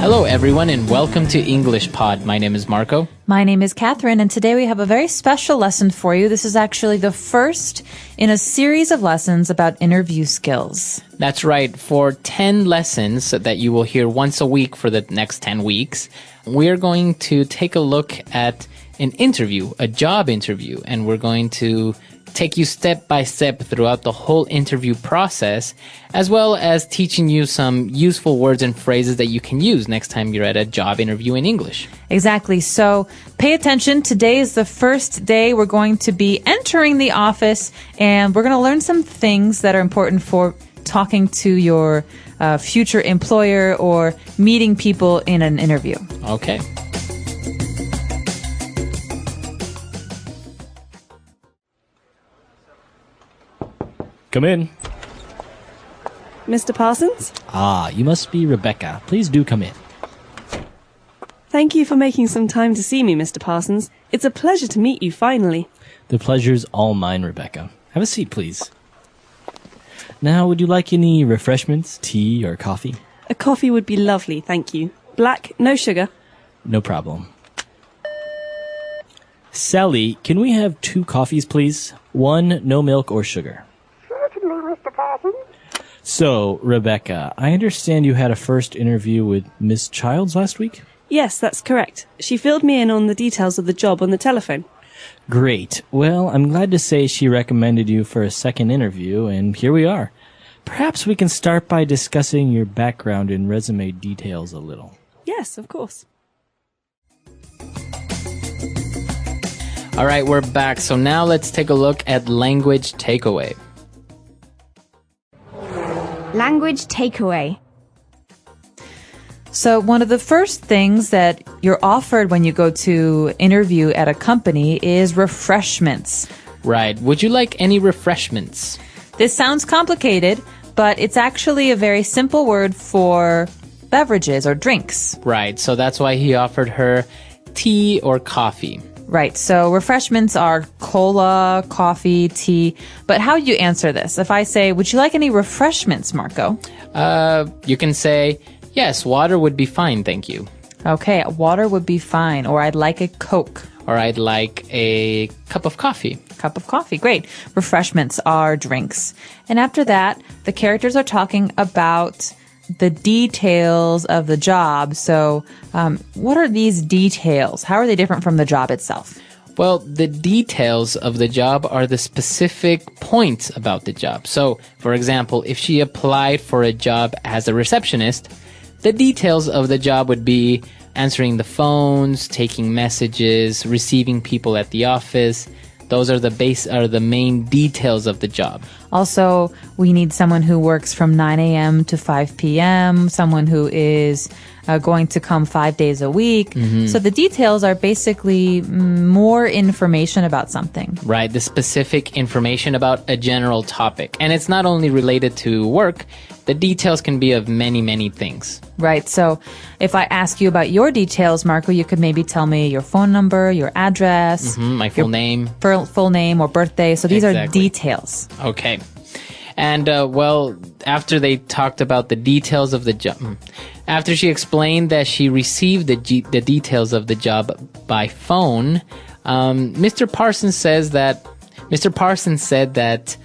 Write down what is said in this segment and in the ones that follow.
Hello, everyone, and welcome to English Pod. My name is Marco. My name is Catherine, and today we have a very special lesson for you. This is actually the first in a series of lessons about interview skills. That's right. For 10 lessons that you will hear once a week for the next 10 weeks, we're going to take a look at an interview, a job interview, and we're going to take you step by step throughout the whole interview process, as well as teaching you some useful words and phrases that you can use next time you're at a job interview in English. Exactly. So pay attention. Today is the first day we're going to be entering the office, and we're going to learn some things that are important for talking to your future employer or meeting people in an interview. Okay. Come in. Mr. Parsons? Ah, you must be Rebecca. Please do come in. Thank you for making some time to see me, Mr. Parsons. It's a pleasure to meet you finally. The pleasure's all mine, Rebecca. Have a seat, please. Now, would you like any refreshments, tea, or coffee? A coffee would be lovely, thank you. Black, no sugar. No problem. Sally, can we have 2 coffees, please? 1, no milk or sugar. Mr. Parsons? So, Rebecca, I understand you had a first interview with Miss Childs last week? Yes, that's correct. She filled me in on the details of the job on the telephone. Great. Well, I'm glad to say she recommended you for a second interview, and here we are. Perhaps we can start by discussing your background and resume details a little. Yes, of course. All right, we're back. So now let's take a look at language takeaway. Language takeaway. So one of the first things that you're offered when you go to interview at a company is refreshments. Right. Would you like any refreshments? This sounds complicated, but it's actually a very simple word for beverages or drinks. Right. So that's why he offered her tea or coffee. Right. So refreshments are cola, coffee, tea. But how do you answer this? If I say, would you like any refreshments, Marco? You can say, yes, water would be fine, thank you. Okay, water would be fine. Or I'd like a Coke. Or I'd like a cup of coffee. Cup of coffee. Great. Refreshments are drinks. And after that, the characters are talking about the details of the job. So what are these details? How are they different from the job itself? Well, the details of the job are the specific points about the job. So, for example, if she applied for a job as a receptionist, the details of the job would be answering the phones, taking messages, receiving people at the office. Those are the main details of the job. Also, we need someone who works from 9 a.m. to 5 p.m., someone who is going to come 5 days a week. Mm-hmm. So the details are basically more information about something. Right, the specific information about a general topic. And it's not only related to work, the details can be of many, many things. Right, so if I ask you about your details, Marco, you could maybe tell me your phone number, your address. My full name. Full name or birthday. So these are details. Okay. And, well, after they talked about the details of the job, after she explained that she received the details of the job by phone, Mr. Parsons said that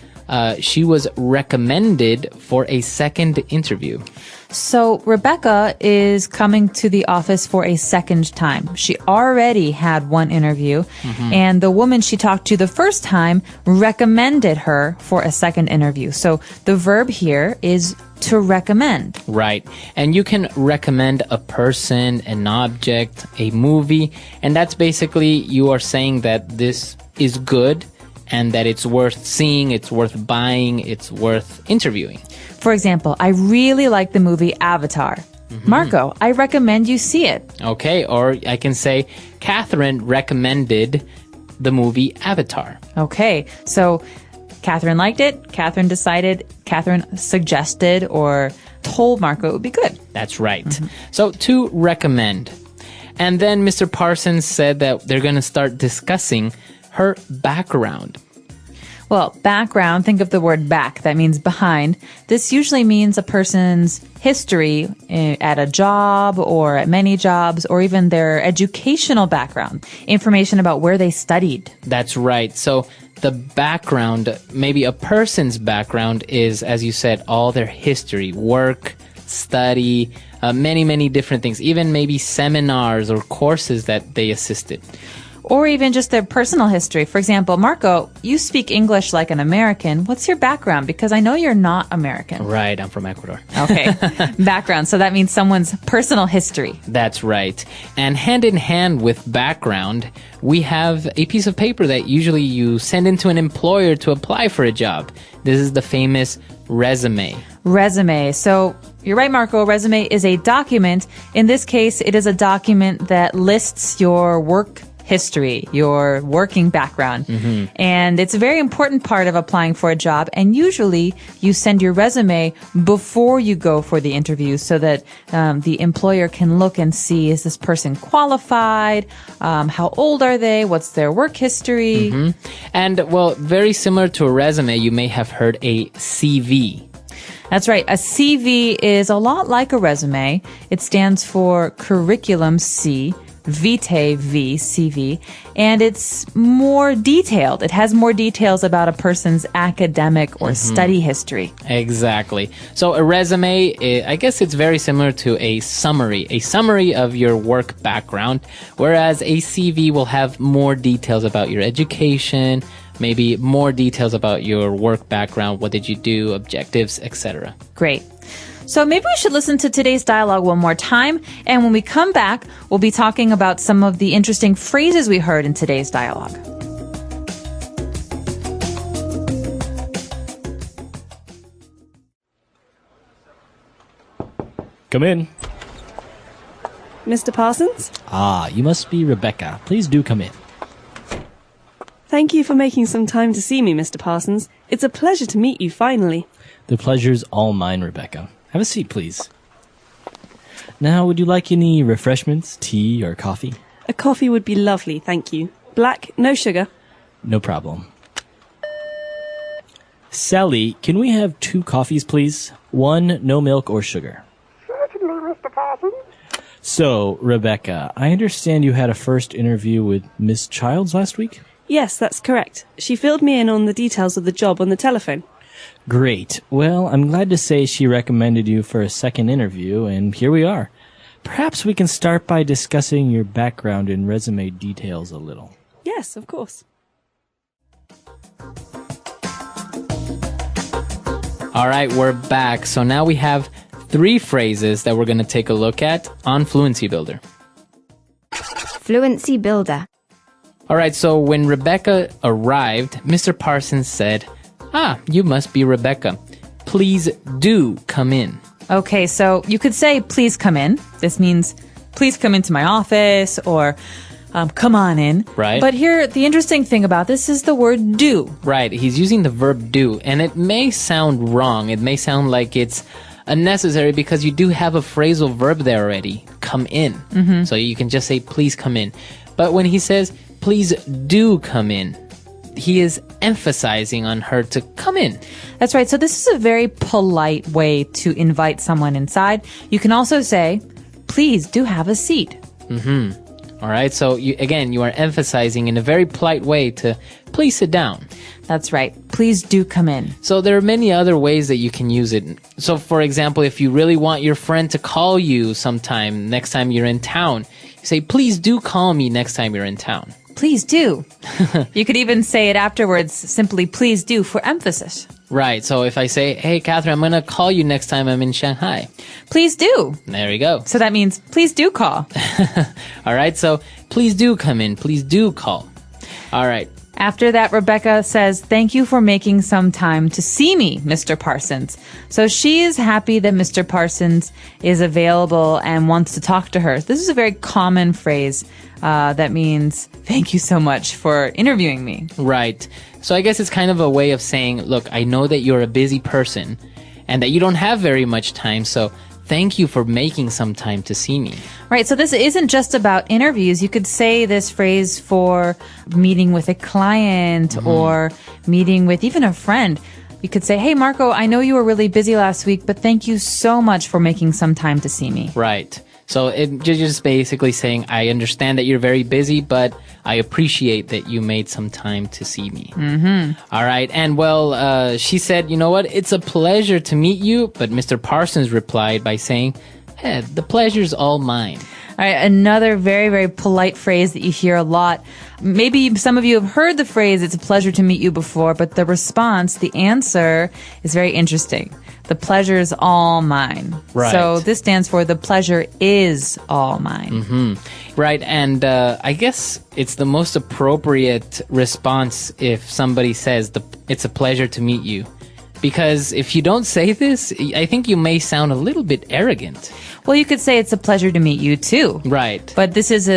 she was recommended for a second interview. So Rebecca is coming to the office for a second time. She already had one interview, and the woman she talked to the first time recommended her for a second interview. So the verb here is to recommend. Right. And you can recommend a person, an object, a movie, and that's basically you are saying that this is good and that it's worth seeing, it's worth buying, it's worth interviewing. For example, I really like the movie Avatar. Marco, I recommend you see it. Okay, or I can say, Catherine recommended the movie Avatar. Okay, so Catherine liked it, Catherine decided, Catherine suggested or told Marco it would be good. That's right. So to recommend. And then Mr. Parsons said that they're going to start discussing her background. Well, background, think of the word back. That means behind. This usually means a person's history at a job or at many jobs, or even their educational background, information about where they studied. That's right. So the background, maybe a person's background is, as you said, all their history, work, study, many different things, even maybe seminars or courses that they assisted. Or even just their personal history. For example, Marco, you speak English like an American. What's your background? Because I know you're not American. Right, I'm from Ecuador. Okay, background. So that means someone's personal history. That's right. And hand in hand with background, we have a piece of paper that usually you send into an employer to apply for a job. This is the famous resume. Resume. So you're right, Marco. A resume is a document. In this case, it is a document that lists your work history, your working background. And it's a very important part of applying for a job. And usually you send your resume before you go for the interview so that the employer can look and see, is this person qualified? How old are they? What's their work history? And, well, very similar to a resume, you may have heard a CV. That's right. A CV is a lot like a resume. It stands for curriculum C, vitae V, CV, and it's more detailed. It has more details about a person's academic or study history. Exactly. So a resume, I guess it's very similar to a summary of your work background, whereas a CV will have more details about your education, maybe more details about your work background, what did you do, objectives, etc. Great. So maybe we should listen to today's dialogue one more time, and when we come back, we'll be talking about some of the interesting phrases we heard in today's dialogue. Come in. Mr. Parsons? Ah, you must be Rebecca. Please do come in. Thank you for making some time to see me, Mr. Parsons. It's a pleasure to meet you finally. The pleasure's all mine, Rebecca. Have a seat, please. Now, would you like any refreshments, tea, or coffee? A coffee would be lovely, thank you. Black, no sugar. No problem. Sally, can we have 2 coffees, please? 1, no milk or sugar. Certainly, Mr. Parsons. So, Rebecca, I understand you had a first interview with Miss Childs last week? Yes, that's correct. She filled me in on the details of the job on the telephone. Great. Well, I'm glad to say she recommended you for a second interview, and here we are. Perhaps we can start by discussing your background and resume details a little. Yes, of course. All right, we're back. So now we have 3 phrases that we're going to take a look at on Fluency Builder. Fluency Builder. All right, so when Rebecca arrived, Mr. Parsons said, "Ah, you must be Rebecca. Please do come in." Okay, so you could say, please come in. This means, please come into my office, or come on in. Right. But here, the interesting thing about this is the word do. Right, he's using the verb do, and it may sound wrong. It may sound like it's unnecessary because you do have a phrasal verb there already, come in. So you can just say, please come in. But when he says, please do come in, he is emphasizing on her to come in. That's right. So this is a very polite way to invite someone inside. You can also say, please do have a seat. All right, so you are emphasizing in a very polite way to please sit down. That's right. Please do come in. So there are many other ways that you can use it. So for example, if you really want your friend to call you sometime next time you're in town, you say, please do call me next time you're in town. Please do. You could even say it afterwards, simply please do, for emphasis. Right, so if I say, hey, Catherine, I'm going to call you next time I'm in Shanghai. Please do. There we go. So that means please do call. All right, so please do come in. Please do call. All right. After that, Rebecca says, thank you for making some time to see me, Mr. Parsons. So she is happy that Mr. Parsons is available and wants to talk to her. This is a very common phrase that means, thank you so much for interviewing me. Right. So I guess it's kind of a way of saying, look, I know that you're a busy person and that you don't have very much time, so thank you for making some time to see me. Right. So this isn't just about interviews. You could say this phrase for meeting with a client or meeting with even a friend. You could say, hey, Marco, I know you were really busy last week, but thank you so much for making some time to see me. Right. So you're just basically saying, I understand that you're very busy, but I appreciate that you made some time to see me. All right. And well, she said, you know what? It's a pleasure to meet you. But Mr. Parsons replied by saying, hey, the pleasure's all mine. All right, another very, very polite phrase that you hear a lot. Maybe some of you have heard the phrase, it's a pleasure to meet you before, but the response, the answer is very interesting. The pleasure is all mine. Right. So this stands for the pleasure is all mine. Right. And I guess it's the most appropriate response if somebody says, it's a pleasure to meet you. Because if you don't say this, I think you may sound a little bit arrogant. Well, you could say it's a pleasure to meet you too. Right. But this is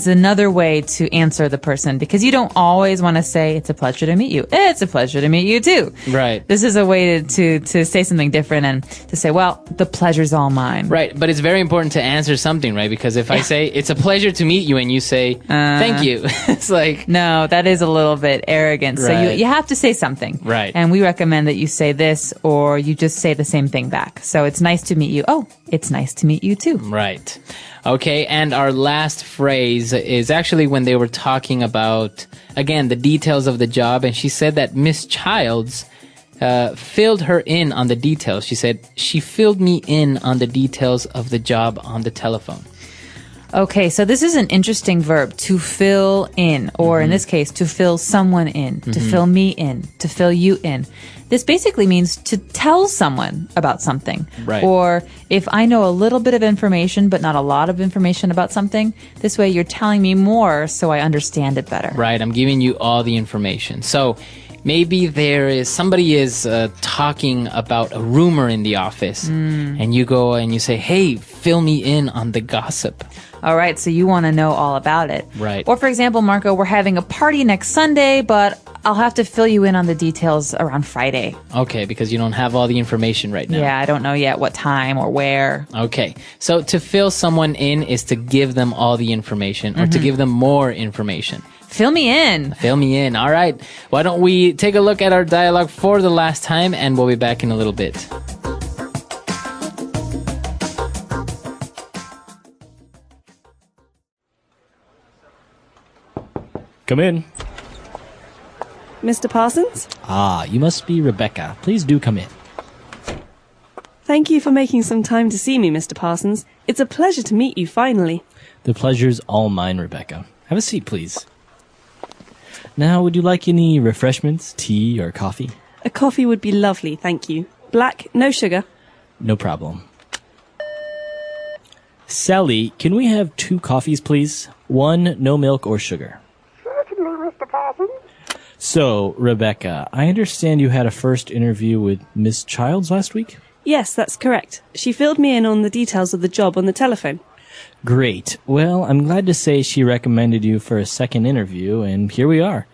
another way to answer the person, because you don't always want to say it's a pleasure to meet you. It's a pleasure to meet you too. Right. This is a way to say something different and to say, well, the pleasure's all mine. Right. But it's very important to answer something, right? Because if I say it's a pleasure to meet you and you say thank you, it's like, no, that is a little bit arrogant. So Right. you have to say something. Right. And we recommend that you say this or you just say the same thing back. So it's nice to meet you. Oh, it's nice to meet you too. Right. Okay, and our last phrase is actually when they were talking about, again, the details of the job, and she said that Miss Childs filled her in on the details. She said, she filled me in on the details of the job on the telephone. Okay, so this is an interesting verb, to fill in, or in this case, to fill someone in, to fill me in, to fill you in. This basically means to tell someone about something. Right. Or if I know a little bit of information, but not a lot of information about something, this way you're telling me more so I understand it better. Right, I'm giving you all the information. So maybe somebody is talking about a rumor in the office, and you go and you say, hey, fill me in on the gossip. All right, so you want to know all about it. Right. Or for example, Marco, we're having a party next Sunday, but I'll have to fill you in on the details around Friday. Okay, because you don't have all the information right now. Yeah, I don't know yet what time or where. Okay, so to fill someone in is to give them all the information or to give them more information. Fill me in. Fill me in. All right. Why don't we take a look at our dialogue for the last time, and we'll be back in a little bit. Come in. Mr. Parsons? Ah, you must be Rebecca. Please do come in. Thank you for making some time to see me, Mr. Parsons. It's a pleasure to meet you finally. The pleasure's all mine, Rebecca. Have a seat, please. Now, would you like any refreshments, tea, or coffee? A coffee would be lovely, thank you. Black, no sugar. No problem. Sally, can we have 2 coffees, please? 1, no milk or sugar. Certainly, Mr. Parsons. So, Rebecca, I understand you had a first interview with Miss Childs last week? Yes, that's correct. She filled me in on the details of the job on the telephone. Great. Well, I'm glad to say she recommended you for a second interview, and here we are.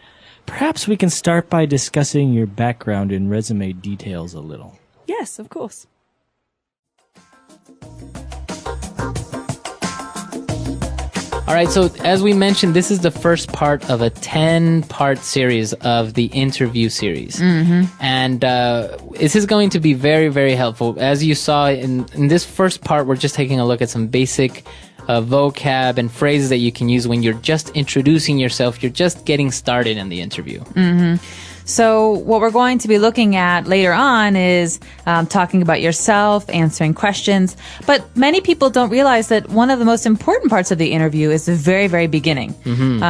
Perhaps we can start by discussing your background and resume details a little. Yes, of course. All right, so as we mentioned, this is the first part of a 10-part series of the interview series. And this is going to be very, very helpful. As you saw in this first part, we're just taking a look at some basic vocab and phrases that you can use when you're just introducing yourself. You're just getting started in the interview. So what we're going to be looking at later on is talking about yourself, answering questions. But many people don't realize that one of the most important parts of the interview is the very, very beginning.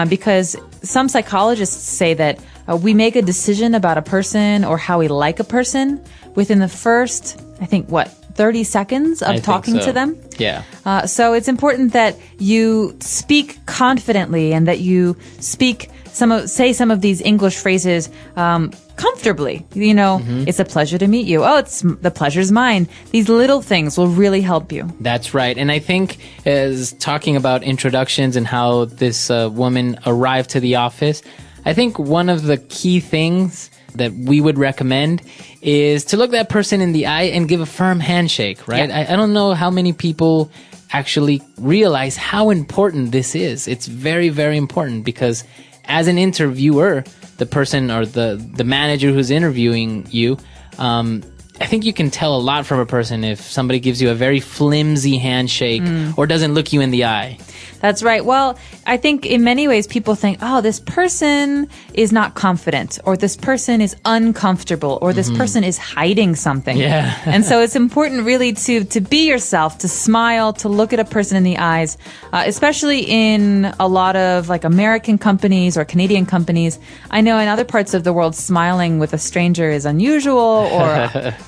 Because some psychologists say that we make a decision about a person or how we like a person within the first, 30 seconds of talking to them. Yeah. So it's important that you speak confidently and that you say some of these English phrases comfortably. You know, it's a pleasure to meet you. Oh, the pleasure's mine. These little things will really help you. That's right. And I think as talking about introductions and how this woman arrived to the office, I think one of the key things that we would recommend is to look that person in the eye and give a firm handshake, right? Yeah. I don't know how many people actually realize how important this is. It's very, very important because as an interviewer, the person or the manager who's interviewing you, I think you can tell a lot from a person if somebody gives you a very flimsy handshake or doesn't look you in the eye. That's right. Well, I think in many ways people think, oh, this person is not confident, or this person is uncomfortable, or this person is hiding something. Yeah. And so it's important really to be yourself, to smile, to look at a person in the eyes, especially in a lot of like American companies or Canadian companies. I know in other parts of the world, smiling with a stranger is unusual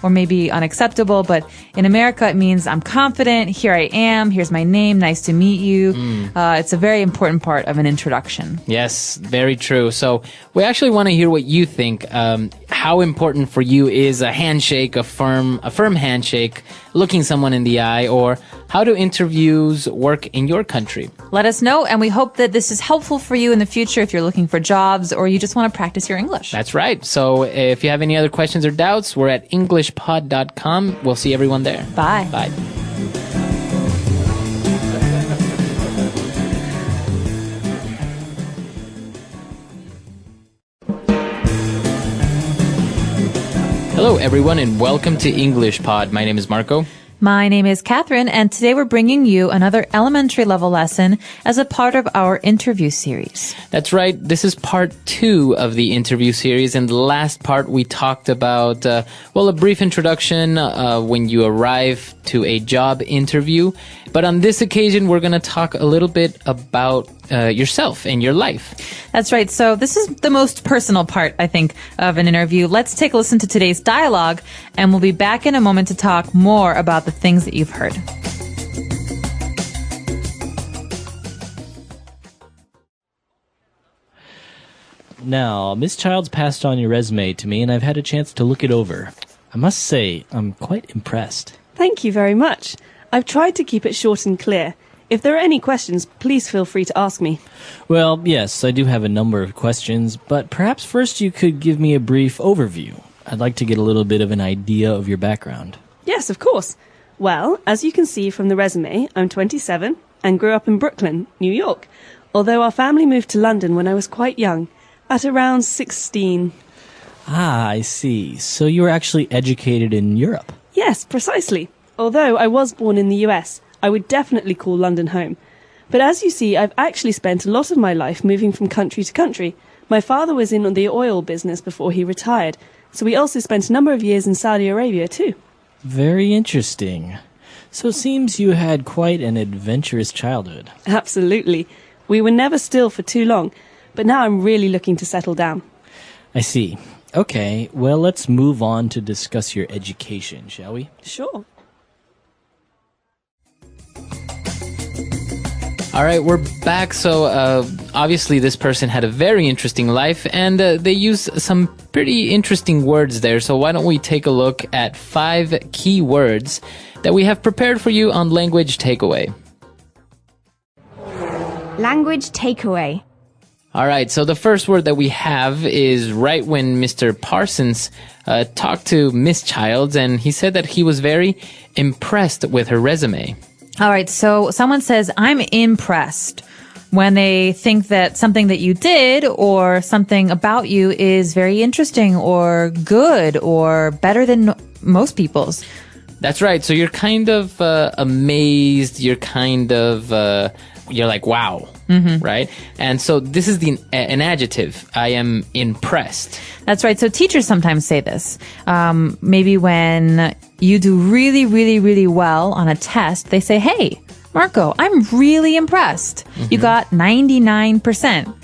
or maybe unacceptable. But in America, it means I'm confident. Here I am. Here's my name. Nice to meet you. It's a very important part of an introduction. Yes, very true. So we actually want to hear what you think. How important for you is a handshake, a firm handshake, looking someone in the eye, or how do interviews work in your country? Let us know, and we hope that this is helpful for you in the future if you're looking for jobs or you just want to practice your English. That's right. So if you have any other questions or doubts, we're at englishpod.com. We'll see everyone there. Bye. Bye. Hello, everyone, and welcome to English Pod. My name is Marco. My name is Catherine, and today we're bringing you another elementary level lesson as a part of our interview series. That's right. This is part 2 of the interview series. In the last part, we talked about, a brief introduction when you arrive to a job interview. But on this occasion, we're going to talk a little bit about yourself and your life. That's right. So this is the most personal part, I think, of an interview. Let's take a listen to today's dialogue, and we'll be back in a moment to talk more about the things that you've heard. Now, Miss Childs passed on your resume to me, and I've had a chance to look it over. I must say, I'm quite impressed. Thank you very much. I've tried to keep it short and clear. If there are any questions, please feel free to ask me. Well, yes, I do have a number of questions, but perhaps first you could give me a brief overview. I'd like to get a little bit of an idea of your background. Yes, of course. Well, as you can see from the resume, I'm 27 and grew up in Brooklyn, New York, although our family moved to London when I was quite young, at around 16. Ah, I see. So you were actually educated in Europe? Yes, precisely. Although I was born in the US, I would definitely call London home. But as you see, I've actually spent a lot of my life moving from country to country. My father was in the oil business before he retired, so we also spent a number of years in Saudi Arabia too. Very interesting. So it seems you had quite an adventurous childhood. Absolutely. We were never still for too long, but now I'm really looking to settle down. I see. Okay, well, let's move on to discuss your education, shall we? Sure. All right, we're back. So obviously this person had a very interesting life, and they used some pretty interesting words there. So why don't we take a look at 5 key words that we have prepared for you on Language Takeaway. Language takeaway. All right, so the first word that we have is right when Mr. Parsons talked to Miss Childs, and he said that he was very impressed with her resume. All right, so someone says, I'm impressed when they think that something that you did or something about you is very interesting or good or better than most people's. That's right. So you're kind of amazed. You're kind of, you're like, wow, right? And so this is an adjective. I am impressed. That's right. So teachers sometimes say this. Maybe when you do really, really, really well on a test, they say, hey, Marco, I'm really impressed. You got 99%.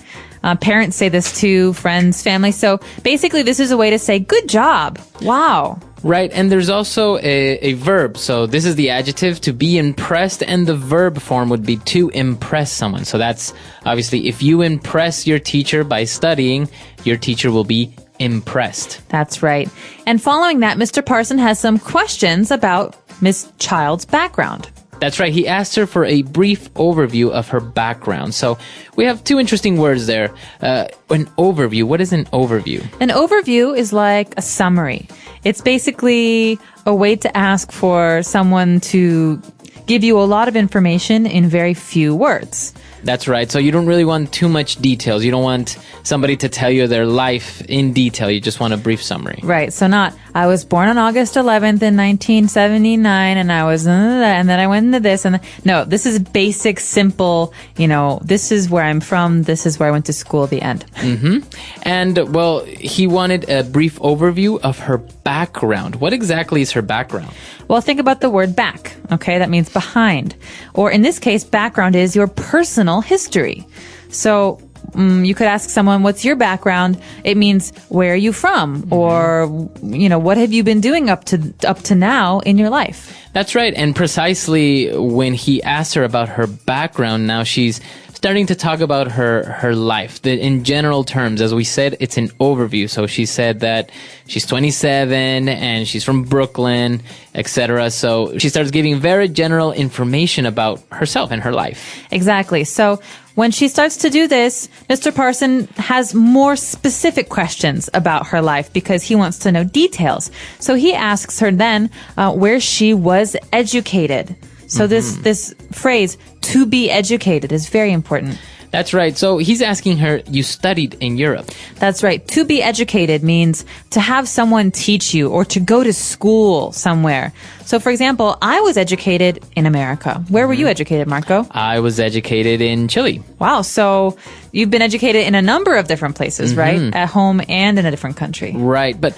Parents say this to friends, family. So basically, this is a way to say, good job. Wow. Right, and there's also a verb. So this is the adjective, to be impressed, and the verb form would be to impress someone. So that's obviously, if you impress your teacher by studying, your teacher will be impressed. That's right. And following that, Mr. Parson has some questions about Miss Child's background. That's right. He asked her for a brief overview of her background. So we have two interesting words there. An overview. What is an overview? An overview is like a summary. It's basically a way to ask for someone to give you a lot of information in very few words. That's right. So you don't really want too much details. You don't want somebody to tell you their life in detail. You just want a brief summary. Right. So not, I was born on August 11th in 1979 and I was, and then I went into this. No, this is basic, simple, this is where I'm from. This is where I went to school, the end. Mm-hmm. And, well, he wanted a brief overview of her background. What exactly is her background? Well, think about the word back. Okay. That means behind. Or in this case, background is your personal history. So you could ask someone, what's your background? It means, where are you from? Or, what have you been doing up to now in your life? That's right. And precisely when he asked her about her background, now she's starting to talk about her life. In general terms, as we said, it's an overview. So she said that she's 27 and she's from Brooklyn, etc. So she starts giving very general information about herself and her life. Exactly. So when she starts to do this, Mr. Parson has more specific questions about her life because he wants to know details. So he asks her then where she was educated. So this phrase, to be educated, is very important. That's right. So he's asking her, you studied in Europe. That's right. To be educated means to have someone teach you or to go to school somewhere. So, for example, I was educated in America. Where were you educated, Marco? I was educated in Chile. Wow. So you've been educated in a number of different places, right? At home and in a different country. Right. But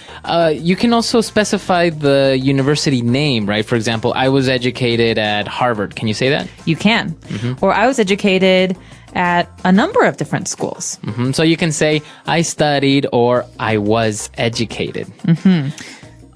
you can also specify the university name, right? For example, I was educated at Harvard. Can you say that? You can. Or I was educated at a number of different schools. So you can say, I studied or I was educated.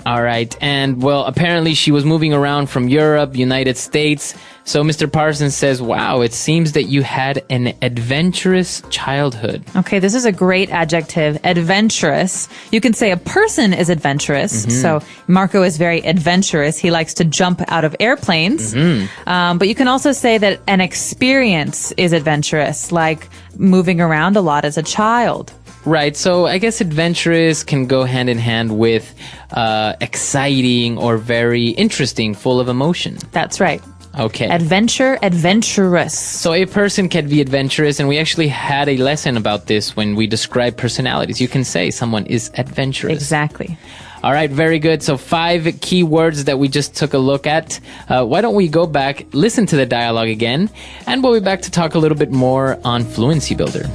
All right. And, well, apparently she was moving around from Europe, United States. So Mr. Parsons says, wow, it seems that you had an adventurous childhood. Okay, this is a great adjective, adventurous. You can say a person is adventurous. So Marco is very adventurous. He likes to jump out of airplanes. But you can also say that an experience is adventurous, like moving around a lot as a child. Right. So I guess adventurous can go hand in hand with exciting or very interesting, full of emotion. That's right. Okay. Adventurous. So a person can be adventurous, and we actually had a lesson about this when we describe personalities. You can say someone is adventurous. Exactly. All right, very good. So 5 key words that we just took a look at. Why don't we go back, listen to the dialogue again, and we'll be back to talk a little bit more on Fluency Builder.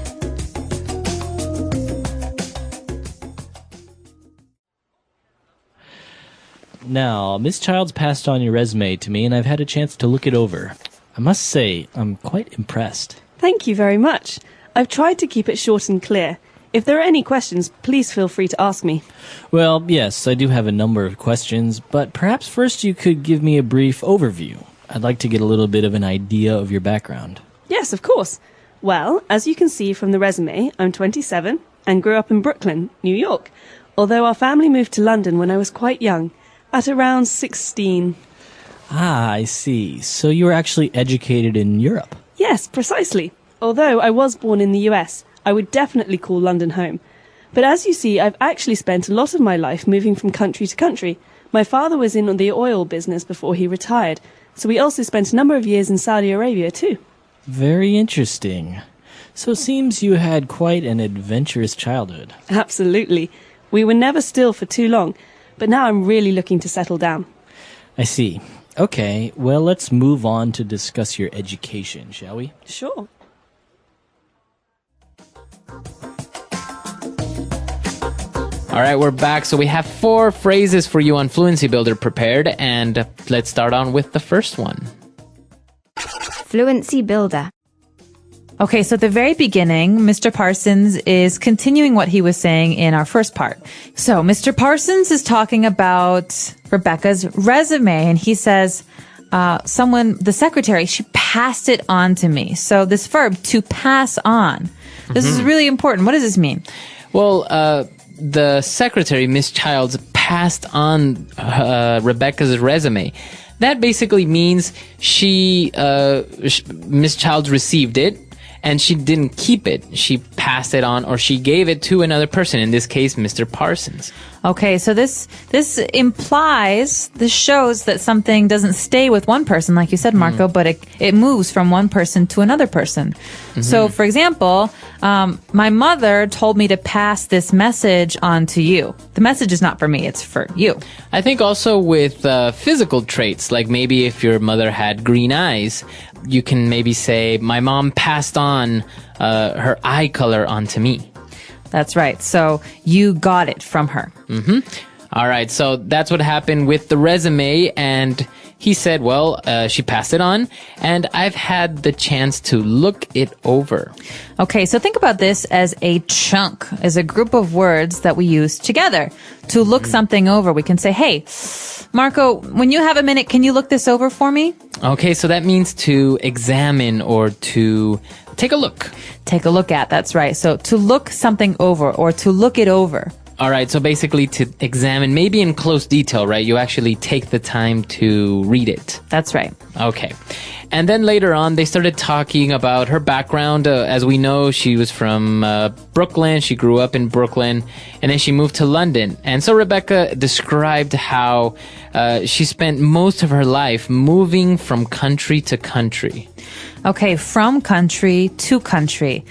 Now, Miss Childs passed on your resume to me, and I've had a chance to look it over. I must say, I'm quite impressed. Thank you very much. I've tried to keep it short and clear. If there are any questions, please feel free to ask me. Well, yes, I do have a number of questions, but perhaps first you could give me a brief overview. I'd like to get a little bit of an idea of your background. Yes, of course. Well, as you can see from the resume, I'm 27 and grew up in Brooklyn, New York, although our family moved to London when I was quite young. At around 16. Ah, I see. So you were actually educated in Europe? Yes, precisely. Although I was born in the US, I would definitely call London home. But as you see, I've actually spent a lot of my life moving from country to country. My father was in the oil business before he retired, so we also spent a number of years in Saudi Arabia too. Very interesting. So it seems you had quite an adventurous childhood. Absolutely. We were never still for too long. But now I'm really looking to settle down. I see. Okay, well, let's move on to discuss your education, shall we? Sure. All right, we're back. So we have 4 phrases for you on Fluency Builder prepared, and let's start on with the first one. Fluency Builder. Okay, so at the very beginning, Mr. Parsons is continuing what he was saying in our first part. So Mr. Parsons is talking about Rebecca's resume, and he says, the secretary, she passed it on to me. So this verb, to pass on, this is really important. What does this mean? Well, the secretary, Miss Childs, passed on Rebecca's resume. That basically means Miss Childs received it and she didn't keep it. She passed it on, or she gave it to another person, in this case, Mr. Parsons. Okay, so this shows that something doesn't stay with one person, like you said, Marco, but it moves from one person to another person. So, for example, my mother told me to pass this message on to you. The message is not for me, it's for you. I think also with physical traits, like maybe if your mother had green eyes, you can maybe say, my mom passed on her eye color onto me. That's right. So you got it from her. All right. So that's what happened with the resume. And he said, well, she passed it on and I've had the chance to look it over. Okay. So think about this as a chunk, as a group of words that we use together to look something over. We can say, hey, Marco, when you have a minute, can you look this over for me? Okay. So that means to examine or to take a look. Take a look at. That's right. So to look something over or to look it over. All right, so basically to examine, maybe in close detail, right? You actually take the time to read it. That's right. Okay. And then later on, they started talking about her background. As we know, she was from Brooklyn. She grew up in Brooklyn, and then she moved to London. And so Rebecca described how she spent most of her life moving from country to country. Okay, from country to country.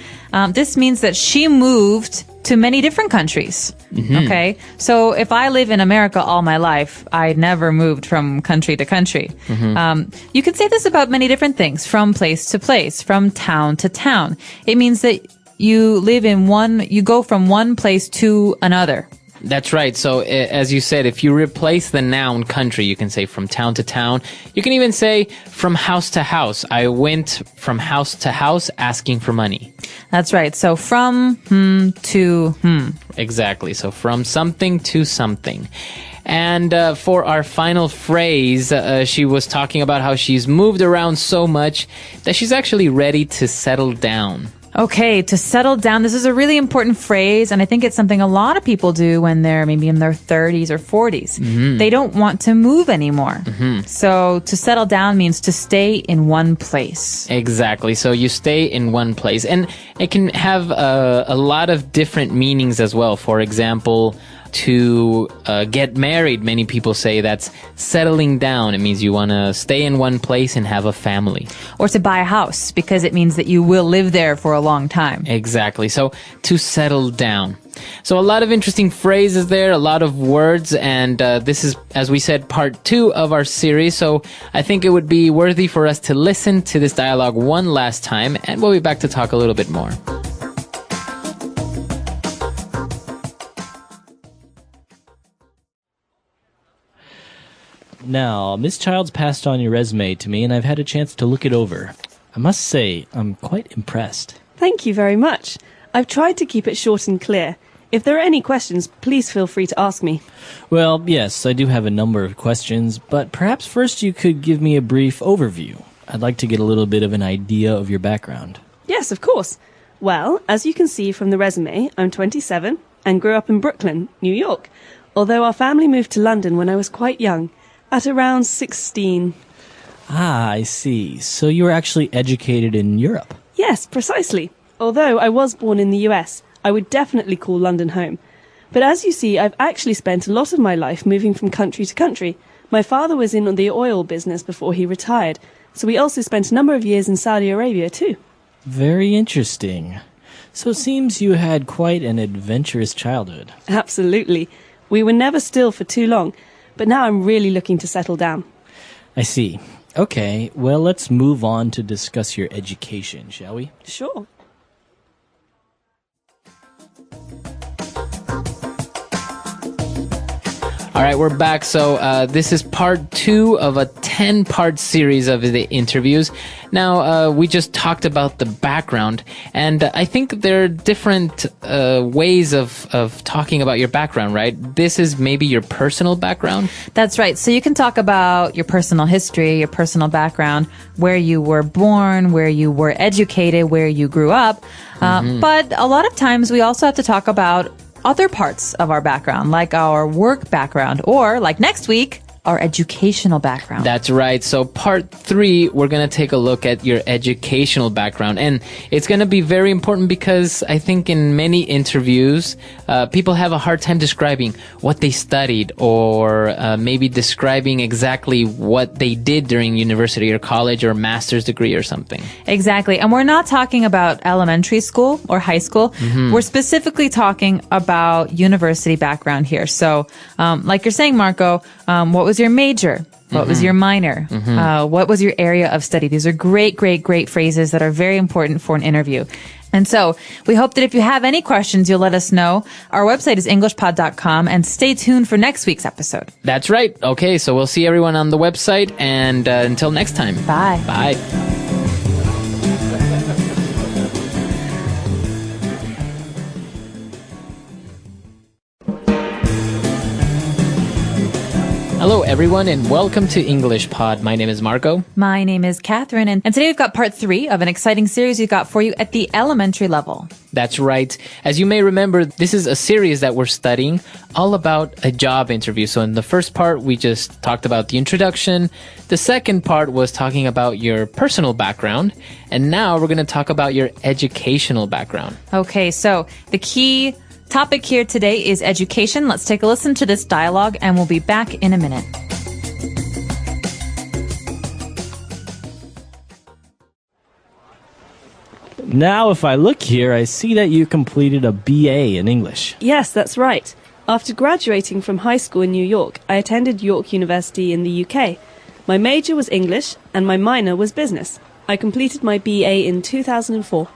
This means that she moved to many different countries. Okay, so if I live in America all my life, I never moved from country to country. You can say this about many different things, from place to place, from town to town. It means that you go from one place to another. That's right. So as you said, if you replace the noun country, you can say from town to town. You can even say from house to house. I went from house to house asking for money. That's right. So from to Exactly. So from something to something. And for our final phrase, she was talking about how she's moved around so much that she's actually ready to settle down. Okay, to settle down. This is a really important phrase, and I think it's something a lot of people do when they're maybe in their 30s or 40s. They don't want to move anymore. So to settle down means to stay in one place. Exactly. So you stay in one place. And it can have a lot of different meanings as well. For example, to get married, many people say that's settling down. It means you want to stay in one place and have a family. Or to buy a house, because it means that you will live there for a long time. Exactly. So to settle down. So a lot of interesting phrases there, a lot of words, and this is, as we said, part 2 of our series. So I think it would be worthy for us to listen to this dialogue one last time, and we'll be back to talk a little bit more. Now, Miss Childs passed on your resume to me, and I've had a chance to look it over. I must say, I'm quite impressed. Thank you very much. I've tried to keep it short and clear. If there are any questions, please feel free to ask me. Well, yes, I do have a number of questions, but perhaps first you could give me a brief overview. I'd like to get a little bit of an idea of your background. Yes, of course. Well, as you can see from the resume, I'm 27 and grew up in Brooklyn, New York, although our family moved to London when I was quite young, at around 16. Ah, I see. So you were actually educated in Europe? Yes, precisely. Although I was born in the US, I would definitely call London home. But as you see, I've actually spent a lot of my life moving from country to country. My father was in the oil business before he retired, so we also spent a number of years in Saudi Arabia too. Very interesting. So it seems you had quite an adventurous childhood. Absolutely. We were never still for too long, but now I'm really looking to settle down. I see. Okay, well, let's move on to discuss your education, shall we? Sure. All right, we're back. So this is part 2 of a 10-part series of the interviews. Now, we just talked about the background, and I think there are different ways of talking about your background, right? This is maybe your personal background? That's right. So you can talk about your personal history, your personal background, where you were born, where you were educated, where you grew up. But a lot of times we also have to talk about other parts of our background, like our work background, or like next week, our educational background. That's right. So part 3, we're going to take a look at your educational background. And it's going to be very important because I think in many interviews, people have a hard time describing what they studied or maybe describing exactly what they did during university or college or master's degree or something. Exactly. And we're not talking about elementary school or high school. We're specifically talking about university background here. So, like you're saying, Marco, what was your major? What was your minor? What was your area of study? These are great phrases that are very important for an interview. And so we hope that if you have any questions, you'll let us know. Our website is englishpod.com, and stay tuned for next week's episode. That's right. Okay, so we'll see everyone on the website, and until next time. Bye. Bye. Hello, everyone, and welcome to English Pod. My name is Marco. My name is Catherine, and today we've got part 3 of an exciting series we've got for you at the elementary level. That's right. As you may remember, this is a series that we're studying all about a job interview. So in the first part, we just talked about the introduction. The second part was talking about your personal background. And now we're going to talk about your educational background. Okay, so the key topic here today is education. Let's take a listen to this dialogue, and we'll be back in a minute. Now, if I look here, I see that you completed a BA in English. Yes, that's right. After graduating from high school in New York, I attended York University in the UK. My major was English, and my minor was business. I completed my BA in 2004.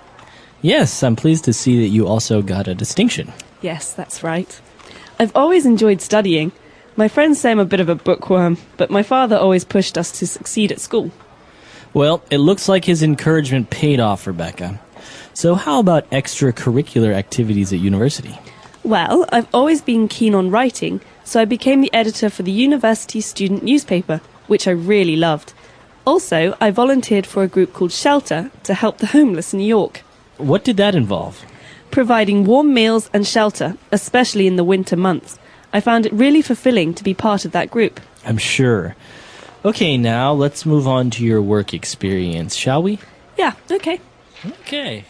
Yes, I'm pleased to see that you also got a distinction. Yes, that's right. I've always enjoyed studying. My friends say I'm a bit of a bookworm, but my father always pushed us to succeed at school. Well, it looks like his encouragement paid off, Rebecca. So how about extracurricular activities at university? Well, I've always been keen on writing, so I became the editor for the university student newspaper, which I really loved. Also, I volunteered for a group called Shelter to help the homeless in New York. What did that involve? Providing warm meals and shelter, especially in the winter months. I found it really fulfilling to be part of that group. I'm sure. Okay, now let's move on to your work experience, shall we? Yeah, okay. Okay.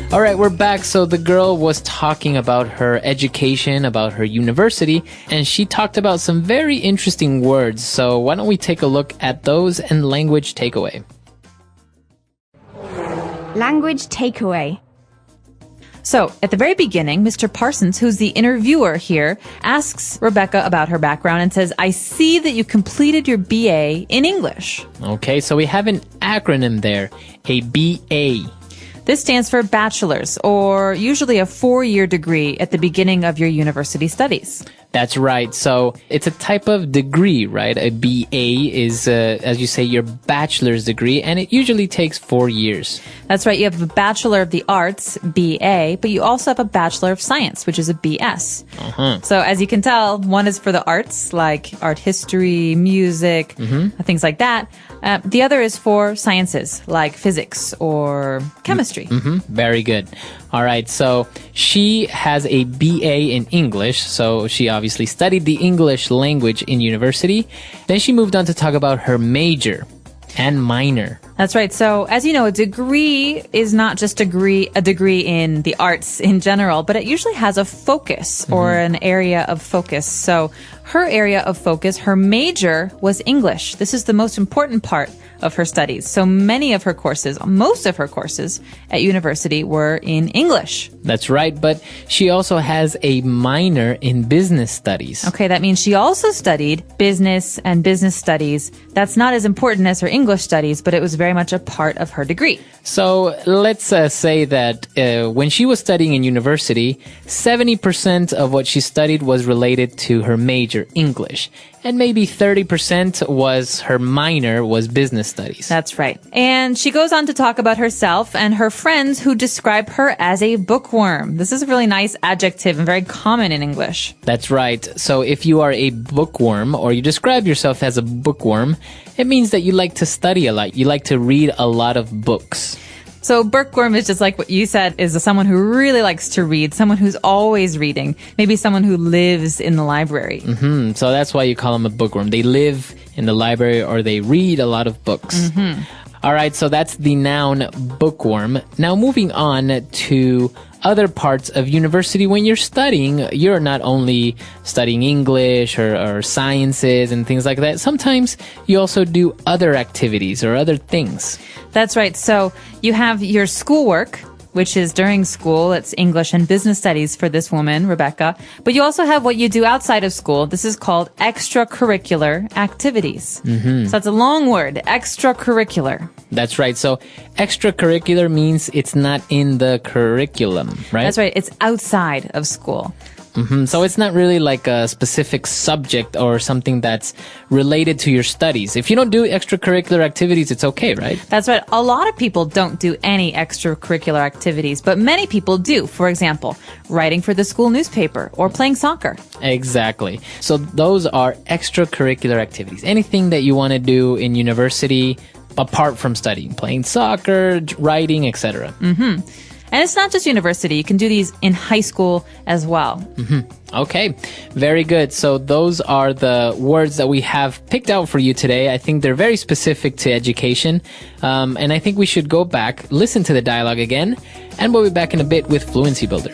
All right, we're back. So the girl was talking about her education, about her university, and she talked about some very interesting words. So why don't we take a look at those and language takeaway? Language takeaway. So, at the very beginning, Mr. Parsons, who's the interviewer here, asks Rebecca about her background and says, I see that you completed your BA in English. Okay, so we have an acronym there, a BA. This stands for bachelor's, or usually a 4-year degree at the beginning of your university studies. That's right. So it's a type of degree, right? A BA is, as you say, your bachelor's degree, and it usually takes 4 years. That's right. You have a Bachelor of the Arts, BA, but you also have a Bachelor of Science, which is a BS. So as you can tell, one is for the arts, like art history, music, things like that. The other is for sciences, like physics or chemistry. Very good. All right. So she has a BA in English. So she obviously studied the English language in university. Then she moved on to talk about her major and minor. That's right. So, as you know, a degree is not just a degree in the arts in general, but it usually has a focus or an area of focus. So, her area of focus, her major was English. This is the most important part of her studies. So many of her courses, most of her courses at university were in English. That's right, but she also has a minor in business studies. Okay, that means she also studied business and business studies. That's not as important as her English studies, but it was very much a part of her degree. So let's say that when she was studying in university, 70% of what she studied was related to her major, English. And maybe 30% was her minor, was business studies. That's right. And she goes on to talk about herself and her friends who describe her as a bookworm. This is a really nice adjective and very common in English. That's right. So if you are a bookworm or you describe yourself as a bookworm, it means that you like to study a lot. You like to read a lot of books. So bookworm is just like what you said, is someone who really likes to read, someone who's always reading, maybe someone who lives in the library. So that's why you call them a bookworm. They live in the library or they read a lot of books. All right, so that's the noun bookworm. Now moving on to other parts of university. When you're studying, you're not only studying English or sciences and things like that. Sometimes you also do other activities or other things. That's right. So you have your schoolwork, which is during school. It's English and business studies for this woman, Rebecca. But you also have what you do outside of school. This is called extracurricular activities. So that's a long word, extracurricular. That's right. So extracurricular means it's not in the curriculum, right? That's right. It's outside of school. So it's not really like a specific subject or something that's related to your studies. If you don't do extracurricular activities, it's okay, right? That's right. A lot of people don't do any extracurricular activities, but many people do. For example, writing for the school newspaper or playing soccer. Exactly. So those are extracurricular activities. Anything that you want to do in university apart from studying, playing soccer, writing, etc. And it's not just university. You can do these in high school as well. Okay, very good. So those are the words that we have picked out for you today. I think they're very specific to education. And I think we should go back, listen to the dialogue again, and we'll be back in a bit with Fluency Builder.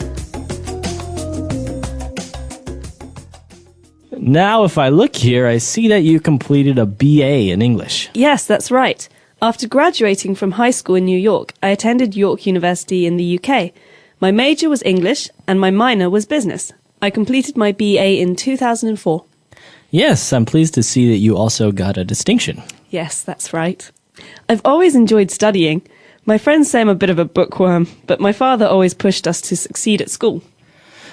Now, if I look here, I see that you completed a BA in English. Yes, that's right. After graduating from high school in New York, I attended York University in the UK. My major was English and my minor was business. I completed my BA in 2004. Yes, I'm pleased to see that you also got a distinction. Yes, that's right. I've always enjoyed studying. My friends say I'm a bit of a bookworm, but my father always pushed us to succeed at school.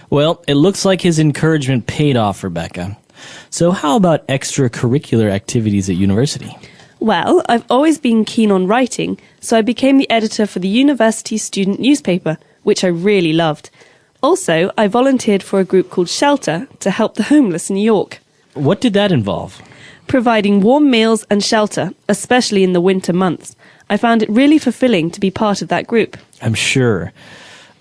Well, it looks like his encouragement paid off, Rebecca. So how about extracurricular activities at university? Well, I've always been keen on writing, so I became the editor for the university student newspaper, which I really loved. Also, I volunteered for a group called Shelter to help the homeless in New York. What did that involve? Providing warm meals and shelter, especially in the winter months. I found it really fulfilling to be part of that group. I'm sure.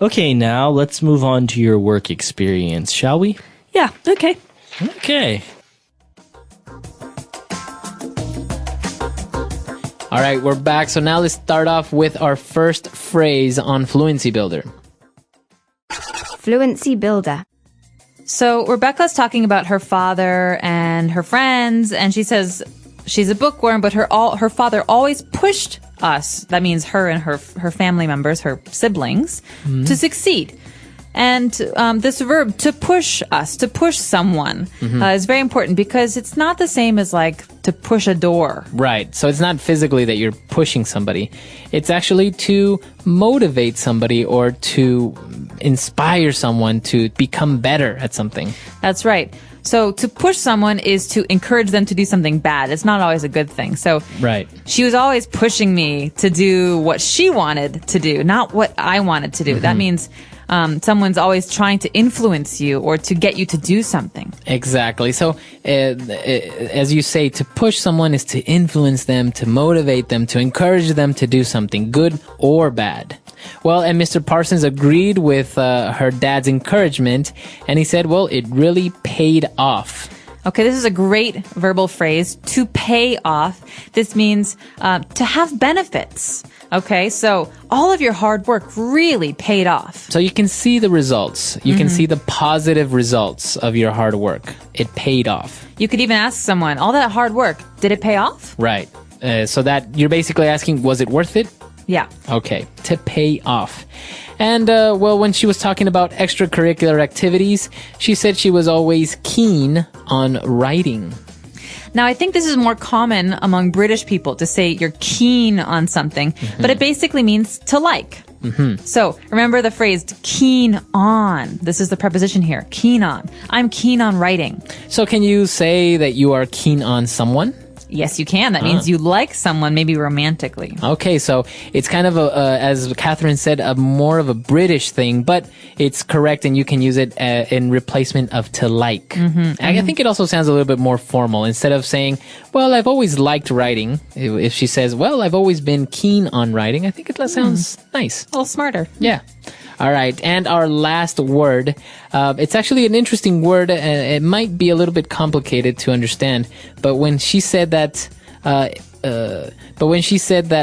Okay, now let's move on to your work experience, shall we? Yeah, okay. Okay. All right, we're back. So now let's start off with our first phrase on Fluency Builder. Fluency Builder. So Rebecca's talking about her father and her friends, and she says she's a bookworm, but her father always pushed us, that means her and her family members, her siblings, to succeed. And this verb, to push us, to push someone, is very important because it's not the same as like to push a door. Right. So it's not physically that you're pushing somebody. It's actually to motivate somebody or to inspire someone to become better at something. That's right. So to push someone is to encourage them to do something bad. It's not always a good thing. So right. She was always pushing me to do what she wanted to do, not what I wanted to do. That means someone's always trying to influence you or to get you to do something. Exactly. So as you say, to push someone is to influence them, to motivate them, to encourage them to do something good or bad. Well, and Mr. Parsons agreed with her dad's encouragement, and he said, well, it really paid off. Okay, this is a great verbal phrase, to pay off. This means to have benefits. Okay, so all of your hard work really paid off. So you can see the results. You can see the positive results of your hard work. It paid off. You could even ask someone, all that hard work, did it pay off? Right. So that you're basically asking, was it worth it? Yeah. Okay, to pay off. And, well, when she was talking about extracurricular activities, she said she was always keen on writing. Now, I think this is more common among British people to say you're keen on something, but it basically means to like. So remember the phrase keen on. This is the preposition here, keen on. I'm keen on writing. So can you say that you are keen on someone? Yes, you can. That means you like someone, maybe romantically. Okay, so it's kind of as Catherine said, a more of a British thing, but it's correct, and you can use it in replacement of to like. I think it also sounds a little bit more formal. Instead of saying, well, I've always liked writing, if she says, well, I've always been keen on writing, I think it sounds nice. A little smarter. Yeah. All right. And our last word, it's actually an interesting word. It might be a little bit complicated to understand, but when she said that,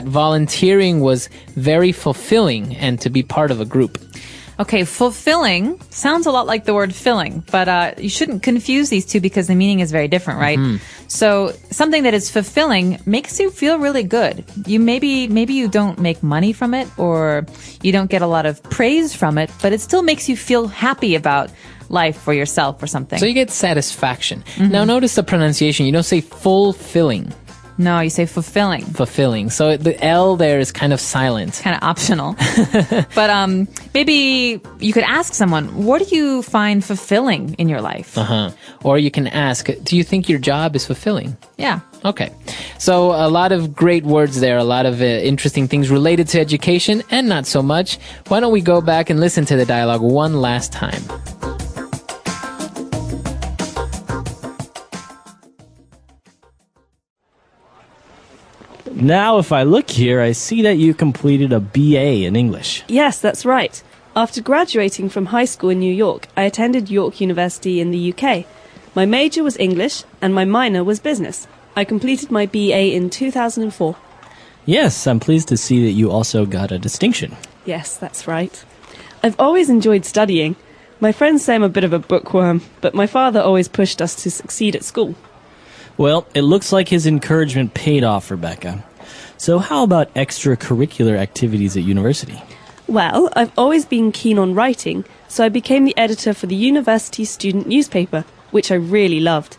volunteering was very fulfilling and to be part of a group. Okay, fulfilling sounds a lot like the word filling, but you shouldn't confuse these two because the meaning is very different, right? So something that is fulfilling makes you feel really good. You maybe you don't make money from it, or you don't get a lot of praise from it, but it still makes you feel happy about life for yourself or something. So you get satisfaction. Now notice the pronunciation. You don't say fulfilling. No, you say fulfilling. Fulfilling. So the L there is kind of silent. Kind of optional. But maybe you could ask someone, what do you find fulfilling in your life? Or you can ask, do you think your job is fulfilling? Yeah. Okay. So a lot of great words there, a lot of interesting things related to education and not so much. Why don't we go back and listen to the dialogue one last time? Now, if I look here, I see that you completed a BA in English. Yes, that's right. After graduating from high school in New York, I attended York University in the UK. My major was English and my minor was business. I completed my BA in 2004. Yes, I'm pleased to see that you also got a distinction. Yes, that's right. I've always enjoyed studying. My friends say I'm a bit of a bookworm, but my father always pushed us to succeed at school. Well, it looks like his encouragement paid off, Rebecca. So how about extracurricular activities at university? Well, I've always been keen on writing, so I became the editor for the university student newspaper, which I really loved.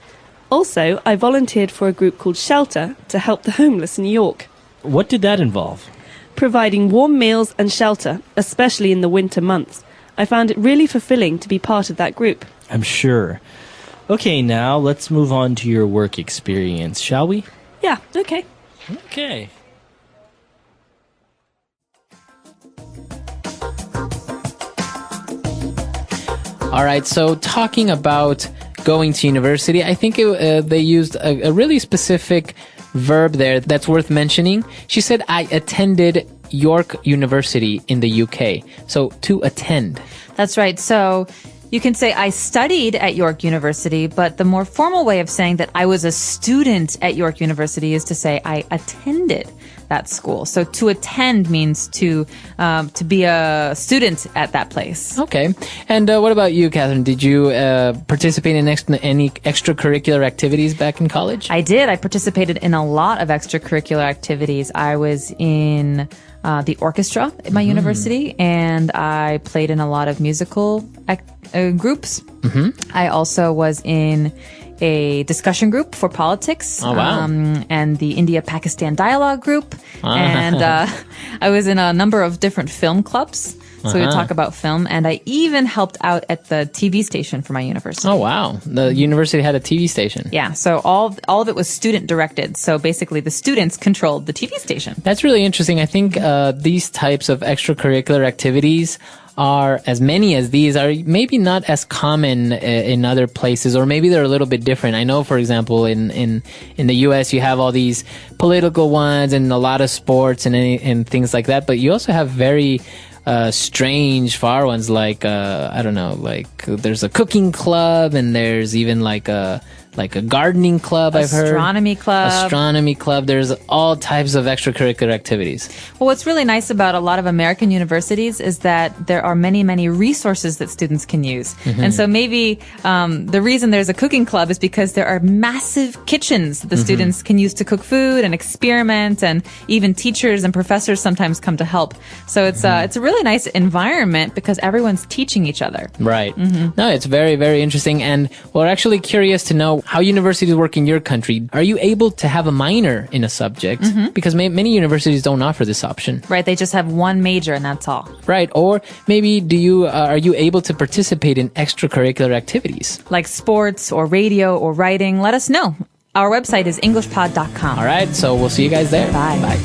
Also, I volunteered for a group called Shelter to help the homeless in New York. What did that involve? Providing warm meals and shelter, especially in the winter months. I found it really fulfilling to be part of that group. I'm sure. Okay, now let's move on to your work experience, shall we? Yeah, okay. Okay. All right, so talking about going to university, I think they used a really specific verb there that's worth mentioning. She said, I attended York University in the UK. So, to attend. That's right. So you can say I studied at York University, but the more formal way of saying that I was a student at York University is to say I attended that school. So to attend means to be a student at that place. Okay. And what about you, Catherine? Did you participate in any extracurricular activities back in college? I did. I participated in a lot of extracurricular activities. I was in the orchestra at my university, and I played in a lot of musical groups. I also was in a discussion group for politics. Oh, wow. And the India-Pakistan dialogue group. And I was in a number of different film clubs. So we would talk about film, and I even helped out at the TV station for my university. Oh, wow. The university had a TV station. Yeah, so all of it was student-directed. So basically, the students controlled the TV station. That's really interesting. I think these types of extracurricular activities are, as many as these, are maybe not as common in other places, or maybe they're a little bit different. I know, for example, in the U.S., you have all these political ones and a lot of sports and things like that, but you also have very strange far ones like I don't know, like there's a cooking club, and there's even like a gardening club. I've heard astronomy club. There's all types of extracurricular activities. Well, what's really nice about a lot of American universities is that there are many resources that students can use. And so maybe the reason there's a cooking club is because there are massive kitchens that the students can use to cook food and experiment, and even teachers and professors sometimes come to help. So it's a really nice environment because everyone's teaching each other. Right. No, it's very, very interesting, and we're actually curious to know how universities work in your country. Are you able to have a minor in a subject? Because many universities don't offer this option. Right, they just have one major and that's all. Right, or maybe are you able to participate in extracurricular activities? Like sports or radio or writing, let us know. Our website is englishpod.com. All right, so we'll see you guys there. Bye. Bye.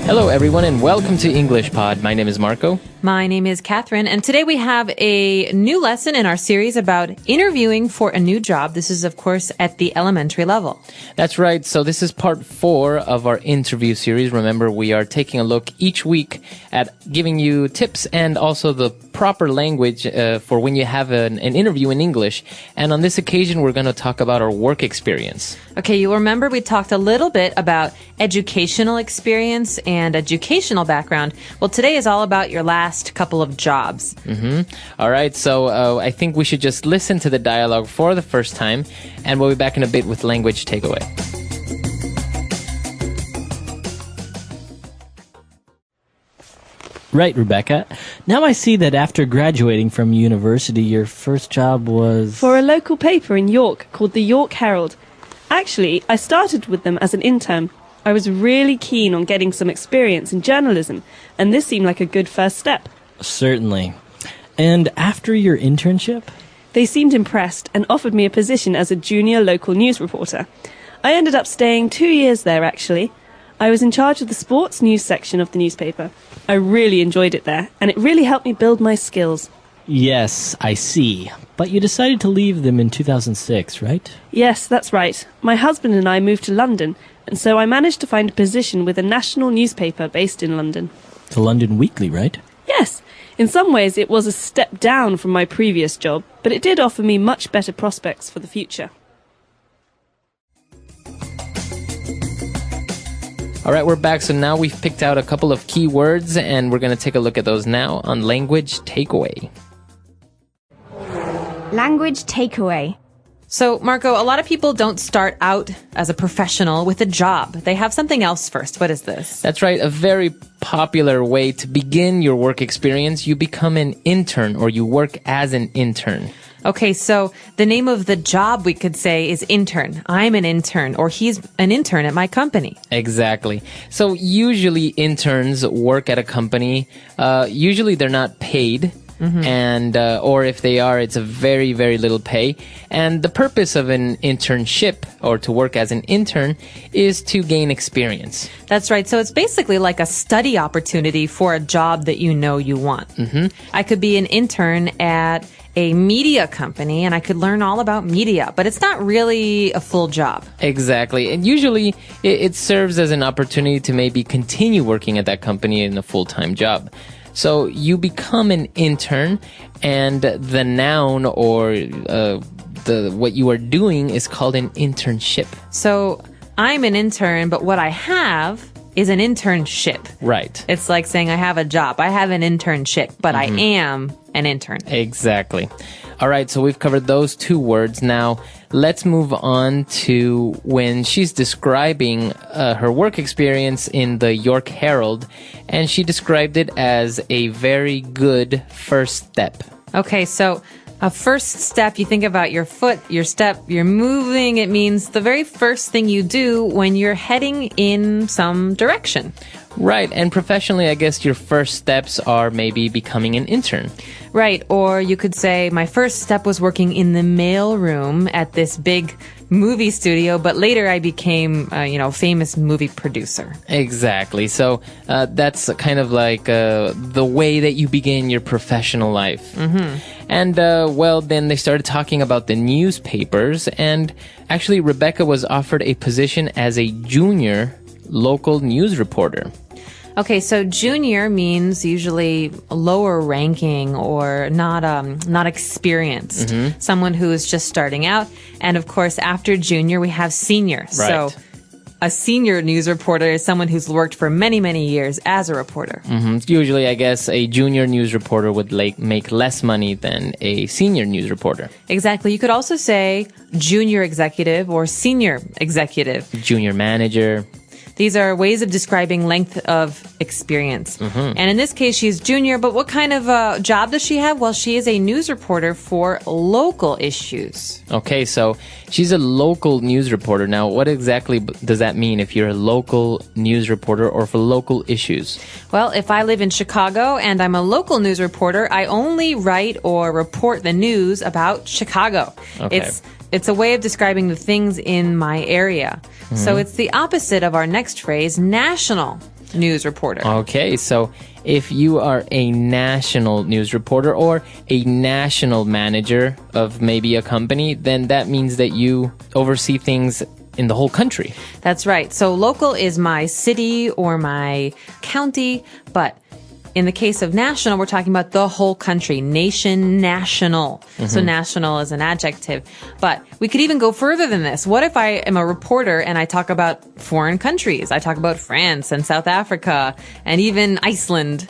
Hello, everyone, and welcome to English Pod. My name is Marco. My name is Catherine, and today we have a new lesson in our series about interviewing for a new job. This is, of course, at the elementary level. That's right. So this is part 4 of our interview series. Remember, we are taking a look each week at giving you tips and also the proper language for when you have an interview in English. And on this occasion, we're going to talk about our work experience. Okay, you'll remember we talked a little bit about educational experience and educational background. Well, today is all about your last couple of jobs. All right, so I think we should just listen to the dialogue for the first time, and we'll be back in a bit with language takeaway. Right, Rebecca. Now I see that after graduating from university, your first job was... For a local paper in York called the York Herald. Actually, I started with them as an intern. I was really keen on getting some experience in journalism, and this seemed like a good first step. Certainly. And after your internship? They seemed impressed and offered me a position as a junior local news reporter. I ended up staying 2 years there, actually. I was in charge of the sports news section of the newspaper. I really enjoyed it there, and it really helped me build my skills. Yes, I see. But you decided to leave them in 2006, right? Yes, that's right. My husband and I moved to London, and so I managed to find a position with a national newspaper based in London. The London Weekly, right? Yes, in some ways it was a step down from my previous job, but it did offer me much better prospects for the future. All right, we're back. So now we've picked out a couple of key words, and we're going to take a look at those now on language takeaway. Language takeaway. So, Marco, a lot of people don't start out as a professional with a job. They have something else first. What is this? That's right. A very popular way to begin your work experience. You become an intern, or you work as an intern. Okay, so the name of the job, we could say, is intern. I'm an intern, or he's an intern at my company. Exactly. So usually interns work at a company. Usually they're not paid. And or if they are, it's a very, very little pay. And the purpose of an internship, or to work as an intern, is to gain experience. That's right. So it's basically like a study opportunity for a job that you know you want. I could be an intern at a media company, and I could learn all about media, but it's not really a full job. Exactly. And usually it serves as an opportunity to maybe continue working at that company in a full-time job. So you become an intern, and the noun or what you are doing is called an internship. So I'm an intern, but what I have is an internship. Right. It's like saying I have a job. I have an internship, but I am an intern. Exactly. All right, so we've covered those 2 words. Now, let's move on to when she's describing her work experience in the York Herald, and she described it as a very good first step. Okay, so a first step, you think about your foot, your step, you're moving. It means the very first thing you do when you're heading in some direction. Right, and professionally, I guess your first steps are maybe becoming an intern. Right, or you could say my first step was working in the mail room at this big movie studio, but later I became, famous movie producer. Exactly. So that's kind of like the way that you begin your professional life. And, then they started talking about the newspapers, and actually Rebecca was offered a position as a junior local news reporter. Okay, so junior means usually lower ranking or not experienced. Someone who is just starting out. And of course, after junior, we have senior. Right. So a senior news reporter is someone who's worked for many, many years as a reporter. Usually, I guess, a junior news reporter would make less money than a senior news reporter. Exactly. You could also say junior executive or senior executive. Junior manager. These are ways of describing length of experience. And in this case, she's junior, but what kind of job does she have? Well, she is a news reporter for local issues. Okay, so she's a local news reporter. Now, what exactly does that mean if you're a local news reporter or for local issues? Well, if I live in Chicago and I'm a local news reporter, I only write or report the news about Chicago. Okay. It's a way of describing the things in my area. So it's the opposite of our next phrase, national news reporter. Okay, so if you are a national news reporter or a national manager of maybe a company, then that means that you oversee things in the whole country. That's right. So local is my city or my county, but in the case of national, we're talking about the whole country. Nation, national. So national is an adjective. But we could even go further than this. What if I am a reporter and I talk about foreign countries? I talk about France and South Africa and even Iceland.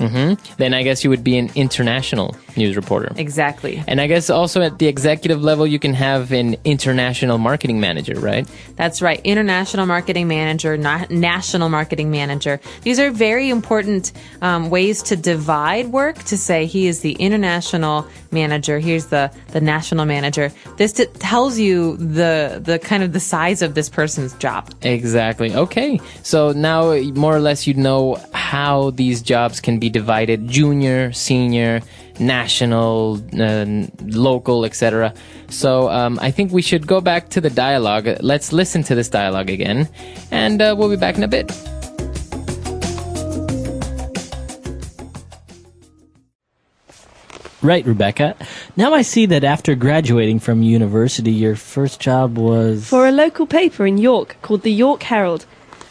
Then I guess you would be an international news reporter. Exactly. And I guess also at the executive level, you can have an international marketing manager, right? That's right. International marketing manager, national marketing manager. These are very important ways to divide work, to say he is the international manager, here's the national manager. This tells you the kind of the size of this person's job. Exactly. Okay. So now more or less you know how these jobs can be divided: junior, senior, national, local, etc. So I think we should go back to the dialogue. Let's listen to this dialogue again, and we'll be back in a bit. Right, Rebecca. Now I see that after graduating from university, your first job was... For a local paper in York called the York Herald.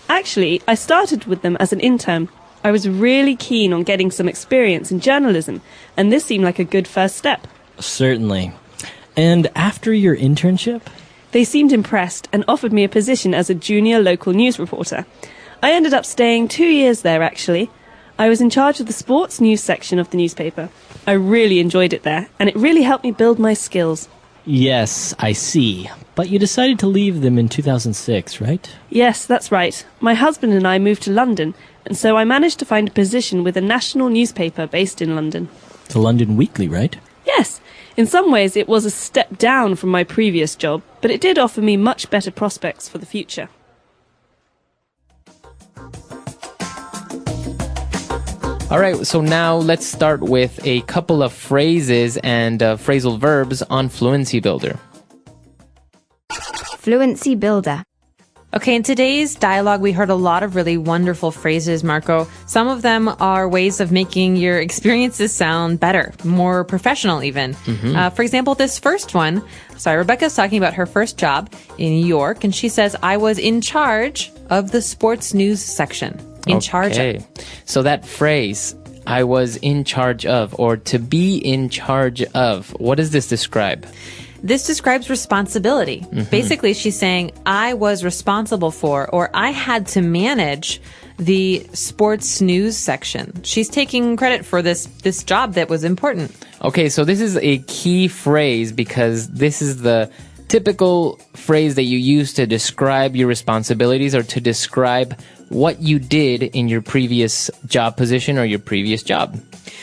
Actually, I started with them as an intern. I was really keen on getting some experience in journalism, and this seemed like a good first step. Certainly. And after your internship? They seemed impressed and offered me a position as a junior local news reporter. I ended up staying 2 years there, actually. I was in charge of the sports news section of the newspaper. I really enjoyed it there, and it really helped me build my skills. Yes, I see. But you decided to leave them in 2006, right? Yes, that's right. My husband and I moved to London, and so I managed to find a position with a national newspaper based in London. The London Weekly, right? Yes. In some ways, it was a step down from my previous job, but it did offer me much better prospects for the future. All right, so now let's start with a couple of phrases and phrasal verbs on Fluency Builder. Fluency Builder. Okay, in today's dialogue, we heard a lot of really wonderful phrases, Marco. Some of them are ways of making your experiences sound better, more professional even. For example, this first one, Rebecca's talking about her first job in New York, and she says, I was in charge of the sports news section. In charge of. So that phrase, I was in charge of, or to be in charge of, what does this describe? This describes responsibility. Basically, she's saying, I was responsible for, or I had to manage the sports news section. She's taking credit for this job that was important. Okay, so this is a key phrase because this is the typical phrase that you use to describe your responsibilities or to describe what you did in your previous job position or your previous job.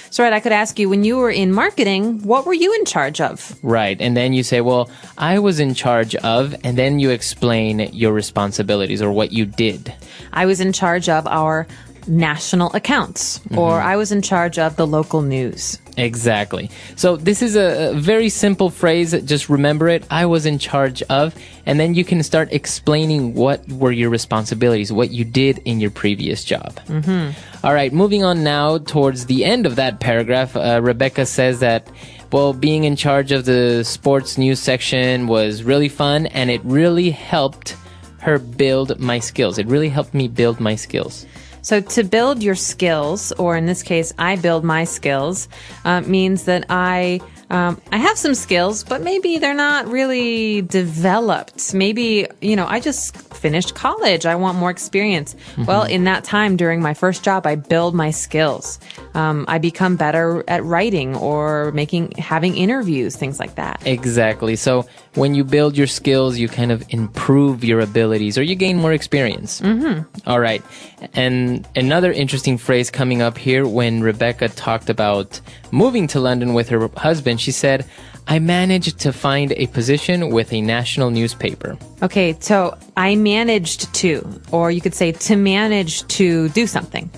So, I could ask you, when you were in marketing, what were you in charge of? Right. And then you say, well, I was in charge of, and then you explain your responsibilities or what you did. I was in charge of our national accounts, or I was in charge of the local news. Exactly. So this is a very simple phrase. Just remember it. I was in charge of, and then you can start explaining what were your responsibilities, what you did in your previous job. All right. Moving on now towards the end of that paragraph, Rebecca says that, well, being in charge of the sports news section was really fun, and it really helped her build my skills. It really helped me build my skills. So to build your skills, or in this case, I build my skills, means that I have some skills, but maybe they're not really developed. Maybe, I just finished college. I want more experience. Well, in that time during my first job, I build my skills. I become better at writing or having interviews, things like that. Exactly. So when you build your skills, you kind of improve your abilities or you gain more experience. All right. And another interesting phrase coming up here when Rebecca talked about moving to London with her husband, she said, I managed to find a position with a national newspaper. Okay, so I managed to, or you could say to manage to do something.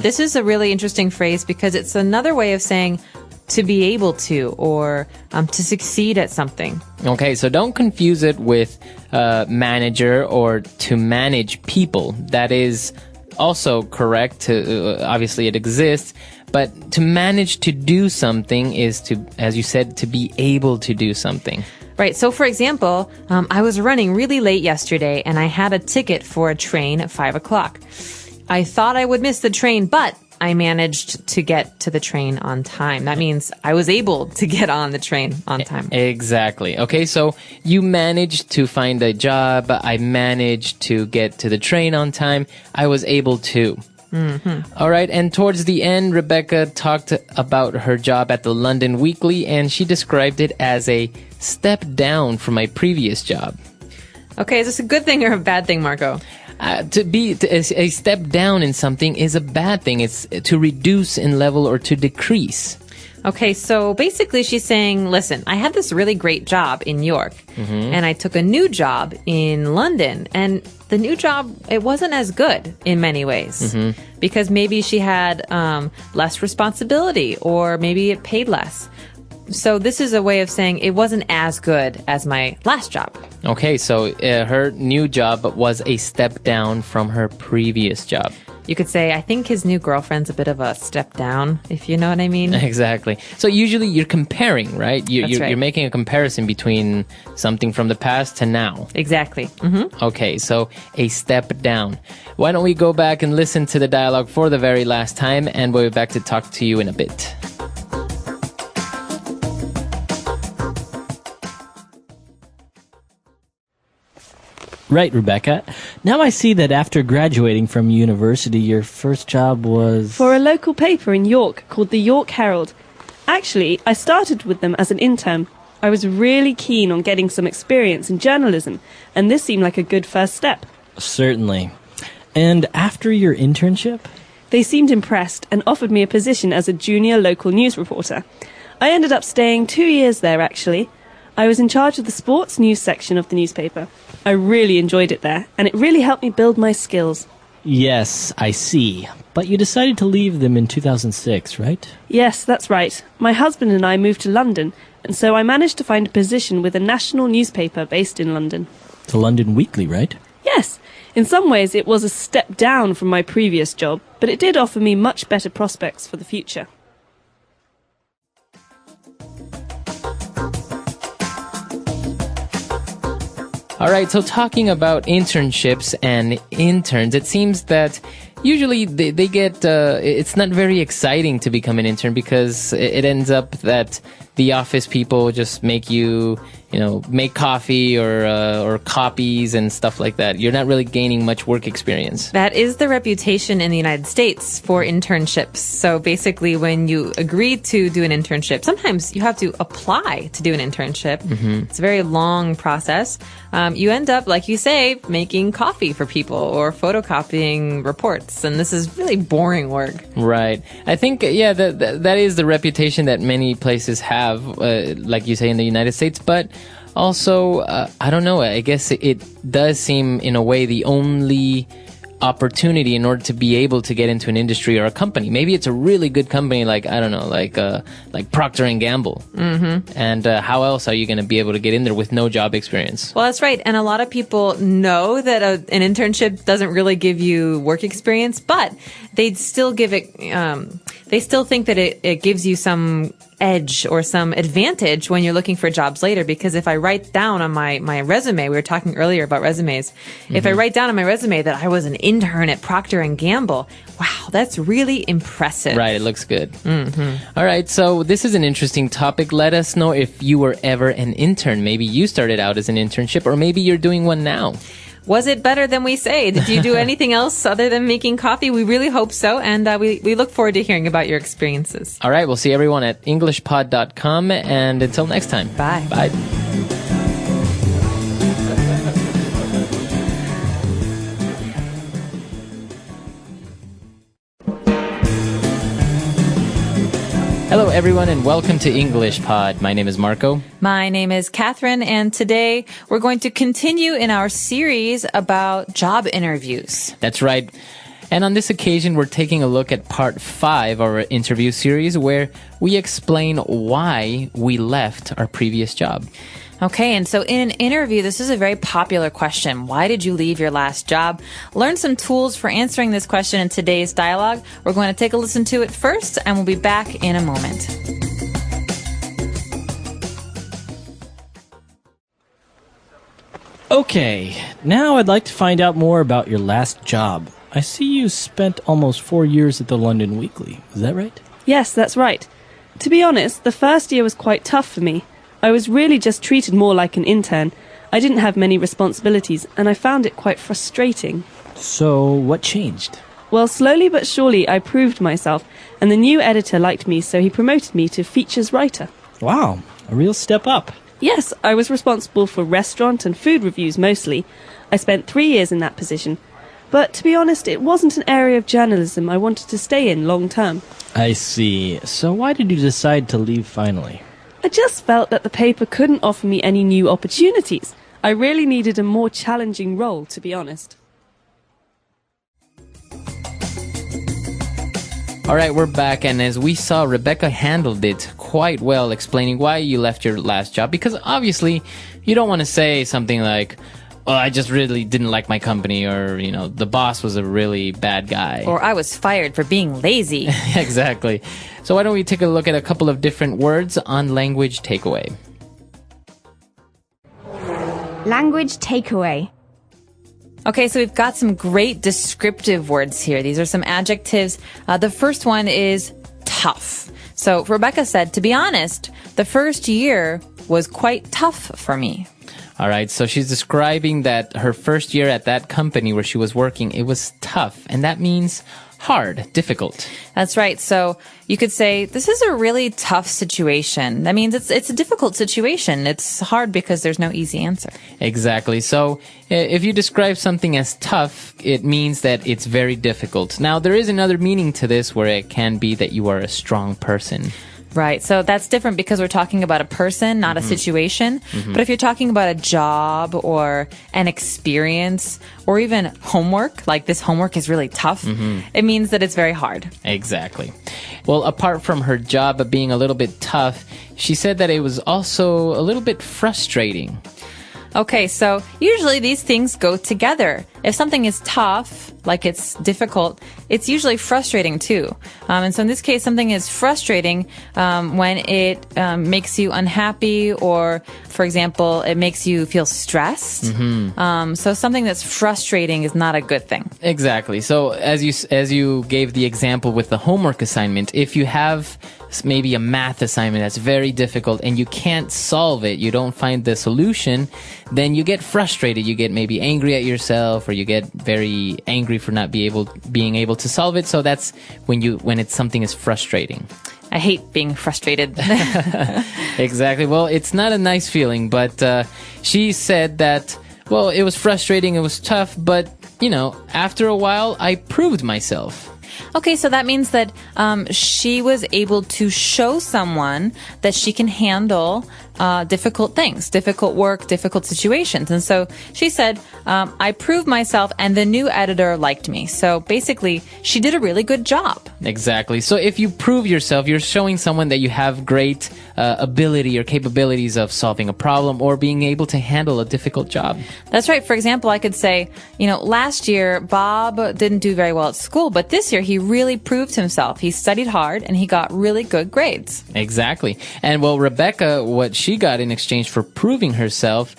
This is a really interesting phrase because it's another way of saying to be able to or to succeed at something. Okay, so don't confuse it with manager or to manage people. That is also correct. Obviously, it exists. But to manage to do something is to, as you said, to be able to do something. Right. So, for example, I was running really late yesterday and I had a ticket for a train at 5 o'clock. I thought I would miss the train, but I managed to get to the train on time. That means I was able to get on the train on time. Exactly. Okay, so you managed to find a job. I managed to get to the train on time. I was able to. All right, and towards the end, Rebecca talked about her job at the London Weekly, and she described it as a step down from my previous job. Okay, is this a good thing or a bad thing, Marco? A step down in something is a bad thing. It's to reduce in level or to decrease. Okay, so basically she's saying, listen, I had this really great job in York, and I took a new job in London, and the new job, it wasn't as good in many ways, because maybe she had less responsibility, or maybe it paid less. So this is a way of saying it wasn't as good as my last job. Okay, so her new job was a step down from her previous job. You could say, I think his new girlfriend's a bit of a step down, if you know what I mean. Exactly. So usually you're comparing, right? That's right. You're making a comparison between something from the past to now. Exactly. Okay, so a step down. Why don't we go back and listen to the dialogue for the very last time, and we'll be back to talk to you in a bit. Right, Rebecca. Now I see that after graduating from university, your first job was... For a local paper in York called the York Herald. Actually, I started with them as an intern. I was really keen on getting some experience in journalism, and this seemed like a good first step. Certainly. And after your internship? They seemed impressed and offered me a position as a junior local news reporter. I ended up staying 2 years there, actually. I was in charge of the sports news section of the newspaper. I really enjoyed it there, and it really helped me build my skills. Yes, I see. But you decided to leave them in 2006, right? Yes, that's right. My husband and I moved to London, and so I managed to find a position with a national newspaper based in London. The London Weekly, right? Yes. In some ways, it was a step down from my previous job, but it did offer me much better prospects for the future. All right, so talking about internships and interns, it seems that usually they get, it's not very exciting to become an intern because it ends up that the office people just make you, make coffee or copies and stuff like that. You're not really gaining much work experience. That is the reputation in the United States for internships. So basically, when you agree to do an internship, sometimes you have to apply to do an internship. It's a very long process. You end up, like you say, making coffee for people or photocopying reports. And this is really boring work. Right. I think, that is the reputation that many places have, like you say, in the United States. But also, I don't know, I guess it does seem, in a way, the only opportunity in order to be able to get into an industry or a company. Maybe it's a really good company like, I don't know, like Procter & Gamble. And how else are you going to be able to get in there with no job experience? Well, that's right. And a lot of people know that an internship doesn't really give you work experience, but they'd still give it, they still think that it gives you some edge or some advantage when you're looking for jobs later. Because if I write down on my resume, we were talking earlier about resumes. If I write down on my resume that I was an intern at Procter & Gamble, wow, that's really impressive. Right, it looks good. All right, so this is an interesting topic. Let us know if you were ever an intern. Maybe you started out as an internship, or maybe you're doing one now. Was it better than we say? Did you do anything else other than making coffee? We really hope so, and we look forward to hearing about your experiences. All right, we'll see everyone at englishpod.com, and until next time. Bye. Bye. Hello, everyone, and welcome to English Pod. My name is Marco. My name is Catherine, and today we're going to continue in our series about job interviews. That's right. And on this occasion, we're taking a look at part 5 of our interview series, where we explain why we left our previous job. Okay, and so in an interview, this is a very popular question. Why did you leave your last job? Learn some tools for answering this question in today's dialogue. We're going to take a listen to it first, and we'll be back in a moment. Okay, now I'd like to find out more about your last job. I see you spent almost 4 years at the London Weekly. Is that right? Yes, that's right. To be honest, the first year was quite tough for me. I was really just treated more like an intern. I didn't have many responsibilities, and I found it quite frustrating. So, what changed? Well, slowly but surely I proved myself, and the new editor liked me, so he promoted me to features writer. Wow, a real step up. Yes, I was responsible for restaurant and food reviews mostly. I spent 3 years in that position. But to be honest, it wasn't an area of journalism I wanted to stay in long term. I see. So why did you decide to leave finally? I just felt that the paper couldn't offer me any new opportunities. I really needed a more challenging role, to be honest. All right, we're back, and as we saw, Rebecca handled it quite well, explaining why you left your last job, because obviously you don't want to say something like, well, I just really didn't like my company, or, the boss was a really bad guy. Or I was fired for being lazy. Exactly. So why don't we take a look at a couple of different words on language takeaway. Language takeaway. Okay, so we've got some great descriptive words here. These are some adjectives. The first one is tough. So Rebecca said, to be honest, the first year was quite tough for me. All right, so she's describing that her first year at that company where she was working, it was tough, and that means hard, difficult. That's right. So you could say, this is a really tough situation. That means it's a difficult situation. It's hard because there's no easy answer. Exactly. So if you describe something as tough, it means that it's very difficult. Now, there is another meaning to this where it can be that you are a strong person. Right. So that's different because we're talking about a person, not a situation. But if you're talking about a job or an experience or even homework, like this homework is really tough, it means that it's very hard. Exactly. Well, apart from her job being a little bit tough, she said that it was also a little bit frustrating. Okay, so usually these things go together. If something is tough, like it's difficult, it's usually frustrating too. And so in this case, something is frustrating when it makes you unhappy or, for example, it makes you feel stressed. So something that's frustrating is not a good thing. Exactly. So as you gave the example with the homework assignment, if you have maybe a math assignment that's very difficult and you can't solve it, you don't find the solution, then you get frustrated. You get maybe angry at yourself, or you get very angry for not being able to solve it. So that's when something is frustrating. I hate being frustrated. Exactly. Well, it's not a nice feeling, but she said that, well, it was frustrating, it was tough, but, after a while, I proved myself. Okay, so that means that she was able to show someone that she can handle difficult things, difficult work, difficult situations. And so she said, I proved myself and the new editor liked me. So basically, she did a really good job. Exactly. So if you prove yourself, you're showing someone that you have great ability or capabilities of solving a problem or being able to handle a difficult job. That's right. For example, I could say, last year, Bob didn't do very well at school, but this year he really proved himself. He studied hard and he got really good grades. Exactly. And well, Rebecca, what she got in exchange for proving herself,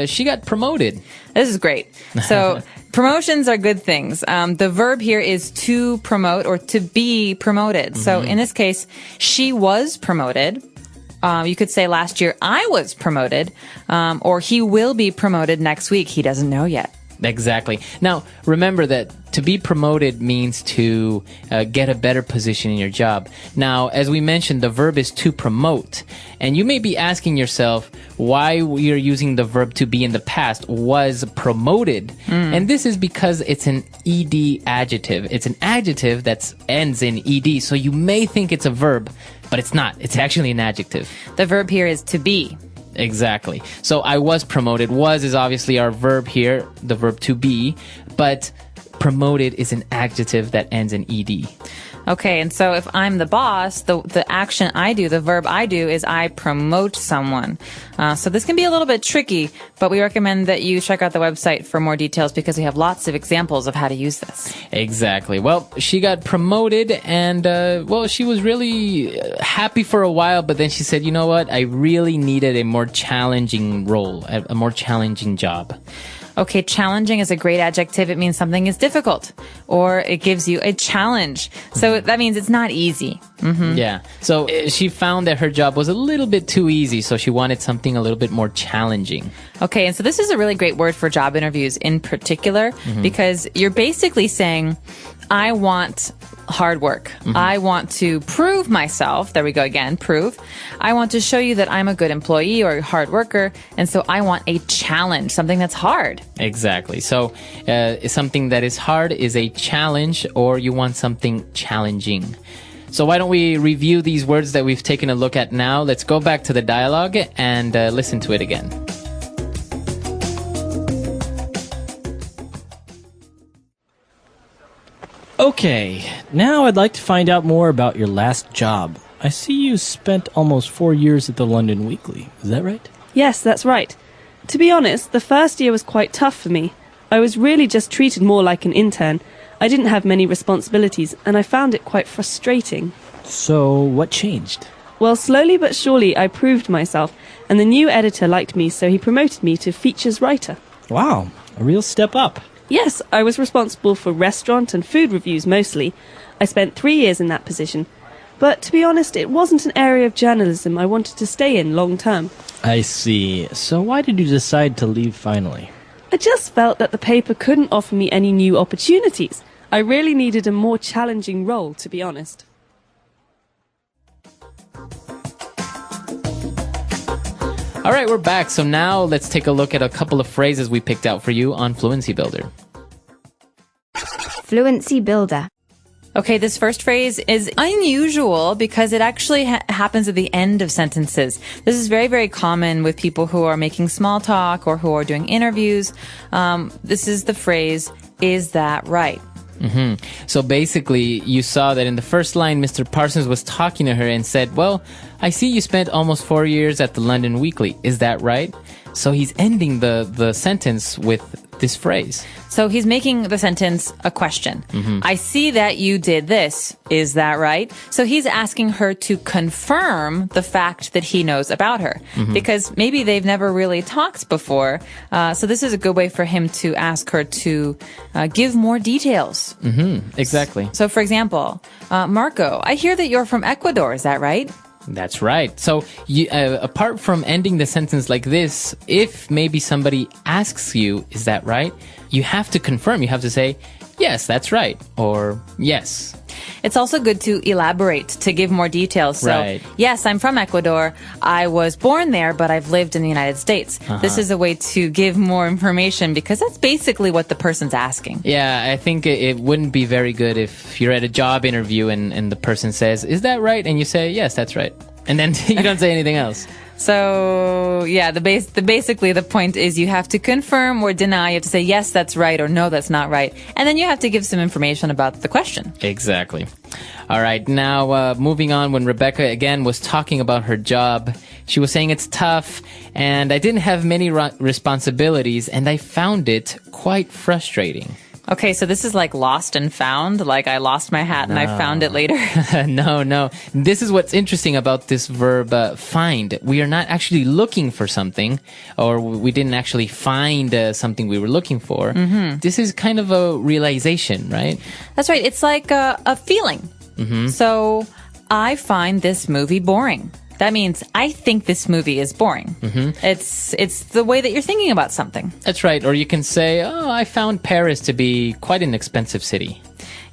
she got promoted. This is great. So promotions are good things. The verb here is to promote or to be promoted. So in this case, she was promoted. You could say last year I was promoted, or he will be promoted next week. He doesn't know yet. Exactly. Now, remember that to be promoted means to get a better position in your job. Now, as we mentioned, the verb is to promote. And you may be asking yourself why we are using the verb to be in the past, was promoted. And this is because it's an ed adjective. It's an adjective that ends in ed. So you may think it's a verb, but it's not. It's actually an adjective. The verb here is to be. Exactly. So I was promoted. Was is obviously our verb here, the verb to be, but promoted is an adjective that ends in ed. Okay, and so if I'm the boss, the action I do, the verb I do, is I promote someone. So this can be a little bit tricky, but we recommend that you check out the website for more details because we have lots of examples of how to use this. Exactly. Well, she got promoted and, she was really happy for a while, but then she said, you know what? I really needed a more challenging role, a more challenging job. Okay, challenging is a great adjective. It means something is difficult, or it gives you a challenge. So that means it's not easy. Yeah. So she found that her job was a little bit too easy, so she wanted something a little bit more challenging. Okay, and so this is a really great word for job interviews in particular, because you're basically saying, I want hard work. I want to prove myself. There we go again, prove. I want to show you that I'm a good employee or a hard worker, and so I want a challenge, something that's hard. Exactly. So something that is hard is a challenge, or you want something challenging. So why don't we review these words that we've taken a look at now? Let's go back to the dialogue and listen to it again. Okay, now I'd like to find out more about your last job. I see you spent almost 4 years at the London Weekly. Is that right? Yes, that's right. To be honest, the first year was quite tough for me. I was really just treated more like an intern. I didn't have many responsibilities, and I found it quite frustrating. So, what changed? Well, slowly but surely I proved myself, and the new editor liked me, so he promoted me to features writer. Wow, a real step up. Yes, I was responsible for restaurant and food reviews mostly. I spent 3 years in that position. But to be honest, it wasn't an area of journalism I wanted to stay in long term. I see. So why did you decide to leave finally? I just felt that the paper couldn't offer me any new opportunities. I really needed a more challenging role, to be honest. All right, we're back. So now let's take a look at a couple of phrases we picked out for you on Fluency Builder. Fluency builder. Okay, this first phrase is unusual because it actually happens at the end of sentences. This is very, very common with people who are making small talk or who are doing interviews. This is the phrase, is that right? So basically, you saw that in the first line, Mr. Parsons was talking to her and said, well, I see you spent almost 4 years at the London Weekly. Is that right? So he's ending the sentence with this phrase. So he's making the sentence a question. I see that you did this. Is that right? So he's asking her to confirm the fact that he knows about her because maybe they've never really talked before. So this is a good way for him to ask her to give more details. Exactly. So for example, Marco, I hear that you're from Ecuador. Is that right? That's right. So apart from ending the sentence like this, if maybe somebody asks you, is that right? You have to confirm. You have to say, yes, that's right. Or yes. It's also good to elaborate, to give more details. So, Right. yes, I'm from Ecuador. I was born there, but I've lived in the United States. This is a way to give more information because that's basically what the person's asking. Yeah, I think it wouldn't be very good if you're at a job interview and the person says, is that right? And you say, yes, that's right. And then you don't say anything else. So, yeah, basically the point is you have to confirm or deny. You have to say, yes, that's right, or no, that's not right. And then you have to give some information about the question. Exactly. All right. Now, moving on, when Rebecca, again, was talking about her job, she was saying it's tough, and I didn't have many responsibilities, and I found it quite frustrating. Okay, so this is like lost and found, like I lost my hat and I found it later. No. This is what's interesting about this verb, find. We are not actually looking for something, or we didn't actually find something we were looking for. This is kind of a realization, right? That's right. It's like a feeling. So I find this movie boring. That means I think this movie is boring. It's the way that you're thinking about something. That's right. Or you can say, oh, I found Paris to be quite an expensive city.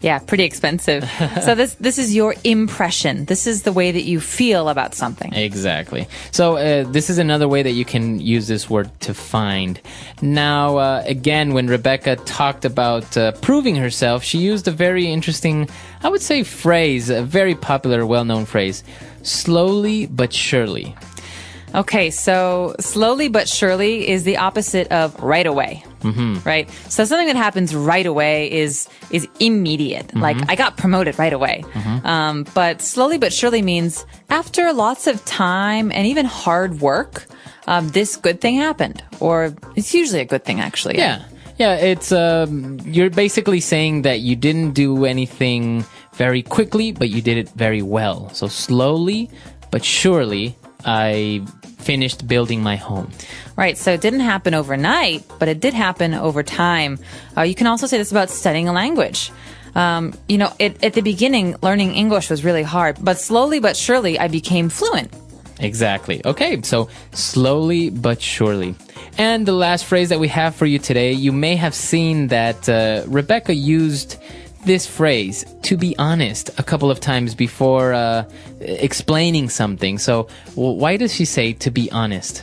Yeah, pretty expensive. So this is your impression. This is the way that you feel about something. Exactly. So this is another way that you can use this word to find. Now, again, when Rebecca talked about proving herself, she used a very interesting, I would say, phrase, a very popular, well-known phrase, slowly but surely. Okay, so slowly but surely is the opposite of right away. Right? So something that happens right away is immediate. Like, I got promoted right away. But slowly but surely means after lots of time and even hard work, this good thing happened. Or it's usually a good thing, actually. Yeah. Yeah, it's you're basically saying that you didn't do anything very quickly, but you did it very well. So slowly but surely, I finished building my home. Right, so it didn't happen overnight, but it did happen over time. You can also say this about studying a language. At the beginning, learning English was really hard, but slowly but surely, I became fluent. Exactly. Okay, so slowly but surely. And the last phrase that we have for you today, you may have seen that Rebecca used this phrase, to be honest, a couple of times before explaining something. So why does she say to be honest?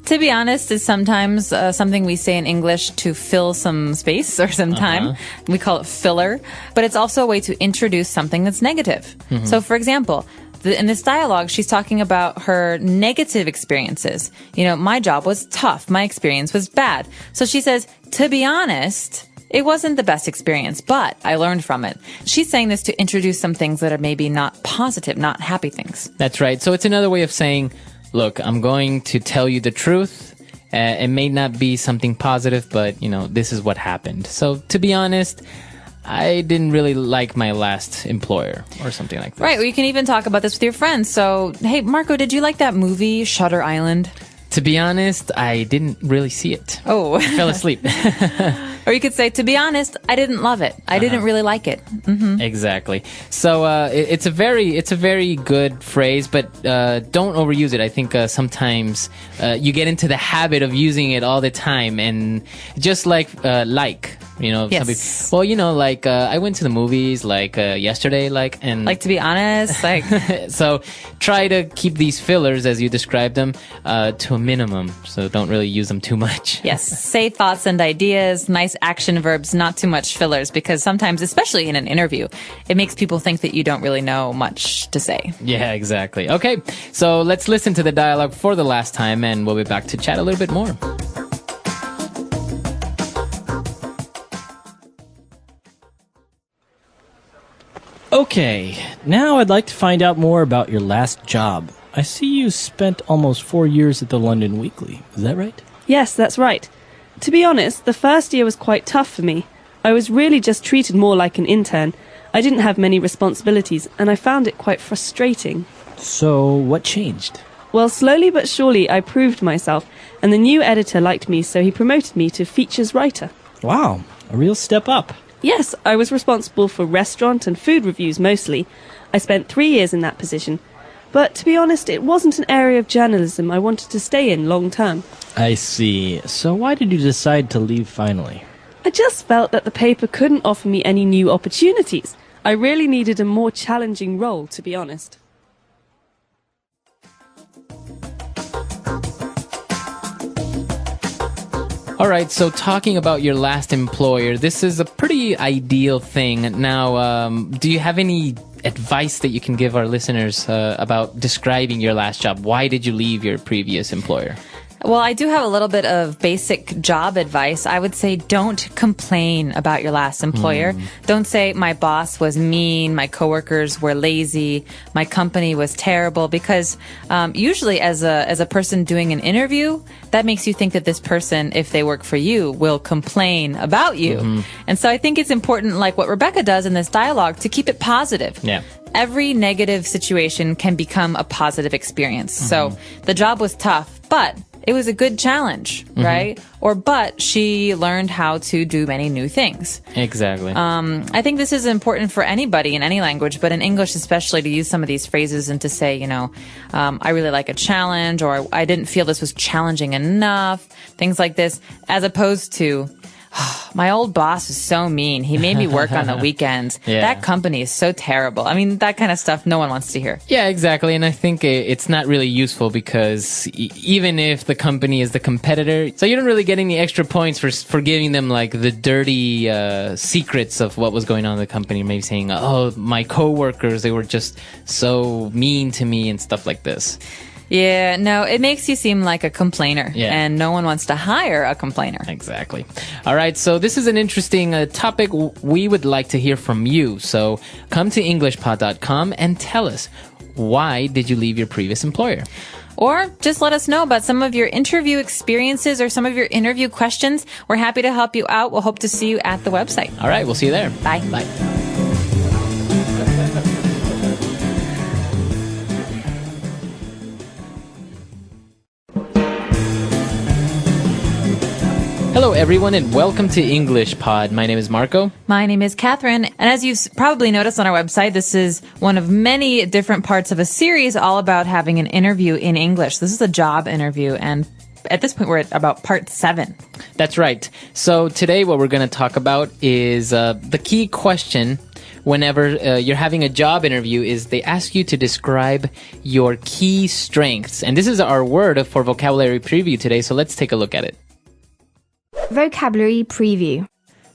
To be honest is sometimes something we say in English to fill some space or some time. We call it filler. But it's also a way to introduce something that's negative. So, for example, in this dialogue, she's talking about her negative experiences. My job was tough. My experience was bad. So she says, to be honest, it wasn't the best experience, but I learned from it. She's saying this to introduce some things that are maybe not positive, not happy things. That's right. So it's another way of saying, look, I'm going to tell you the truth. It may not be something positive, but, this is what happened. So to be honest, I didn't really like my last employer or something like that. Right. Well, you can even talk about this with your friends. So, hey, Marco, did you like that movie, Shutter Island? To be honest, I didn't really see it. Oh. I fell asleep. Or you could say, to be honest, I didn't love it. I didn't really like it. Exactly. So it's a very good phrase, but don't overuse it. I think sometimes you get into the habit of using it all the time, and just like. Yes. Some people, I went to the movies yesterday, and to be honest, so try to keep these fillers as you described them to a minimum. So don't really use them too much. Yes. Say thoughts and ideas, nice action verbs, not too much fillers, because sometimes, especially in an interview, it makes people think that you don't really know much to say. Yeah, exactly. Okay, so let's listen to the dialogue for the last time, and we'll be back to chat a little bit more. Okay, now I'd like to find out more about your last job. I see you spent almost 4 years at the London Weekly. Is that right? Yes, that's right. To be honest, the first year was quite tough for me. I was really just treated more like an intern. I didn't have many responsibilities, and I found it quite frustrating. So, what changed? Well, slowly but surely I proved myself, and the new editor liked me, so he promoted me to features writer. Wow, a real step up. Yes, I was responsible for restaurant and food reviews mostly. I spent 3 years in that position. But to be honest, it wasn't an area of journalism I wanted to stay in long term. I see. So why did you decide to leave finally? I just felt that the paper couldn't offer me any new opportunities. I really needed a more challenging role, to be honest. All right, so talking about your last employer, this is a pretty ideal thing. Now, do you have any advice that you can give our listeners about describing your last job? Why did you leave your previous employer? Well, I do have a little bit of basic job advice. I would say don't complain about your last employer. Don't say my boss was mean, my coworkers were lazy, my company was terrible, because usually as a person doing an interview, that makes you think that this person, if they work for you, will complain about you. And so I think it's important, like what Rebecca does in this dialogue, to keep it positive. Yeah. Every negative situation can become a positive experience. So the job was tough, but it was a good challenge, right? Or, but she learned how to do many new things. Exactly. I think this is important for anybody in any language, but in English especially, to use some of these phrases and to say, I really like a challenge, or I didn't feel this was challenging enough, things like this, as opposed to, my old boss is so mean. He made me work on the weekends. Yeah. That company is so terrible. I mean, that kind of stuff no one wants to hear. Yeah, exactly. And I think it's not really useful because even if the company is the competitor, so you don't really get any extra points for giving them like the dirty secrets of what was going on in the company. Maybe saying, oh, my coworkers, they were just so mean to me and stuff like this. Yeah, no, it makes you seem like a complainer. Yeah. And no one wants to hire a complainer. Exactly. All right. So this is an interesting topic. We would like to hear from you. So come to EnglishPod.com and tell us, why did you leave your previous employer? Or just let us know about some of your interview experiences or some of your interview questions. We're happy to help you out. We'll hope to see you at the website. All right. We'll see you there. Bye. Bye. Hello, everyone, and welcome to English Pod. My name is Marco. My name is Catherine, and as you've probably noticed on our website, this is one of many different parts of a series all about having an interview in English. This is a job interview, and at this point, we're at about part 7. That's right. So today what we're going to talk about is the key question whenever you're having a job interview is they ask you to describe your key strengths. And this is our word for vocabulary preview today, so let's take a look at it. Vocabulary preview.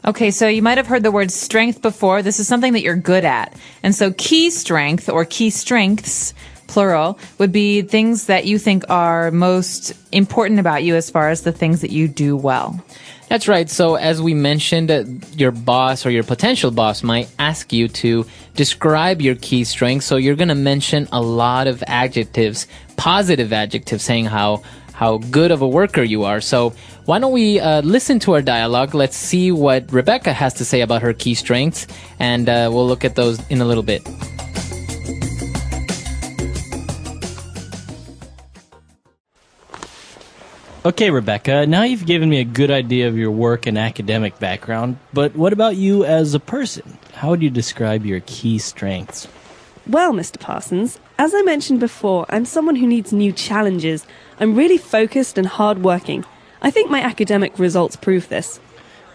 Okay, so you might have heard the word strength before. This is something that you're good at. And so key strength or key strengths, plural, would be things that you think are most important about you as far as the things that you do well. That's right. So as we mentioned, your boss or your potential boss might ask you to describe your key strengths. So you're going to mention a lot of adjectives, positive adjectives, saying how good of a worker you are. So why don't we listen to our dialogue? Let's see what Rebecca has to say about her key strengths, and we'll look at those in a little bit. Okay, Rebecca, now you've given me a good idea of your work and academic background, but what about you as a person? How would you describe your key strengths? Well, Mr. Parsons, as I mentioned before, I'm someone who needs new challenges. I'm really focused and hardworking. I think my academic results prove this.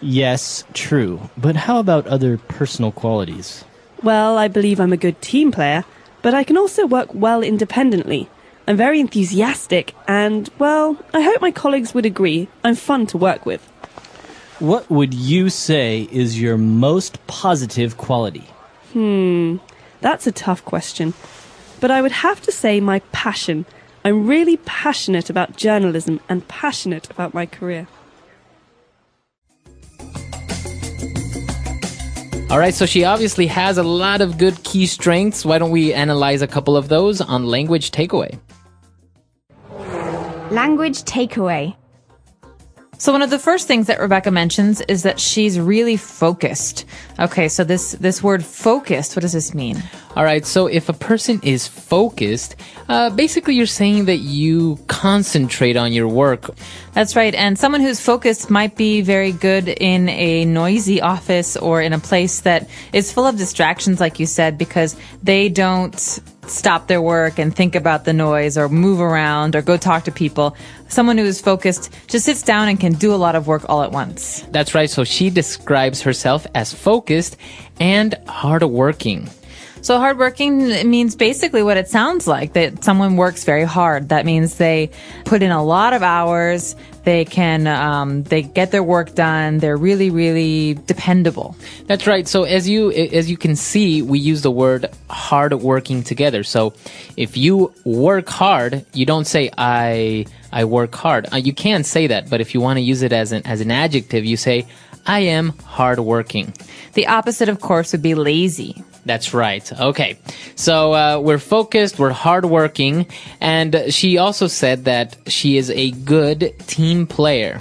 Yes, true. But how about other personal qualities? Well, I believe I'm a good team player, but I can also work well independently. I'm very enthusiastic and, well, I hope my colleagues would agree. I'm fun to work with. What would you say is your most positive quality? That's a tough question. But I would have to say my passion. I'm really passionate about journalism and passionate about my career. All right, so she obviously has a lot of good key strengths. Why don't we analyze a couple of those on Language Takeaway? Language takeaway. So one of the first things that Rebecca mentions is that she's really focused. Okay, so this word focused, what does this mean? All right, so if a person is focused, basically you're saying that you concentrate on your work. That's right, and someone who's focused might be very good in a noisy office or in a place that is full of distractions, like you said, because they don't stop their work and think about the noise or move around or go talk to people. Someone who is focused just sits down and can do a lot of work all at once. That's right, so she describes herself as focused and hardworking. So hardworking means basically what it sounds like, that someone works very hard. That means they put in a lot of hours. They can, they get their work done. They're really, really dependable. That's right. So as you can see, we use the word hardworking together. So if you work hard, you don't say I work hard. You can say that, but if you want to use it as an adjective, you say I am hardworking. The opposite, of course, would be lazy. That's right. Okay. So we're focused, we're hardworking, and she also said that she is a good team player.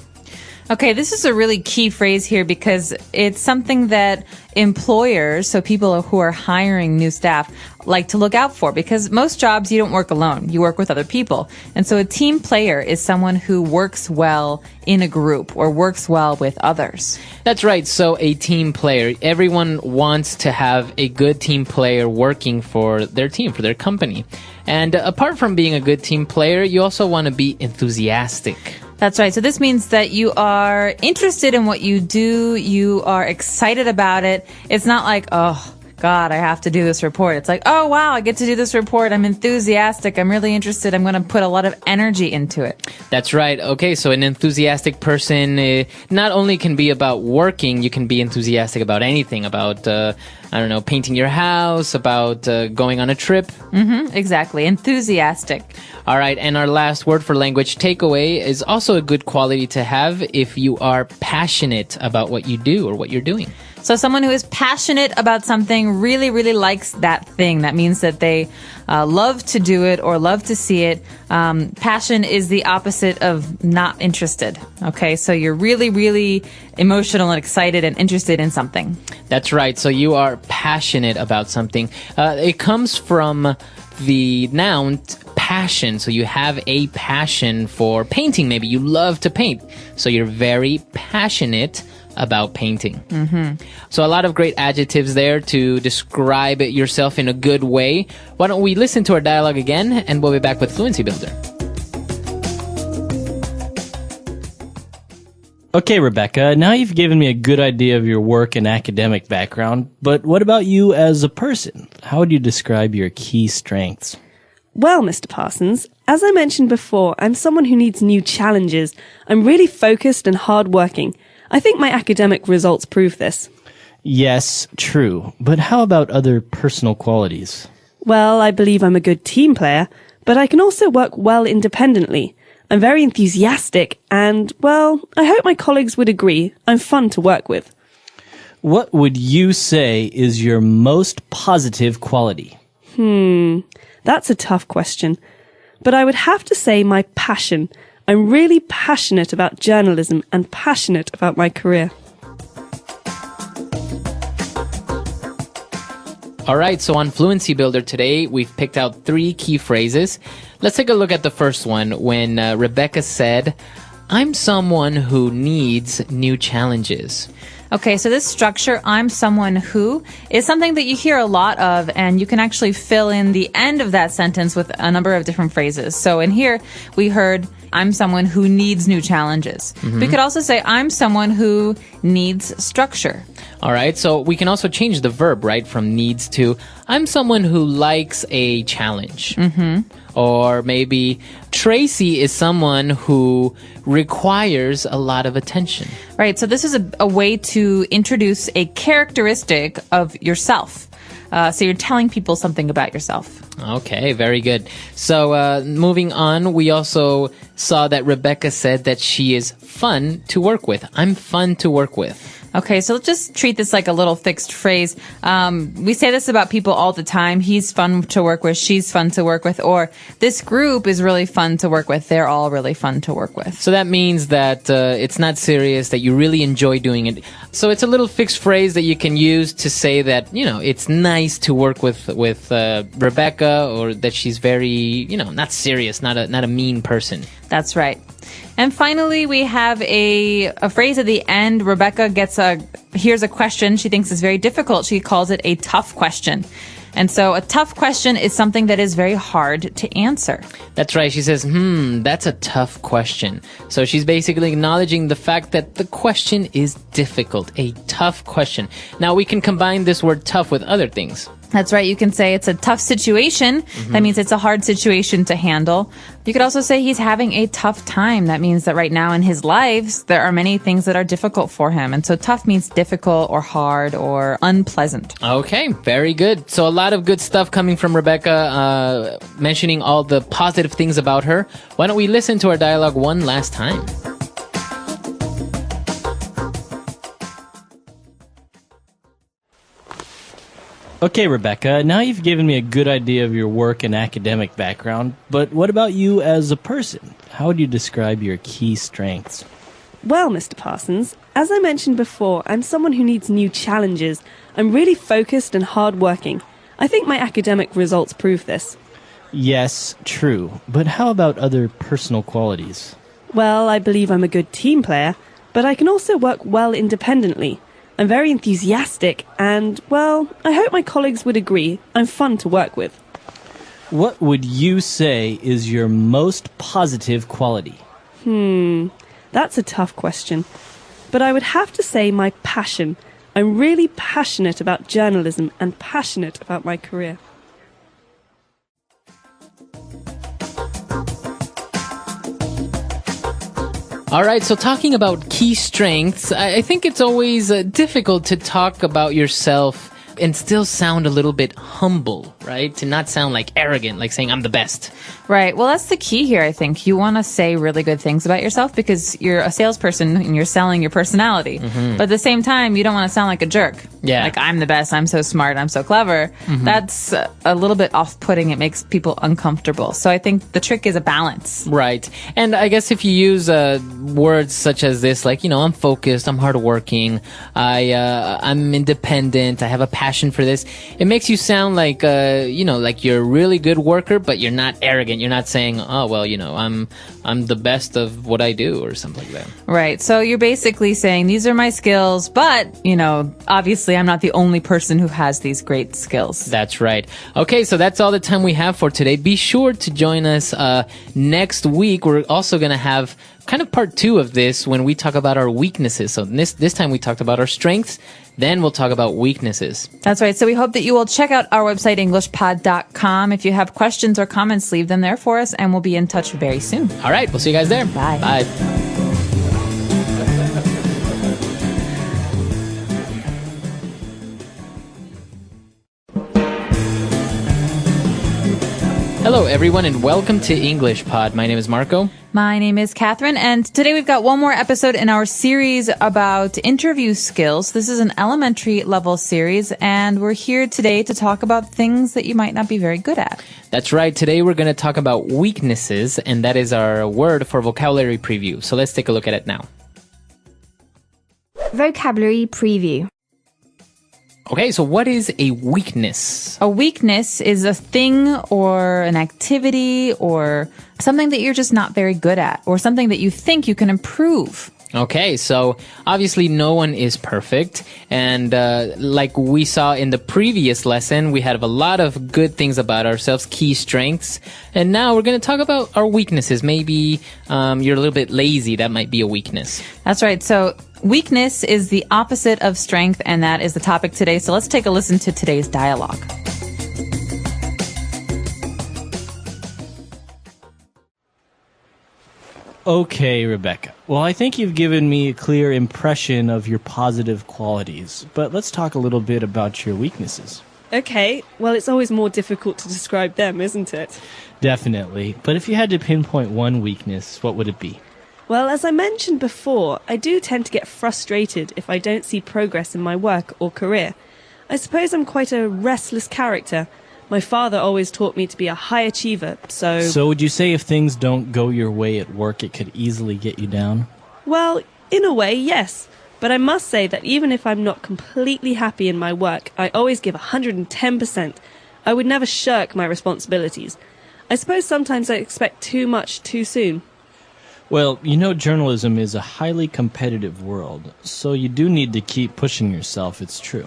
Okay, this is a really key phrase here because it's something that employers, so people who are hiring new staff, like to look out for, because most jobs you don't work alone, you work with other people. And so a team player is someone who works well in a group or works well with others. That's right. So a team player, everyone wants to have a good team player working for their team, for their company. And apart from being a good team player, you also want to be enthusiastic. That's right. So this means that you are interested in what you do. You are excited about it. It's not like, oh, God, I have to do this report. It's like, oh, wow, I get to do this report. I'm enthusiastic. I'm really interested. I'm going to put a lot of energy into it. That's right. Okay, so an enthusiastic person not only can be about working, you can be enthusiastic about anything, about, painting your house, about going on a trip. Mm-hmm, exactly. Enthusiastic. All right, and our last word for language takeaway is also a good quality to have if you are passionate about what you do or what you're doing. So someone who is passionate about something really, really likes that thing. That means that they love to do it or love to see it. Passion is the opposite of not interested. Okay, so you're really, really emotional and excited and interested in something. That's right. So you are passionate about something. It comes from the noun passion. So you have a passion for painting. Maybe you love to paint. So you're very passionate about painting. Mm-hmm. So a lot of great adjectives there to describe yourself in a good way. Why don't we listen to our dialogue again, and we'll be back with Fluency Builder. Okay, Rebecca, now you've given me a good idea of your work and academic background, but what about you as a person? How would you describe your key strengths? Well, Mr. Parsons, as I mentioned before, I'm someone who needs new challenges. I'm really focused and hardworking. I think my academic results prove this. Yes, true. But how about other personal qualities? Well, I believe I'm a good team player, but I can also work well independently. I'm very enthusiastic and, well, I hope my colleagues would agree. I'm fun to work with. What would you say is your most positive quality? That's a tough question. But I would have to say my passion. I'm really passionate about journalism and passionate about my career. All right, so on Fluency Builder today, we've picked out 3 key phrases. Let's take a look at the first one when Rebecca said, I'm someone who needs new challenges. Okay, so this structure, I'm someone who, is something that you hear a lot of, and you can actually fill in the end of that sentence with a number of different phrases. So in here, we heard, I'm someone who needs new challenges. Mm-hmm. We could also say, I'm someone who needs structure. All right, so we can also change the verb, right, from needs to, I'm someone who likes a challenge. Mm-hmm. Or maybe Tracy is someone who requires a lot of attention. Right, so this is a way to introduce a characteristic of yourself. So you're telling people something about yourself. Okay, very good. So moving on, we also saw that Rebecca said that she is fun to work with. I'm fun to work with. Okay, so let's just treat this like a little fixed phrase. We say this about people all the time. He's fun to work with. She's fun to work with. Or this group is really fun to work with. They're all really fun to work with. So that means that it's not serious, that you really enjoy doing it. So it's a little fixed phrase that you can use to say that, it's nice to work with Rebecca, or that she's very, not serious, not a mean person. That's right. And finally, we have a phrase at the end. Rebecca here's a question she thinks is very difficult. She calls it a tough question. And so a tough question is something that is very hard to answer. That's right. She says, that's a tough question. So she's basically acknowledging the fact that the question is difficult, a tough question. Now, we can combine this word tough with other things. That's right. You can say it's a tough situation. Mm-hmm. That means it's a hard situation to handle. You could also say he's having a tough time. That means that right now in his life, there are many things that are difficult for him. And so tough means difficult or hard or unpleasant. Okay, very good. So a lot of good stuff coming from Rebecca, mentioning all the positive things about her. Why don't we listen to our dialogue one last time? Okay, Rebecca, now you've given me a good idea of your work and academic background, but what about you as a person? How would you describe your key strengths? Well, Mr. Parsons, as I mentioned before, I'm someone who needs new challenges. I'm really focused and hard-working. I think my academic results prove this. Yes, true. But how about other personal qualities? Well, I believe I'm a good team player, but I can also work well independently. I'm very enthusiastic and, well, I hope my colleagues would agree. I'm fun to work with. What would you say is your most positive quality? That's a tough question. But I would have to say my passion. I'm really passionate about journalism and passionate about my career. All right, so talking about key strengths, I think it's always difficult to talk about yourself and still sound a little bit humble, right? To not sound like arrogant, like saying I'm the best. Right. Well, that's the key here, I think. You want to say really good things about yourself because you're a salesperson and you're selling your personality. But at the same time, you don't want to sound like a jerk. Yeah. Like, I'm the best, I'm so smart, I'm so clever. That's a little bit off-putting. It makes people uncomfortable. So I think the trick is a balance. Right. And I guess if you use words such as this, like, I'm focused, I'm hardworking, I'm independent, I have a passion for this, it makes you sound like, like you're a really good worker, but you're not arrogant. You're not saying, oh, well, I'm the best of what I do or something like that. Right. So you're basically saying these are my skills, but, obviously I'm not the only person who has these great skills. That's right. Okay, so that's all the time we have for today. Be sure to join us next week. We're also going to have kind of part 2 of this when we talk about our weaknesses. So this time we talked about our strengths. Then we'll talk about weaknesses. That's right. So we hope that you will check out our website, EnglishPod.com. If you have questions or comments, leave them there for us, and we'll be in touch very soon. All right. We'll see you guys there. Bye. Bye. Hello, everyone, and welcome to English Pod. My name is Marco. My name is Catherine, and today we've got one more episode in our series about interview skills. This is an elementary level series, and we're here today to talk about things that you might not be very good at. That's right. Today we're going to talk about weaknesses, and that is our word for vocabulary preview. So let's take a look at it now. Vocabulary preview. Okay, so what is a weakness? A weakness is a thing or an activity or something that you're just not very good at or something that you think you can improve. Okay, so obviously no one is perfect. And like we saw in the previous lesson, we had a lot of good things about ourselves, key strengths. And now we're going to talk about our weaknesses. Maybe you're a little bit lazy. That might be a weakness. That's right. So weakness is the opposite of strength, and that is the topic today. So let's take a listen to today's dialogue. Okay, Rebecca. Well, I think you've given me a clear impression of your positive qualities, but let's talk a little bit about your weaknesses. Okay, well, it's always more difficult to describe them, isn't it? Definitely. But if you had to pinpoint one weakness, what would it be? Well, as I mentioned before, I do tend to get frustrated if I don't see progress in my work or career. I suppose I'm quite a restless character. My father always taught me to be a high achiever, so... So would you say if things don't go your way at work, it could easily get you down? Well, in a way, yes. But I must say that even if I'm not completely happy in my work, I always give 110%. I would never shirk my responsibilities. I suppose sometimes I expect too much too soon. Well, you know, journalism is a highly competitive world, so you do need to keep pushing yourself, it's true.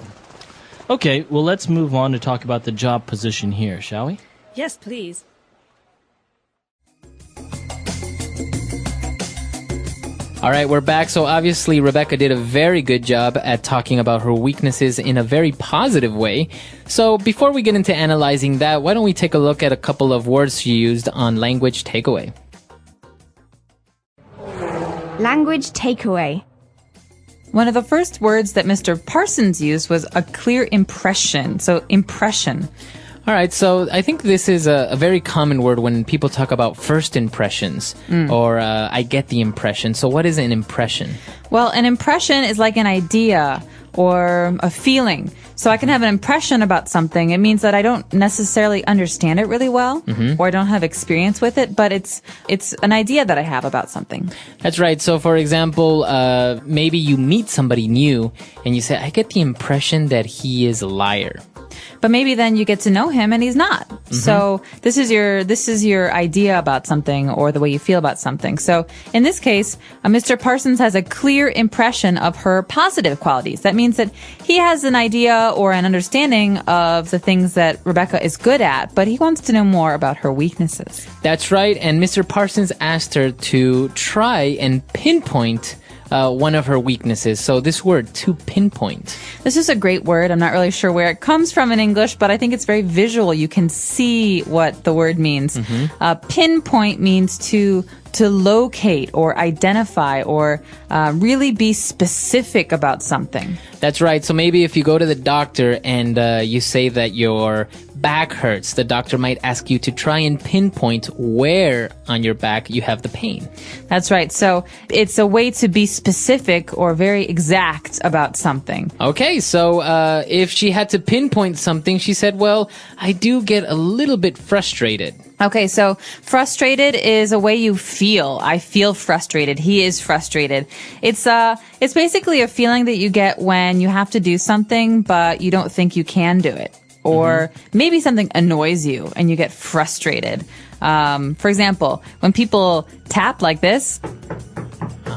Okay, well, let's move on to talk about the job position here, shall we? Yes, please. All right, we're back. So obviously, Rebecca did a very good job at talking about her weaknesses in a very positive way. So before we get into analyzing that, why don't we take a look at a couple of words she used on language takeaway? Language takeaway. One of the first words that Mr. Parsons used was a clear impression. So impression. All right, so I think this is a very common word when people talk about first impressions or I get the impression. So what is an impression? Well, an impression is like an idea or a feeling. So I can have an impression about something. It means that I don't necessarily understand it really well, or I don't have experience with it, but it's an idea that I have about something. That's right. So, for example, maybe you meet somebody new and you say, I get the impression that he is a liar. But maybe then you get to know him and he's not. So this is your idea about something or the way you feel about something. So in this case, Mr. Parsons has a clear impression of her positive qualities. That means that he has an idea or an understanding of the things that Rebecca is good at, but he wants to know more about her weaknesses. That's right. And Mr. Parsons asked her to try and pinpoint one of her weaknesses. So this word, to pinpoint. This is a great word. I'm not really sure where it comes from in English, but I think it's very visual. You can see what the word means. Pinpoint means to locate or identify or really be specific about something. That's right. So maybe if you go to the doctor and you say that your back hurts, the doctor might ask you to try and pinpoint where on your back you have the pain. That's right. So it's a way to be specific or very exact about something. Okay, so if she had to pinpoint something, she said, well, I do get a little bit frustrated. Okay, so frustrated is a way you feel. I feel frustrated. He is frustrated. It's basically a feeling that you get when you have to do something, but you don't think you can do it. Or maybe something annoys you and you get frustrated. For example, when people tap like this,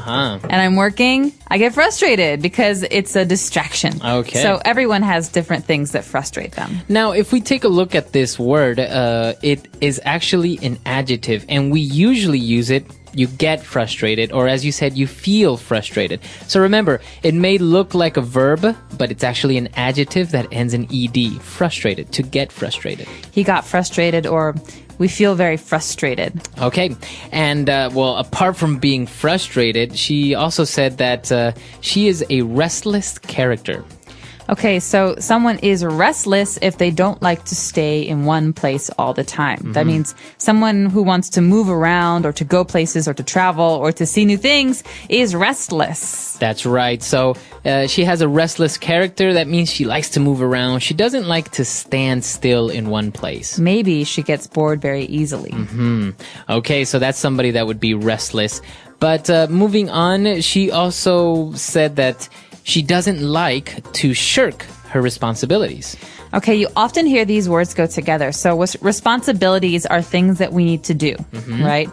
and I'm working, I get frustrated because it's a distraction. Okay. So everyone has different things that frustrate them. Now, if we take a look at this word, it is actually an adjective, and we usually use it, you get frustrated, or as you said, you feel frustrated. So remember, it may look like a verb, but it's actually an adjective that ends in ed, frustrated, to get frustrated. He got frustrated, or we feel very frustrated. Okay. And, well, apart from being frustrated, she also said that she is a restless character. Okay, so someone is restless if they don't like to stay in one place all the time. That means someone who wants to move around or to go places or to travel or to see new things is restless. That's right. So she has a restless character. That means she likes to move around. She doesn't like to stand still in one place. Maybe she gets bored very easily. Okay, so that's somebody that would be restless. But moving on, she also said that she doesn't like to shirk her responsibilities. Okay, you often hear these words go together. So responsibilities are things that we need to do, right?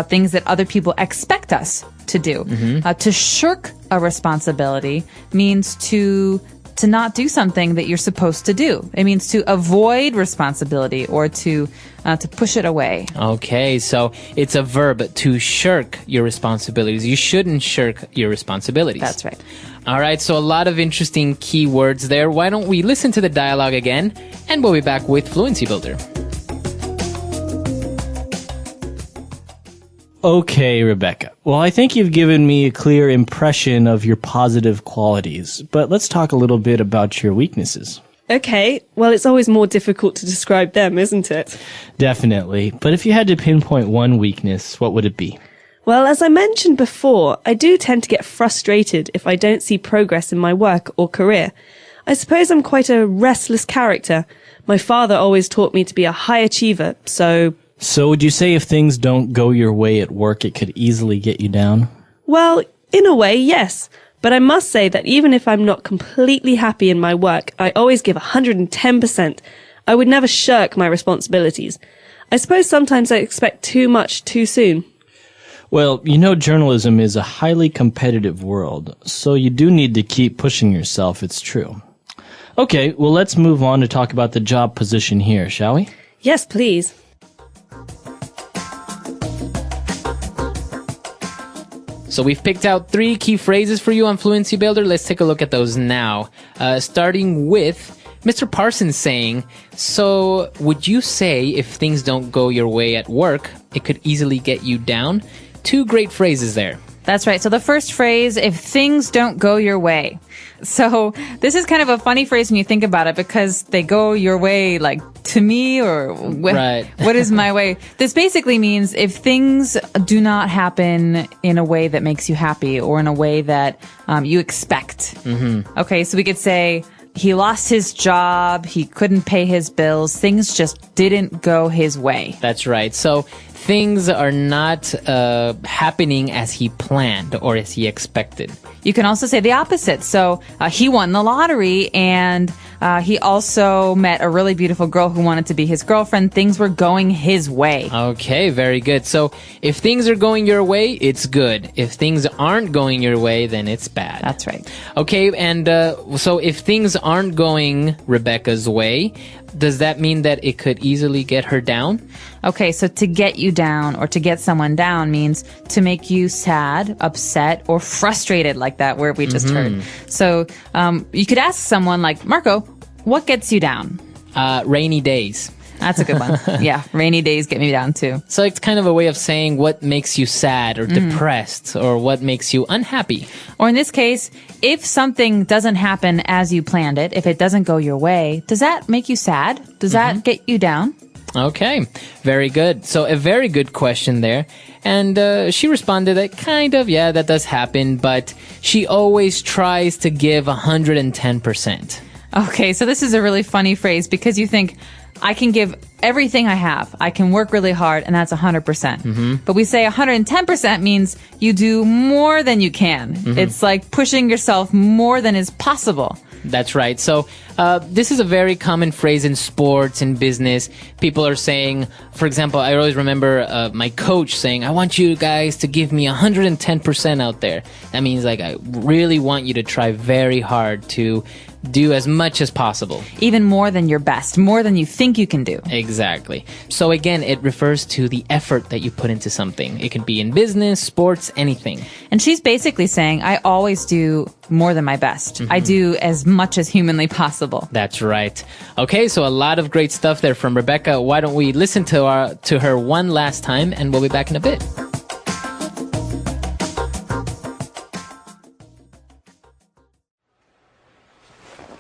Things that other people expect us to do. To shirk a responsibility means to not do something that you're supposed to do. It means to avoid responsibility or to push it away. Okay, so it's a verb, to shirk your responsibilities. You shouldn't shirk your responsibilities. That's right. All right, so a lot of interesting key words there. Why don't we listen to the dialogue again, and we'll be back with Fluency Builder. Okay, Rebecca. Well, I think you've given me a clear impression of your positive qualities, but let's talk a little bit about your weaknesses. Okay, well, it's always more difficult to describe them, isn't it? Definitely. But if you had to pinpoint one weakness, what would it be? Well, as I mentioned before, I do tend to get frustrated if I don't see progress in my work or career. I suppose I'm quite a restless character. My father always taught me to be a high achiever, so... So would you say if things don't go your way at work, it could easily get you down? Well, in a way, yes. But I must say that even if I'm not completely happy in my work, I always give 110%. I would never shirk my responsibilities. I suppose sometimes I expect too much too soon. Well, you know, journalism is a highly competitive world, so you do need to keep pushing yourself, it's true. Okay, well, let's move on to talk about the job position here, shall we? Yes, please. So we've picked out 3 key phrases for you on Fluency Builder. Let's take a look at those now. Starting with Mr. Parsons saying, so would you say if things don't go your way at work, it could easily get you down? 2 great phrases there. That's right. So the first phrase, if things don't go your way. So this is kind of a funny phrase when you think about it because they go your way like to me or Right. what is my way? This basically means if things do not happen in a way that makes you happy or in a way that you expect. Mm-hmm. Okay, so we could say he lost his job, he couldn't pay his bills, things just didn't go his way. That's right. So things are not happening as he planned or as he expected. You can also say the opposite. So he won the lottery and he also met a really beautiful girl who wanted to be his girlfriend. Things were going his way. Okay, very good. So if things are going your way, it's good. If things aren't going your way, then it's bad. That's right. Okay, and so if things aren't going Rebecca's way, does that mean that it could easily get her down? Okay, so to get you down or to get someone down means to make you sad, upset, or frustrated like that word we just heard. So you could ask someone like, Marco, what gets you down? Rainy days. That's a good one. Yeah, rainy days get me down too. So it's kind of a way of saying what makes you sad or depressed or what makes you unhappy. Or in this case, if something doesn't happen as you planned it, if it doesn't go your way, does that make you sad? Does that get you down? Okay, very good. So a very good question there. And she responded that kind of, yeah, that does happen, but she always tries to give 110%. Okay, so this is a really funny phrase because you think, I can give everything I have. I can work really hard, and that's 100%. But we say 110% means you do more than you can. It's like pushing yourself more than is possible. That's right. So this is a very common phrase in sports and business. People are saying, for example, I always remember my coach saying, I want you guys to give me 110% out there. That means like I really want you to try very hard to do as much as possible. Even more than your best, more than you think you can do. Exactly. So again, it refers to the effort that you put into something. It can be in business, sports, anything. And she's basically saying, I always do more than my best. I do as much as humanly possible. That's right. Okay, so a lot of great stuff there from Rebecca. Why don't we listen to her one last time, and we'll be back in a bit.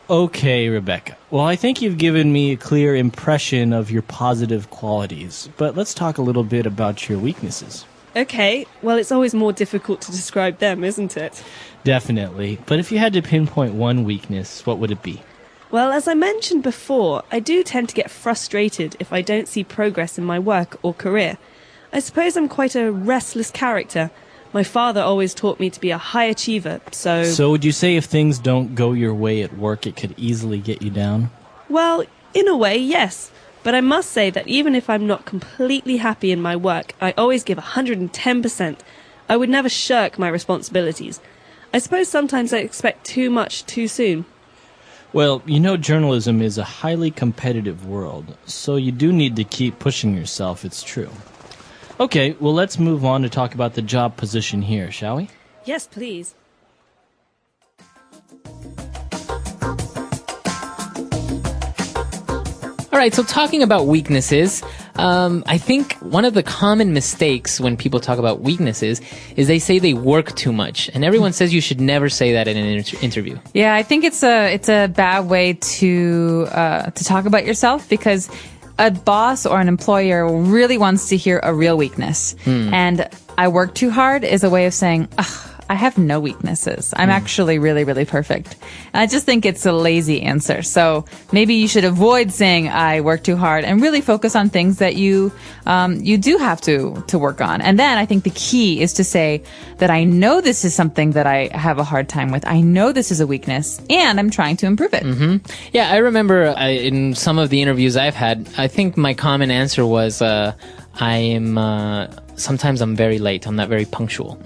Okay, Rebecca. Well, I think you've given me a clear impression of your positive qualities, but let's talk a little bit about your weaknesses. Okay, well, it's always more difficult to describe them, isn't it? Definitely. But if you had to pinpoint one weakness, what would it be? Well, as I mentioned before, I do tend to get frustrated if I don't see progress in my work or career. I suppose I'm quite a restless character. My father always taught me to be a high achiever, so... So would you say if things don't go your way at work, it could easily get you down? Well, in a way, yes. But I must say that even if I'm not completely happy in my work, I always give 110%. I would never shirk my responsibilities. I suppose sometimes I expect too much too soon. Well, you know journalism is a highly competitive world, so you do need to keep pushing yourself, it's true. Okay, well, let's move on to talk about the job position here, shall we? Yes, please. All right, so talking about weaknesses, I think one of the common mistakes when people talk about weaknesses is they say they work too much, and everyone says you should never say that in an interview. Yeah, I think it's a bad way to talk about yourself because a boss or an employer really wants to hear a real weakness. And I work too hard is a way of saying, ugh, I have no weaknesses. I'm actually really, really perfect. And I just think it's a lazy answer. So maybe you should avoid saying I work too hard and really focus on things that you do have to work on. And then I think the key is to say that I know this is something that I have a hard time with. I know this is a weakness and I'm trying to improve it. Yeah, I remember in some of the interviews I've had, I think my common answer was, sometimes I'm very late. I'm not very punctual.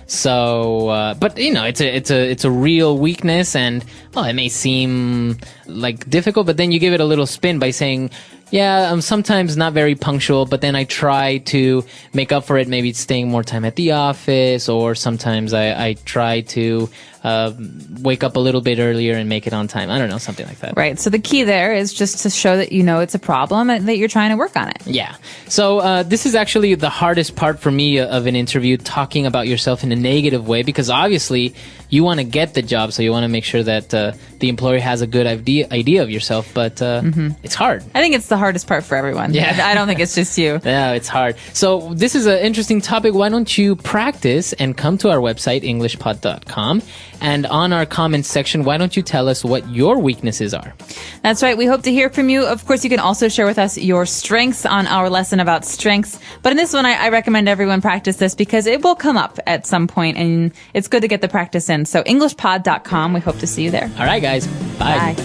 So, but you know, it's a real weakness, and well, it may seem like difficult, but then you give it a little spin by saying, yeah, I'm sometimes not very punctual, but then I try to make up for it, maybe staying more time at the office, or sometimes I try to wake up a little bit earlier and make it on time. I don't know, something like that. Right. So the key there is just to show that you know it's a problem and that you're trying to work on it. Yeah. So this is actually the hardest part for me of an interview, talking about yourself in a negative way, because obviously you want to get the job, so you want to make sure that the employer has a good idea of yourself, but it's hard. I think it's the hardest part for everyone. Yeah. I don't think it's just you. Yeah, it's hard. So this is an interesting topic. Why don't you practice and come to our website, englishpod.com, and on our comments section, why don't you tell us what your weaknesses are? That's right. We hope to hear from you. Of course, you can also share with us your strengths on our lesson about strengths. But in this one, I recommend everyone practice this because it will come up at some point, and it's good to get the practice in. So englishpod.com. We hope to see you there. All right, guys. Bye. Bye.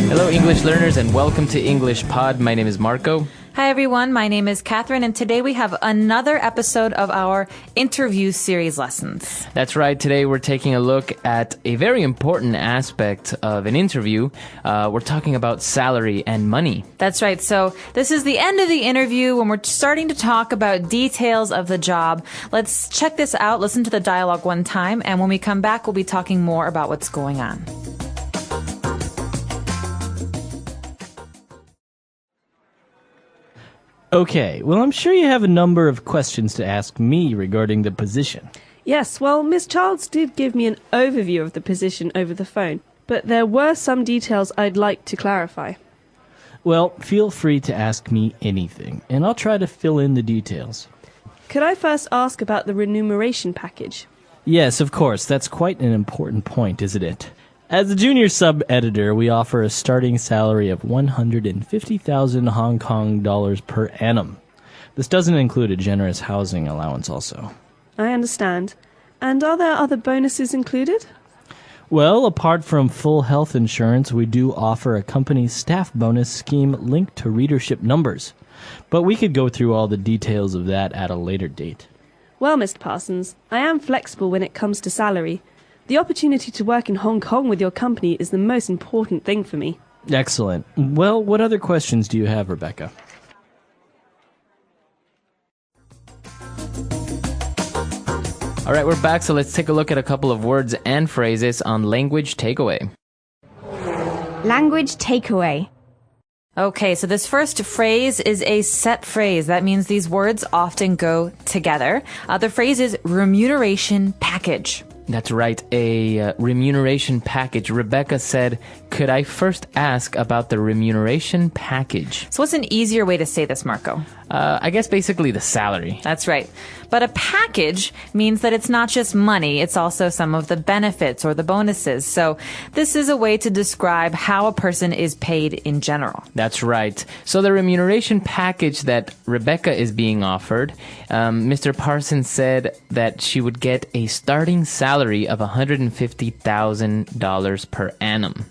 Hello, English learners, and welcome to English Pod. My name is Marco. Hi, everyone. My name is Catherine, and today we have another episode of our interview series lessons. That's right. Today we're taking a look at a very important aspect of an interview. We're talking about salary and money. That's right. So this is the end of the interview when we're starting to talk about details of the job. Let's check this out. Listen to the dialogue one time, and when we come back, we'll be talking more about what's going on. Okay, well, I'm sure you have a number of questions to ask me regarding the position. Yes, well, Miss Childs did give me an overview of the position over the phone, but there were some details I'd like to clarify. Well, feel free to ask me anything, and I'll try to fill in the details. Could I first ask about the remuneration package? Yes, of course, that's quite an important point, isn't it? As a junior sub-editor, we offer a starting salary of 150,000 Hong Kong dollars per annum. This doesn't include a generous housing allowance also. I understand. And are there other bonuses included? Well, apart from full health insurance, we do offer a company staff bonus scheme linked to readership numbers. But we could go through all the details of that at a later date. Well, Mr. Parsons, I am flexible when it comes to salary. The opportunity to work in Hong Kong with your company is the most important thing for me. Excellent. Well, what other questions do you have, Rebecca? All right, we're back, so let's take a look at a couple of words and phrases on language takeaway. Language takeaway. Okay, so this first phrase is a set phrase. That means these words often go together. The phrase is remuneration package. That's right, a remuneration package. Rebecca said, could I first ask about the remuneration package? So what's an easier way to say this, Marco? I guess basically the salary. That's right. But a package means that it's not just money, it's also some of the benefits or the bonuses. So this is a way to describe how a person is paid in general. That's right. So the remuneration package that Rebecca is being offered, Mr. Parsons said that she would get a starting salary of $150,000 per annum.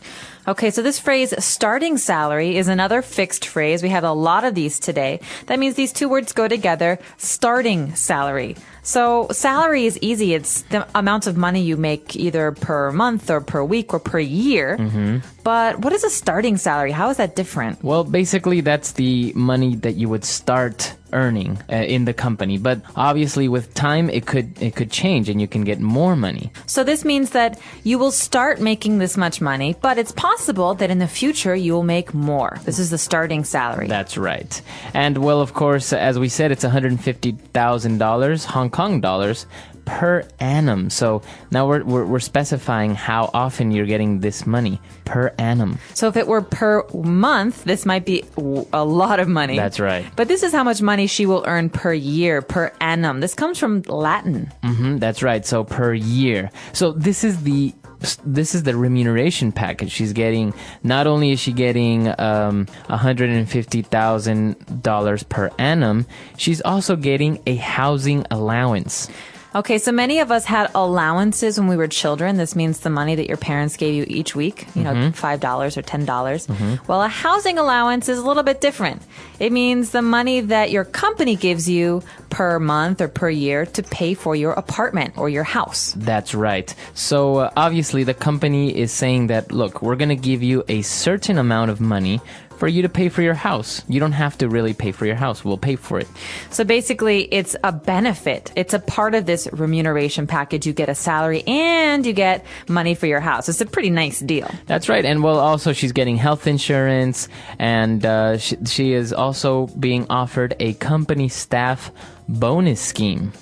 Okay, so this phrase, starting salary, is another fixed phrase. We have a lot of these today. That means these two words go together, starting salary. So salary is easy. It's the amount of money you make either per month or per week or per year. Mm-hmm. But what is a starting salary? How is that different? Well, basically, that's the money that you would start earning in the company. But obviously, with time, it could change and you can get more money. So this means that you will start making this much money, but it's possible that in the future you will make more. This is the starting salary. That's right. And well, of course, as we said, it's $150,000 Hong Kong dollars per annum. So now we're specifying how often you're getting this money per annum. So if it were per month, this might be a lot of money. That's right. But this is how much money she will earn per year, per annum. This comes from Latin. That's right. So per year. So this is the remuneration package. She's getting, not only is she getting $150,000 per annum, she's also getting a housing allowance. Okay, so many of us had allowances when we were children. This means the money that your parents gave you each week, $5 or $10. Well, a housing allowance is a little bit different. It means the money that your company gives you per month or per year to pay for your apartment or your house. That's right. So obviously the company is saying that, look, we're going to give you a certain amount of money for you to pay for your house. You don't have to really pay for your house. We'll pay for it. So basically, it's a benefit. It's a part of this remuneration package. You get a salary and you get money for your house. It's a pretty nice deal. That's right. And well, also she's getting health insurance, and she is also being offered a company staff bonus scheme.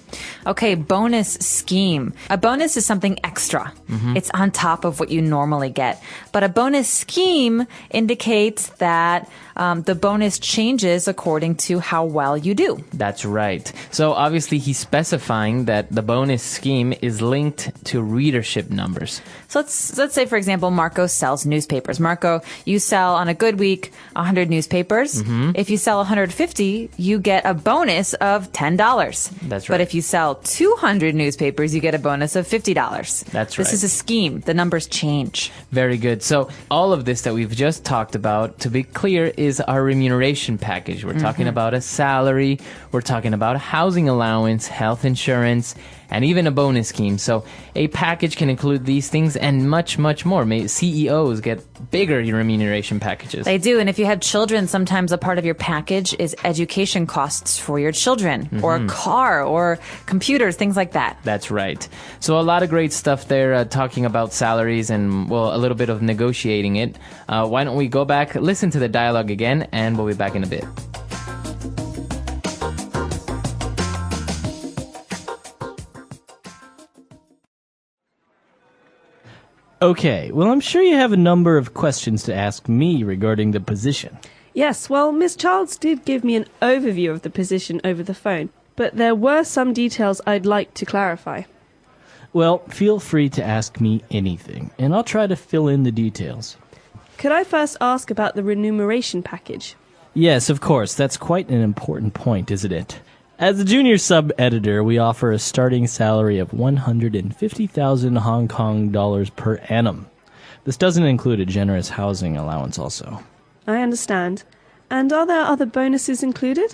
Okay, bonus scheme. A bonus is something extra. It's on top of what you normally get. But a bonus scheme indicates that the bonus changes according to how well you do. That's right. So obviously he's specifying that the bonus scheme is linked to readership numbers. So let's say, for example, Marco sells newspapers. Marco, you sell on a good week 100 newspapers. If you sell 150, you get a bonus of $10. That's right. But if you sell 200 newspapers, you get a bonus of $50. That's right. This is a scheme. The numbers change. Very good. So all of this that we've just talked about, to be clear, is our remuneration package. We're talking about a salary. We're talking about a housing allowance, health insurance, and even a bonus scheme. So a package can include these things and much, much more. CEOs get bigger remuneration packages. They do. And if you have children, sometimes a part of your package is education costs for your children, or a car, or computers, things like that. That's right. So a lot of great stuff there, talking about salaries and, well, a little bit of negotiating it. Why don't we go back, listen to the dialogue again, and we'll be back in a bit. Okay, well, I'm sure you have a number of questions to ask me regarding the position. Yes, well, Miss Childs did give me an overview of the position over the phone, but there were some details I'd like to clarify. Well, feel free to ask me anything, and I'll try to fill in the details. Could I first ask about the remuneration package? Yes, of course. That's quite an important point, isn't it? As a junior sub-editor, we offer a starting salary of 150,000 Hong Kong dollars per annum. This doesn't include a generous housing allowance also. I understand. And are there other bonuses included?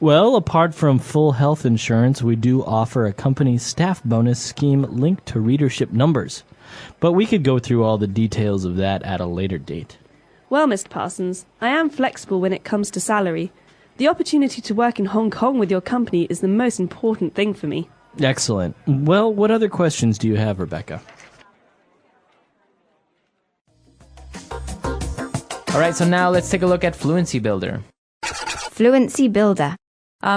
Well, apart from full health insurance, we do offer a company staff bonus scheme linked to readership numbers. But we could go through all the details of that at a later date. Well, Mr. Parsons, I am flexible when it comes to salary. The opportunity to work in Hong Kong with your company is the most important thing for me. Excellent. Well, what other questions do you have, Rebecca? All right, so now let's take a look at Fluency Builder. Fluency Builder.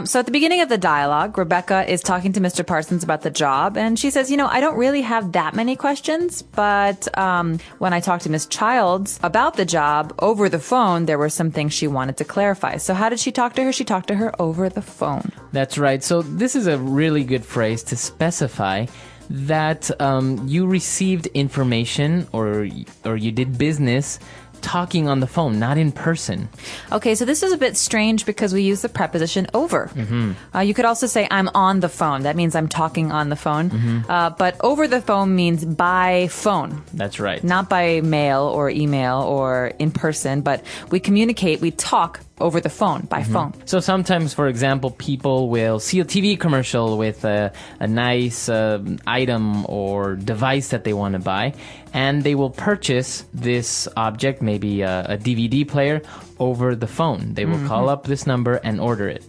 So at the beginning of the dialogue, Rebecca is talking to Mr. Parsons about the job, and she says, I don't really have that many questions, but when I talked to Miss Childs about the job over the phone, there were some things she wanted to clarify. So how did she talk to her? She talked to her over the phone. That's right. So this is a really good phrase to specify that you received information or you did business talking on the phone, not in person. Okay, so this is a bit strange because we use the preposition over. You could also say I'm on the phone. That means I'm talking on the phone. But over the phone means by phone. That's right. Not by mail or email or in person, but we communicate, we talk over the phone, by phone. So sometimes, for example, people will see a TV commercial with a nice item or device that they want to buy, and they will purchase this object, maybe a DVD player, over the phone. They will call up this number and order it.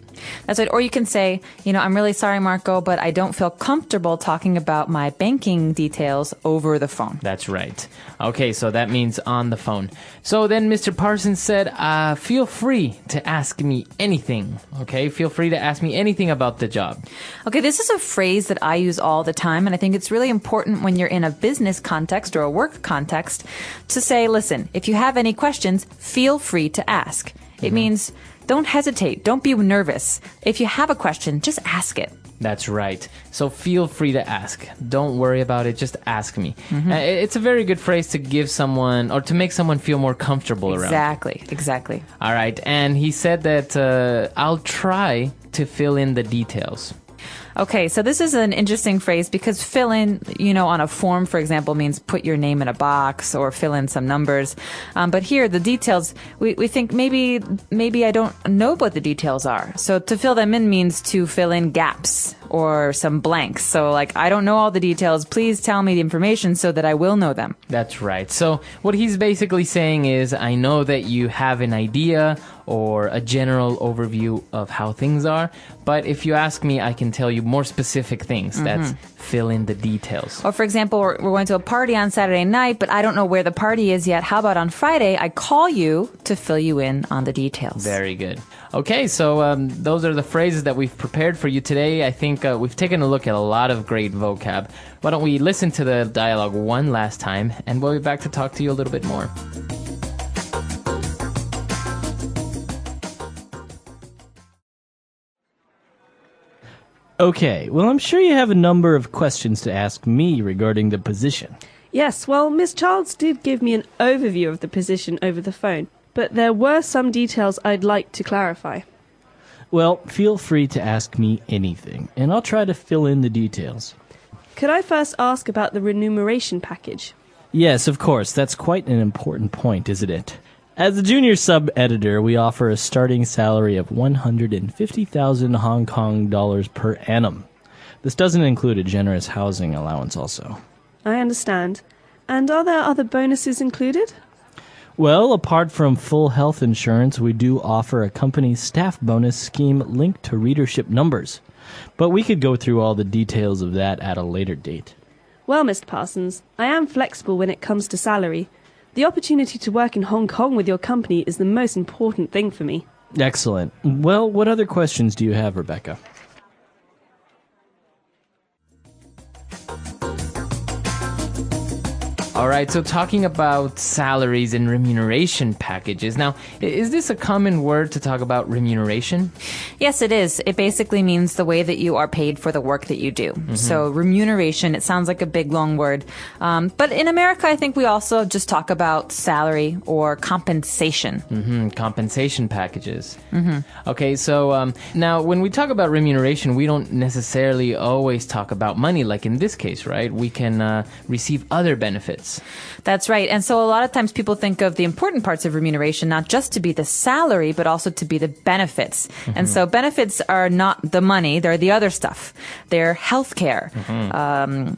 That's right. Or you can say, I'm really sorry, Marco, but I don't feel comfortable talking about my banking details over the phone. That's right. Okay, so that means on the phone. So then Mr. Parsons said, feel free to ask me anything. Okay, feel free to ask me anything about the job. Okay, this is a phrase that I use all the time, and I think it's really important when you're in a business context or a work context to say, listen, if you have any questions, feel free to ask. It means don't hesitate. Don't be nervous. If you have a question, just ask it. That's right. So feel free to ask. Don't worry about it. Just ask me. It's a very good phrase to give someone or to make someone feel more comfortable around. Exactly. All right. And he said that I'll try to fill in the details. Okay, so this is an interesting phrase because fill in, on a form, for example, means put your name in a box or fill in some numbers. But here, the details, we think maybe I don't know what the details are. So to fill them in means to fill in gaps or some blanks. So like, I don't know all the details. Please tell me the information so that I will know them. That's right. So what he's basically saying is, I know that you have an idea or a general overview of how things are, but if you ask me, I can tell you more specific things. That's fill in the details. Or for example, we're going to a party on Saturday night, but I don't know where the party is yet. How about on Friday, I call you to fill you in on the details. Very good. Okay, so those are the phrases that we've prepared for you today. I think we've taken a look at a lot of great vocab. Why don't we listen to the dialogue one last time, and we'll be back to talk to you a little bit more. Okay, well, I'm sure you have a number of questions to ask me regarding the position. Yes, well, Miss Childs did give me an overview of the position over the phone, but there were some details I'd like to clarify. Well, feel free to ask me anything, and I'll try to fill in the details. Could I first ask about the remuneration package? Yes, of course, that's quite an important point, isn't it? As a junior sub-editor, we offer a starting salary of 150,000 Hong Kong dollars per annum. This doesn't include a generous housing allowance also. I understand. And are there other bonuses included? Well, apart from full health insurance, we do offer a company staff bonus scheme linked to readership numbers. But we could go through all the details of that at a later date. Well, Mr. Parsons, I am flexible when it comes to salary. The opportunity to work in Hong Kong with your company is the most important thing for me. Excellent. Well, what other questions do you have, Rebecca? All right, so talking about salaries and remuneration packages. Now, is this a common word to talk about remuneration? Yes, it is. It basically means the way that you are paid for the work that you do. So remuneration, it sounds like a big, long word. But in America, I think we also just talk about salary or compensation. Compensation packages. Okay, so now when we talk about remuneration, we don't necessarily always talk about money, like in this case, right? We can receive other benefits. That's right. And so a lot of times people think of the important parts of remuneration, not just to be the salary, but also to be the benefits. And so benefits are not the money, they're the other stuff. They're healthcare.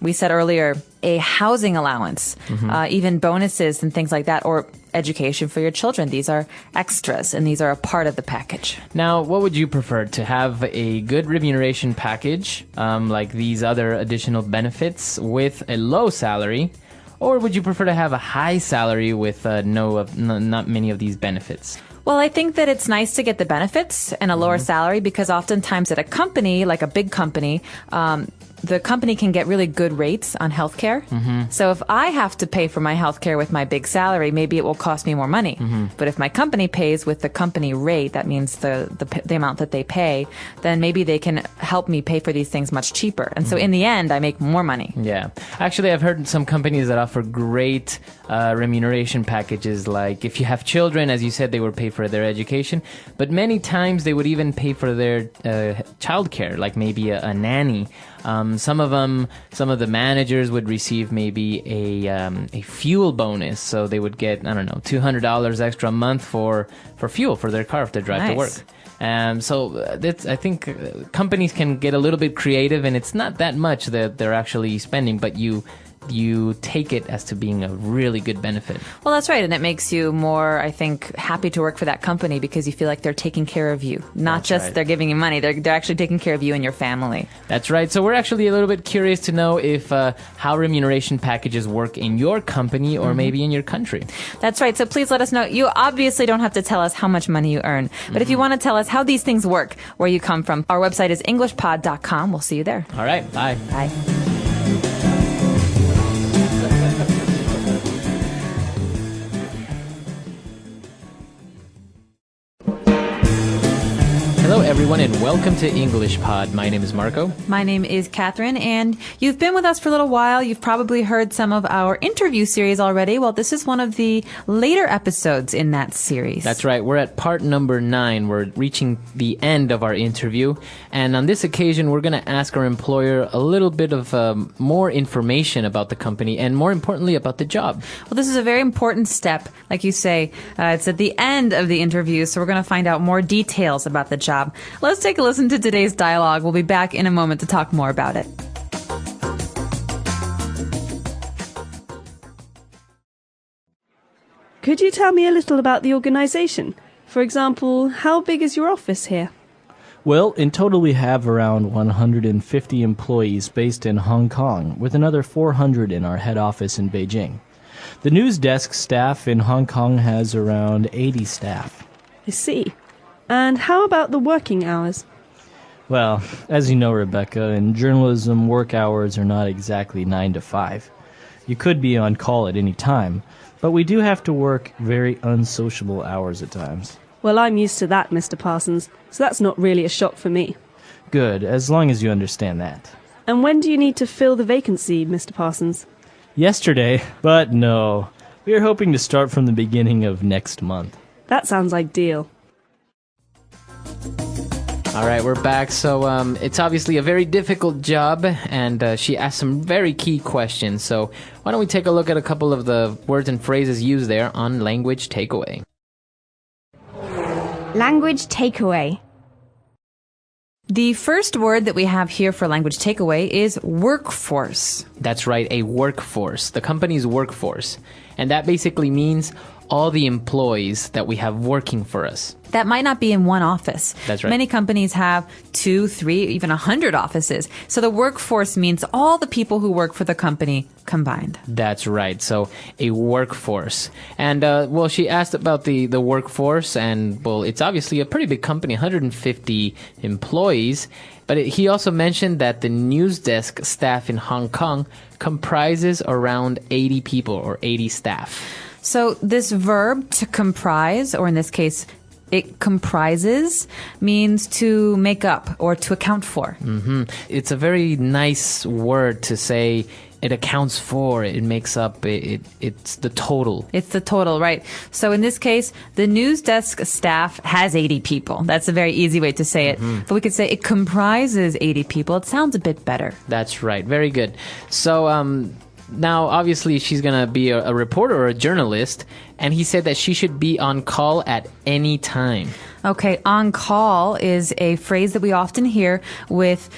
We said earlier, a housing allowance, even bonuses and things like that, or education for your children. These are extras, and these are a part of the package. Now, what would you prefer? To have a good remuneration package, like these other additional benefits, with a low salary? Or would you prefer to have a high salary with not many of these benefits? Well, I think that it's nice to get the benefits and a lower salary, because oftentimes at a company, like a big company, the company can get really good rates on healthcare. So if I have to pay for my healthcare with my big salary, maybe it will cost me more money. But if my company pays with the company rate, that means the amount that they pay, then maybe they can help me pay for these things much cheaper. And so in the end, I make more money. Yeah. Actually, I've heard some companies that offer great remuneration packages. Like if you have children, as you said, they would pay for their education. But many times they would even pay for their childcare, like maybe a nanny. Some of the managers would receive maybe a fuel bonus, so they would get, I don't know, $200 extra a month for fuel for their car if they drive to work. I think companies can get a little bit creative, and it's not that much that they're actually spending, but you take it as to being a really good benefit. Well, that's right. And it makes you more, I think, happy to work for that company because you feel like they're taking care of you. Not just they're giving you money. They're actually taking care of you and your family. That's right. So we're actually a little bit curious to know if how remuneration packages work in your company or maybe in your country. That's right. So please let us know. You obviously don't have to tell us how much money you earn. But if you want to tell us how these things work, where you come from, our website is englishpod.com. We'll see you there. All right. Bye. Bye. Hello, everyone, and welcome to English Pod. My name is Marco. My name is Catherine, and you've been with us for a little while. You've probably heard some of our interview series already. Well, this is one of the later episodes in that series. That's right. We're at part number 9. We're reaching the end of our interview. And on this occasion, we're going to ask our employer a little bit of more information about the company and, more importantly, about the job. Well, this is a very important step. Like you say, it's at the end of the interview, so we're going to find out more details about the job. Let's take a listen to today's dialogue. We'll be back in a moment to talk more about it. Could you tell me a little about the organization? For example, how big is your office here? Well, in total we have around 150 employees based in Hong Kong, with another 400 in our head office in Beijing. The news desk staff in Hong Kong has around 80 staff. I see. And how about the working hours? Well, as you know, Rebecca, in journalism, work hours are not exactly 9 to 5. You could be on call at any time, but we do have to work very unsociable hours at times. Well, I'm used to that, Mr. Parsons, so that's not really a shock for me. Good, as long as you understand that. And when do you need to fill the vacancy, Mr. Parsons? Yesterday, but no. We are hoping to start from the beginning of next month. That sounds ideal. All right, we're back. So it's obviously a very difficult job, and she asked some very key questions. So why don't we take a look at a couple of the words and phrases used there on Language Takeaway. Language takeaway. The first word that we have here for language takeaway is workforce. That's right, a workforce, the company's workforce. And that basically means all the employees that we have working for us. That might not be in one office. That's right. Many companies have 2, 3, even 100 offices. So the workforce means all the people who work for the company combined. That's right. So a workforce. And, well, she asked about the workforce, and, well, it's obviously a pretty big company, 150 employees. But he also mentioned that the news desk staff in Hong Kong comprises around 80 people or 80 staff. So this verb to comprise, or in this case, it comprises, means to make up or to account for. Mm-hmm. It's a very nice word to say it accounts for, it makes up, it's the total. It's the total, right. So in this case, the news desk staff has 80 people. That's a very easy way to say it. Mm-hmm. But we could say it comprises 80 people. It sounds a bit better. That's right. Very good. So, now, obviously, she's going to be a reporter or a journalist, and he said that she should be on call at any time. Okay, on call is a phrase that we often hear with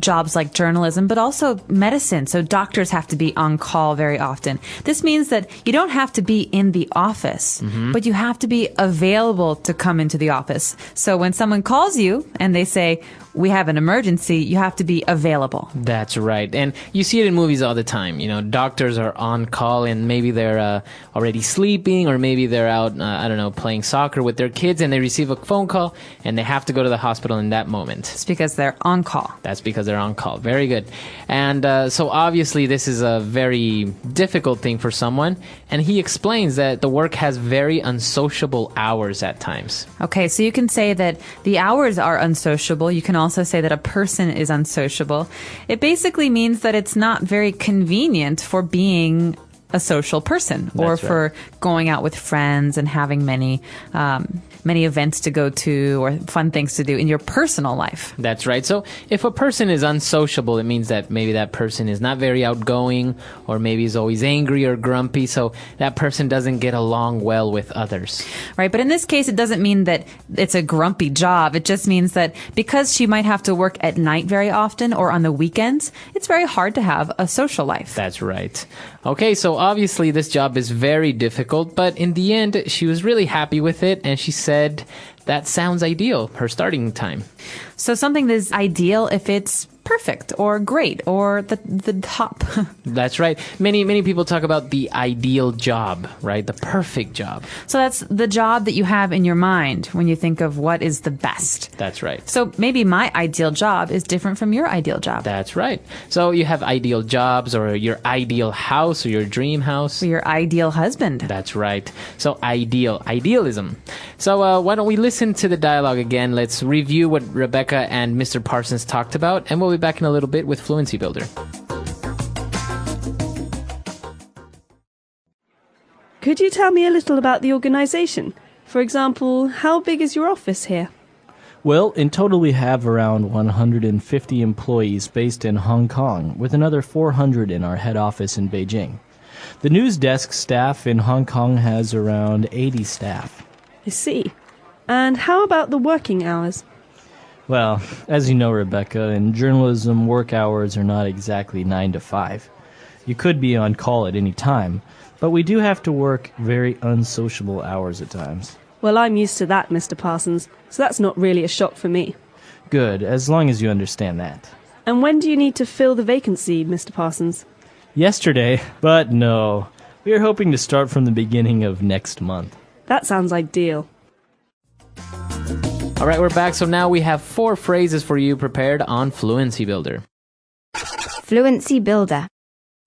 jobs like journalism, but also medicine. So doctors have to be on call very often. This means that you don't have to be in the office, but you have to be available to come into the office. So when someone calls you and they say, we have an emergency, you have to be available. That's right. And you see it in movies all the time. You know, doctors are on call and maybe they're already sleeping, or maybe they're out, I don't know, playing soccer with their kids, and they receive a phone call and they have to go to the hospital in that moment. It's because they're on call. That's because they're on call. Very good. And so obviously this is a very difficult thing for someone. And he explains that the work has very unsociable hours at times. Okay, so you can say that the hours are unsociable. You can also say that a person is unsociable. It basically means that it's not very convenient for being a social person, or for going out with friends and having many events to go to or fun things to do in your personal life. That's right. So if a person is unsociable, it means that maybe that person is not very outgoing, or maybe is always angry or grumpy. So that person doesn't get along well with others. Right. But in this case, it doesn't mean that it's a grumpy job. It just means that because she might have to work at night very often or on the weekends, it's very hard to have a social life. That's right. Okay, so obviously this job is very difficult, but in the end, she was really happy with it, and she said that sounds ideal, her starting time. So something that's ideal if it's perfect or great or the top. That's right. Many people talk about the ideal job, right? The perfect job. So that's the job that you have in your mind when you think of what is the best. That's right. So maybe my ideal job is different from your ideal job. That's right. So you have ideal jobs, or your ideal house, or your dream house. Or your ideal husband. That's right. So idealism. So why don't we listen to the dialogue again? Let's review what Rebecca and Mr. Parsons talked about, and we'll be back in a little bit with Fluency Builder. Could you tell me a little about the organization? For example, how big is your office here? Well, in total we have around 150 employees based in Hong Kong, with another 400 in our head office in Beijing. The news desk staff in Hong Kong has around 80 staff. I see. And how about the working hours? Well, as you know, Rebecca, in journalism, work hours are not exactly 9 to 5. You could be on call at any time, but we do have to work very unsociable hours at times. Well, I'm used to that, Mr. Parsons, so that's not really a shock for me. Good, as long as you understand that. And when do you need to fill the vacancy, Mr. Parsons? Yesterday, but no. We are hoping to start from the beginning of next month. That sounds ideal. All right, we're back. So now we have 4 phrases for you prepared on Fluency Builder. Fluency builder.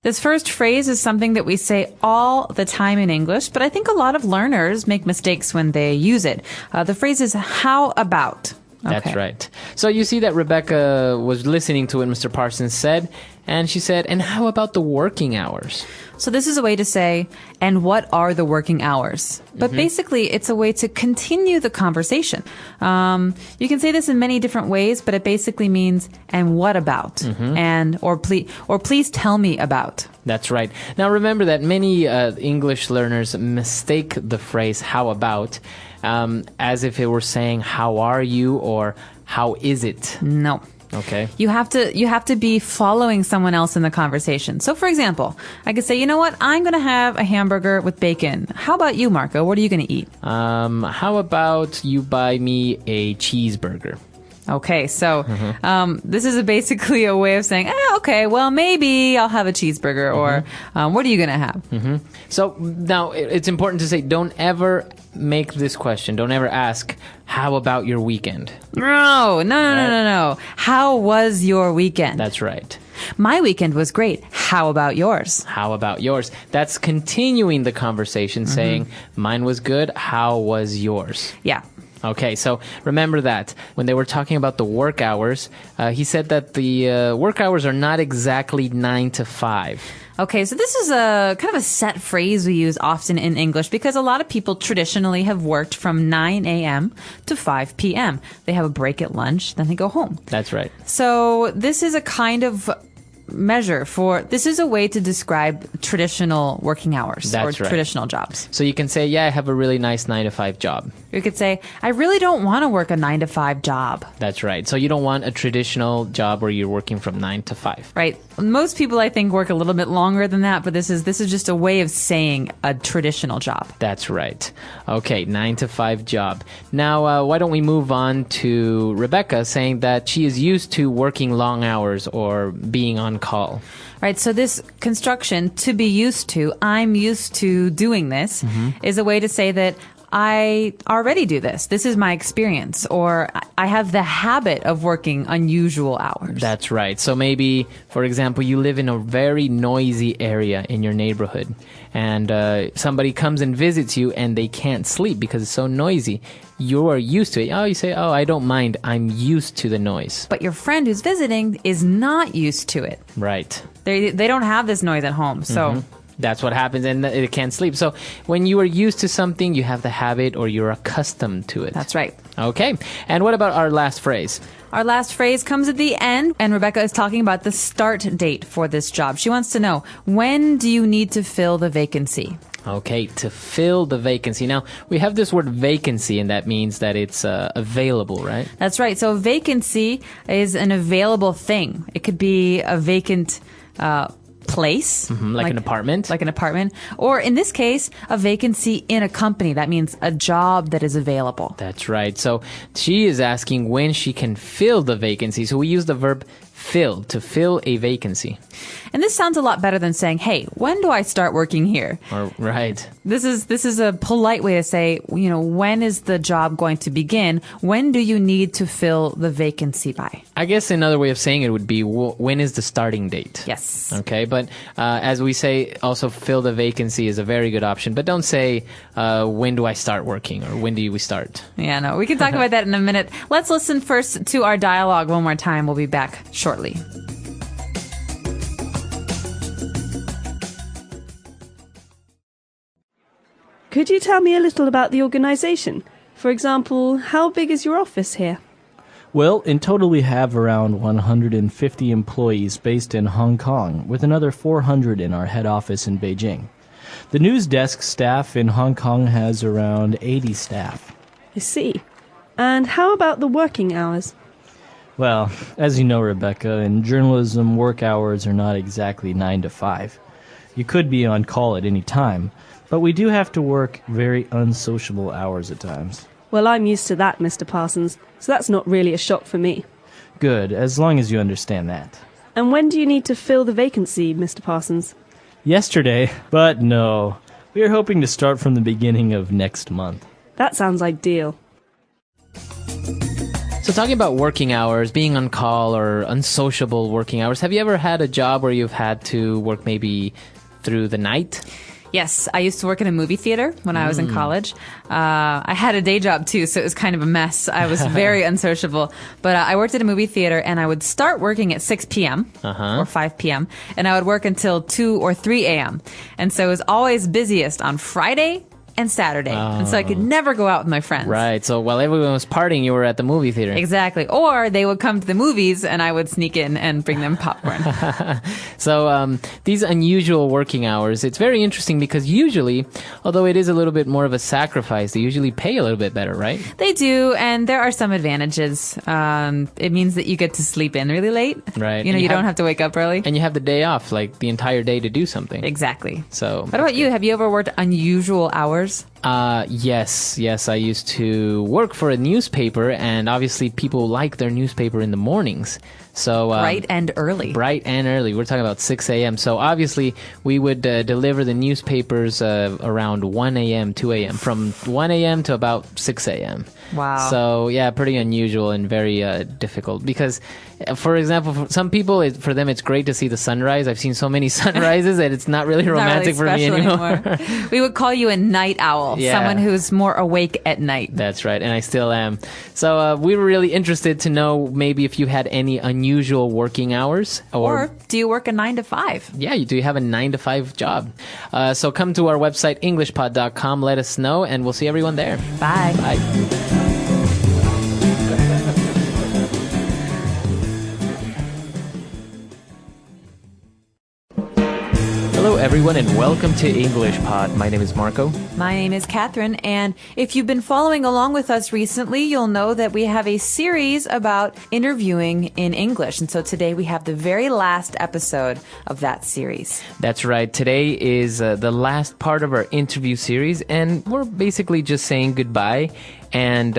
This first phrase is something that we say all the time in English, but I think a lot of learners make mistakes when they use it. The phrase is how about. That's Okay. right. So you see that Rebecca was listening to what Mr. Parsons said, and she said, and how about the working hours? So this is a way to say, and what are the working hours? But basically, it's a way to continue the conversation. You can say this in many different ways, but it basically means, and what about? And, or please tell me about. That's right. Now remember that many English learners mistake the phrase how about as if it were saying how are you or how is it? No. Okay. You have to be following someone else in the conversation. So for example, I could say, you know what? I'm going to have a hamburger with bacon. How about you, Marco? What are you going to eat? How about you buy me a cheeseburger? Okay, so this is basically a way of saying, okay, well, maybe I'll have a cheeseburger, or what are you going to have? So now it's important to say, don't ever make this question. Don't ever ask, how about your weekend? No. How was your weekend? That's right. My weekend was great. How about yours? How about yours? That's continuing the conversation, saying, mine was good. How was yours? Yeah. Okay, so remember that. When they were talking about the work hours, he said that the work hours are not exactly 9 to 5. Okay, so this is a kind of a set phrase we use often in English because a lot of people traditionally have worked from 9 a.m. to 5 p.m. They have a break at lunch, then they go home. That's right. So this is a kind of measure for, this is a way to describe traditional working hours. That's or right. traditional jobs. So you can say, yeah, I have a really nice 9 to 5 job. You could say, I really don't want to work a 9 to 5 job. That's right. So you don't want a traditional job where you're working from 9 to 5. Right. Most people, I think, work a little bit longer than that, but this is just a way of saying a traditional job. That's right. Okay, 9 to 5 job. Now, why don't we move on to Rebecca saying that she is used to working long hours or being on call. Right, so this construction, to be used to, I'm used to doing this, is a way to say that I already do this. This is my experience. Or I have the habit of working unusual hours. That's right. So maybe, for example, you live in a very noisy area in your neighborhood, and somebody comes and visits you and they can't sleep because it's so noisy. You are used to it. Oh, you say, oh, I don't mind. I'm used to the noise. But your friend who's visiting is not used to it. Right. They don't have this noise at home, so... That's what happens, and it can't sleep. So when you are used to something, you have the habit or you're accustomed to it. That's right. Okay. And what about our last phrase? Our last phrase comes at the end, and Rebecca is talking about the start date for this job. She wants to know, when do you need to fill the vacancy? Okay, to fill the vacancy. Now, we have this word vacancy, and that means that it's available, right? That's right. So vacancy is an available thing. It could be a vacant place. Like an apartment. Like an apartment. Or in this case, a vacancy in a company. That means a job that is available. That's right. So she is asking when she can fill the vacancy. So we use the verb fill, to fill a vacancy. And this sounds a lot better than saying, hey, when do I start working here? Right. This is a polite way to say, when is the job going to begin? When do you need to fill the vacancy by? I guess another way of saying it would be, when is the starting date? Yes. Okay, but as we say, also fill the vacancy is a very good option. But don't say, when do I start working or when do we start? Yeah, no, we can talk about that in a minute. Let's listen first to our dialogue one more time. We'll be back shortly. Could you tell me a little about the organisation? For example, how big is your office here? Well, in total we have around 150 employees based in Hong Kong, with another 400 in our head office in Beijing. The news desk staff in Hong Kong has around 80 staff. I see. And how about the working hours? Well, as you know, Rebecca, in journalism, work hours are not exactly 9 to 5. You could be on call at any time, but we do have to work very unsociable hours at times. Well, I'm used to that, Mr. Parsons, so that's not really a shock for me. Good, as long as you understand that. And when do you need to fill the vacancy, Mr. Parsons? Yesterday, but no. We are hoping to start from the beginning of next month. That sounds ideal. So talking about working hours, being on call or unsociable working hours, have you ever had a job where you've had to work maybe through the night? Yes, I used to work in a movie theater when I was in college. I had a day job too, so it was kind of a mess. I was very unsociable. But I worked at a movie theater, and I would start working at 6 p.m. Or 5 p.m., and I would work until 2 or 3 a.m. And so it was always busiest on Friday and Saturday. And so I could never go out with my friends. Right. So while everyone was partying, you were at the movie theater. Exactly. Or they would come to the movies and I would sneak in and bring them popcorn. So these unusual working hours, it's very interesting because usually, although it is a little bit more of a sacrifice, they usually pay a little bit better, right? They do, and there are some advantages. It means that you get to sleep in really late. Right. You know, And you don't have to wake up early. And you have the day off, like the entire day to do something. Exactly. So What about you? Have you ever worked unusual hours? Yes. I used to work for a newspaper, and obviously people like their newspaper in the mornings. So Bright and early. Bright and early. We're talking about 6 a.m. So obviously we would deliver the newspapers around 1 a.m., 2 a.m., from 1 a.m. to about 6 a.m. Wow. So yeah, pretty unusual and very difficult because, for example, for some people, for them it's great to see the sunrise. I've seen so many sunrises that it's not really romantic Not really for me special anymore. We would call you a night owl, Yeah. someone who's more awake at night. That's right, and I still am. So we were really interested to know maybe if you had any unusual working hours, Or do you work a 9 to 5? yeah, do you have a 9 to 5 job? So come to our website englishpod.com, let us know, and we'll see everyone there. Bye. Bye. Hello, everyone, and welcome to English Pod. My name is Marco. My name is Catherine, and if you've been following along with us recently, you'll know that we have a series about interviewing in English. And so today we have the very last episode of that series. That's right. Today is the last part of our interview series, and we're basically just saying goodbye and,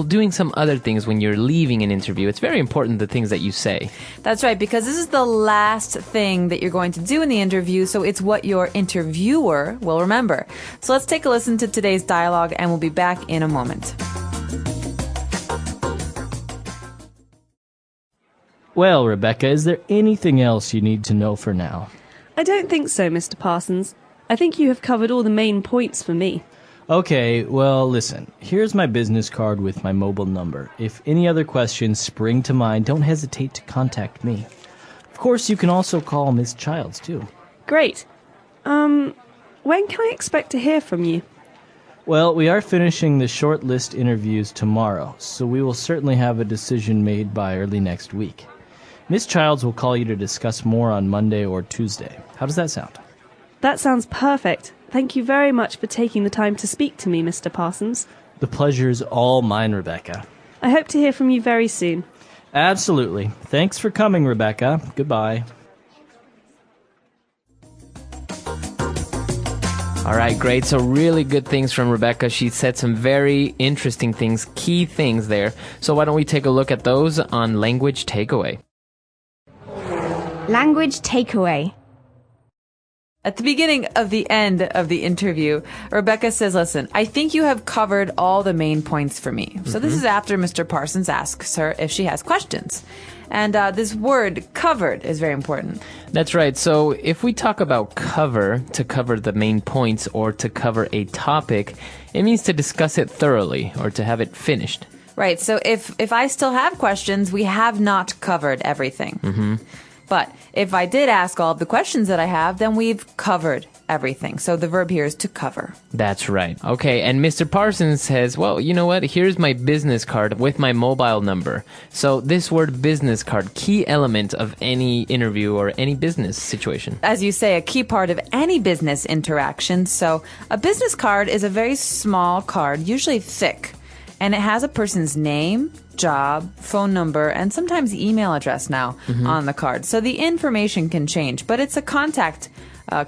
doing some other things when you're leaving an interview. It's very important, the things that you say. That's right, because this is the last thing that you're going to do in the interview, so it's what your interviewer will remember. So let's take a listen to today's dialogue, and we'll be back in a moment. Well, Rebecca, is there anything else you need to know for now? I don't think so, Mr. Parsons. I think you have covered all the main points for me. Okay, well, listen. Here's my business card with my mobile number. If any other questions spring to mind, don't hesitate to contact me. Of course, you can also call Miss Childs, too. Great. When can I expect to hear from you? Well, we are finishing the short list interviews tomorrow, so we will certainly have a decision made by early next week. Miss Childs will call you to discuss more on Monday or Tuesday. How does that sound? That sounds perfect. Thank you very much for taking the time to speak to me, Mr. Parsons. The pleasure's all mine, Rebecca. I hope to hear from you very soon. Absolutely. Thanks for coming, Rebecca. Goodbye. All right, great. So really good things from Rebecca. She said some very interesting things, key things there. So why don't we take a look at those on Language Takeaway. Language takeaway. At the beginning of the end of the interview, Rebecca says, listen, I think you have covered all the main points for me. So this is after Mr. Parsons asks her if she has questions. And this word, covered, is very important. That's right. So if we talk about cover, to cover the main points or to cover a topic, it means to discuss it thoroughly or to have it finished. Right. So if I still have questions, we have not covered everything. Mm-hmm. But if I did ask all of the questions that I have, then we've covered everything. So the verb here is to cover. That's right. Okay, and Mr. Parsons says, well, you know what? Here's my business card with my mobile number. So this word business card, key element of any interview or any business situation. As you say, a key part of any business interaction. So a business card is a very small card, usually thick. And it has a person's name, job, phone number, and sometimes email address now on the card. So the information can change, but it's a contact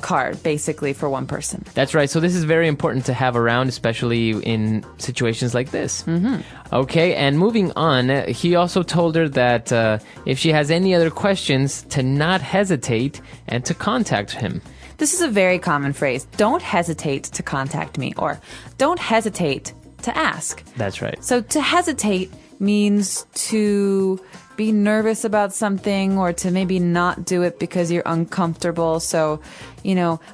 card, basically, for one person. That's right. So this is very important to have around, especially in situations like this. Okay, and moving on, he also told her that if she has any other questions, to not hesitate and to contact him. This is a very common phrase. Don't hesitate to contact me, or don't hesitate to ask. That's right. So to hesitate means to be nervous about something or to maybe not do it because you're uncomfortable. So,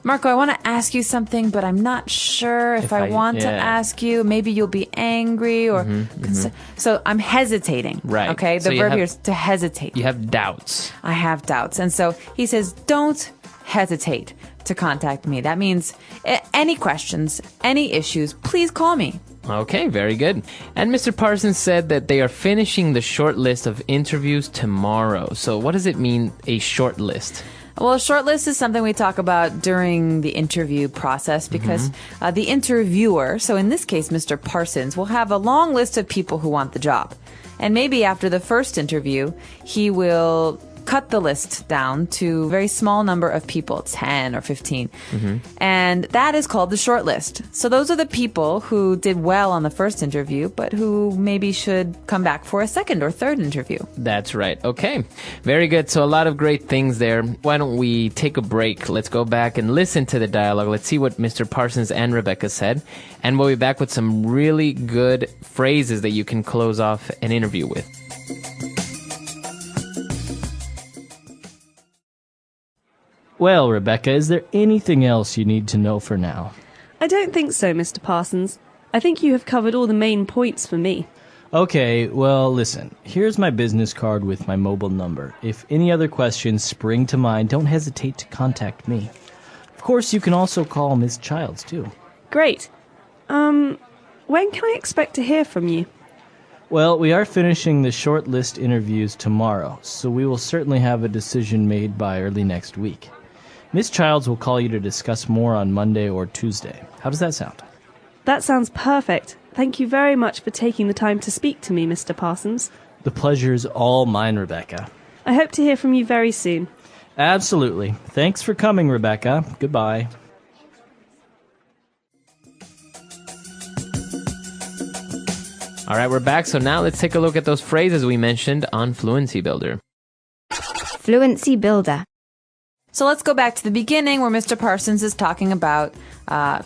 Marco, I want to ask you something, but I'm not sure if I want to ask you. Maybe you'll be angry or... So I'm hesitating. Right. Okay? The verb here is to hesitate. You have doubts. I have doubts. And so he says, don't hesitate to contact me. That means any questions, any issues, please call me. Okay, very good. And Mr. Parsons said that they are finishing the short list of interviews tomorrow. So what does it mean, a short list? Well, a short list is something we talk about during the interview process because the interviewer, so in this case, Mr. Parsons, will have a long list of people who want the job. And maybe after the first interview, he will cut the list down to a very small number of people, 10 or 15. And that is called the short list. So those are the people who did well on the first interview, but who maybe should come back for a second or third interview. That's right. Okay. Very good. So a lot of great things there. Why don't we take a break? Let's go back and listen to the dialogue. Let's see what Mr. Parsons and Rebecca said. And we'll be back with some really good phrases that you can close off an interview with. Well, Rebecca, is there anything else you need to know for now? I don't think so, Mr. Parsons. I think you have covered all the main points for me. Okay, well, listen. Here's my business card with my mobile number. If any other questions spring to mind, don't hesitate to contact me. Of course, you can also call Miss Childs, too. Great. When can I expect to hear from you? Well, we are finishing the short list interviews tomorrow, so we will certainly have a decision made by early next week. Miss Childs will call you to discuss more on Monday or Tuesday. How does that sound? That sounds perfect. Thank you very much for taking the time to speak to me, Mr. Parsons. The pleasure is all mine, Rebecca. I hope to hear from you very soon. Absolutely. Thanks for coming, Rebecca. Goodbye. All right, we're back. So now let's take a look at those phrases we mentioned on Fluency Builder. Fluency Builder. So let's go back to the beginning where Mr. Parsons is talking about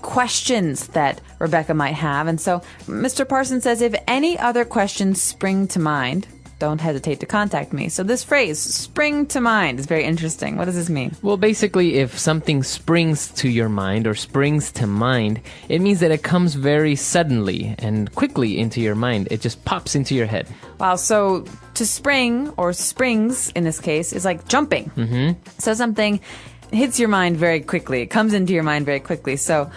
questions that Rebecca might have. And so Mr. Parsons says, if any other questions spring to mind, don't hesitate to contact me. So this phrase, spring to mind, is very interesting. What does this mean? Well, basically, if something springs to your mind or springs to mind, it means that it comes very suddenly and quickly into your mind. It just pops into your head. Wow, so to spring, or springs in this case, is like jumping. So something hits your mind very quickly. It comes into your mind very quickly. So,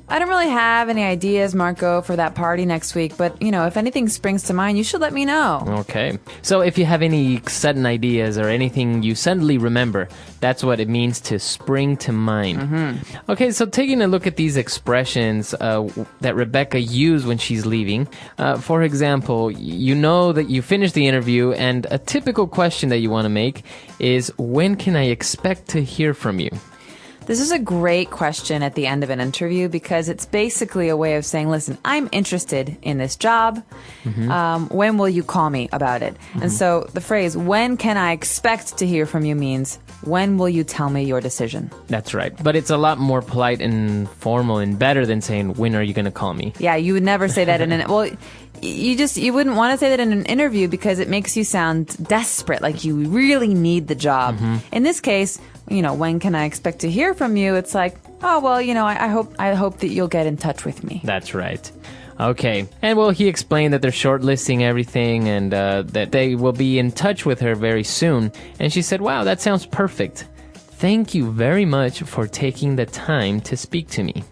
I don't really have any ideas, Marco, for that party next week, but, if anything springs to mind, you should let me know. Okay. So if you have any sudden ideas or anything you suddenly remember, that's what it means to spring to mind. Okay, so taking a look at these expressions that Rebecca used when she's leaving. For example, you know that you finished the interview, and a typical question that you want to make is, when can I expect to hear from you? This is a great question at the end of an interview because it's basically a way of saying, listen, I'm interested in this job. When will you call me about it? And so the phrase, when can I expect to hear from you, means, when will you tell me your decision? That's right. But it's a lot more polite and formal and better than saying, when are you going to call me? Yeah, you would never say that in an... Well, you wouldn't want to say that in an interview because it makes you sound desperate, like you really need the job. In this case, when can I expect to hear from you? It's like, oh, well, I hope that you'll get in touch with me. That's right. Okay. And well, he explained that they're shortlisting everything and that they will be in touch with her very soon. And she said, wow, that sounds perfect. Thank you very much for taking the time to speak to me.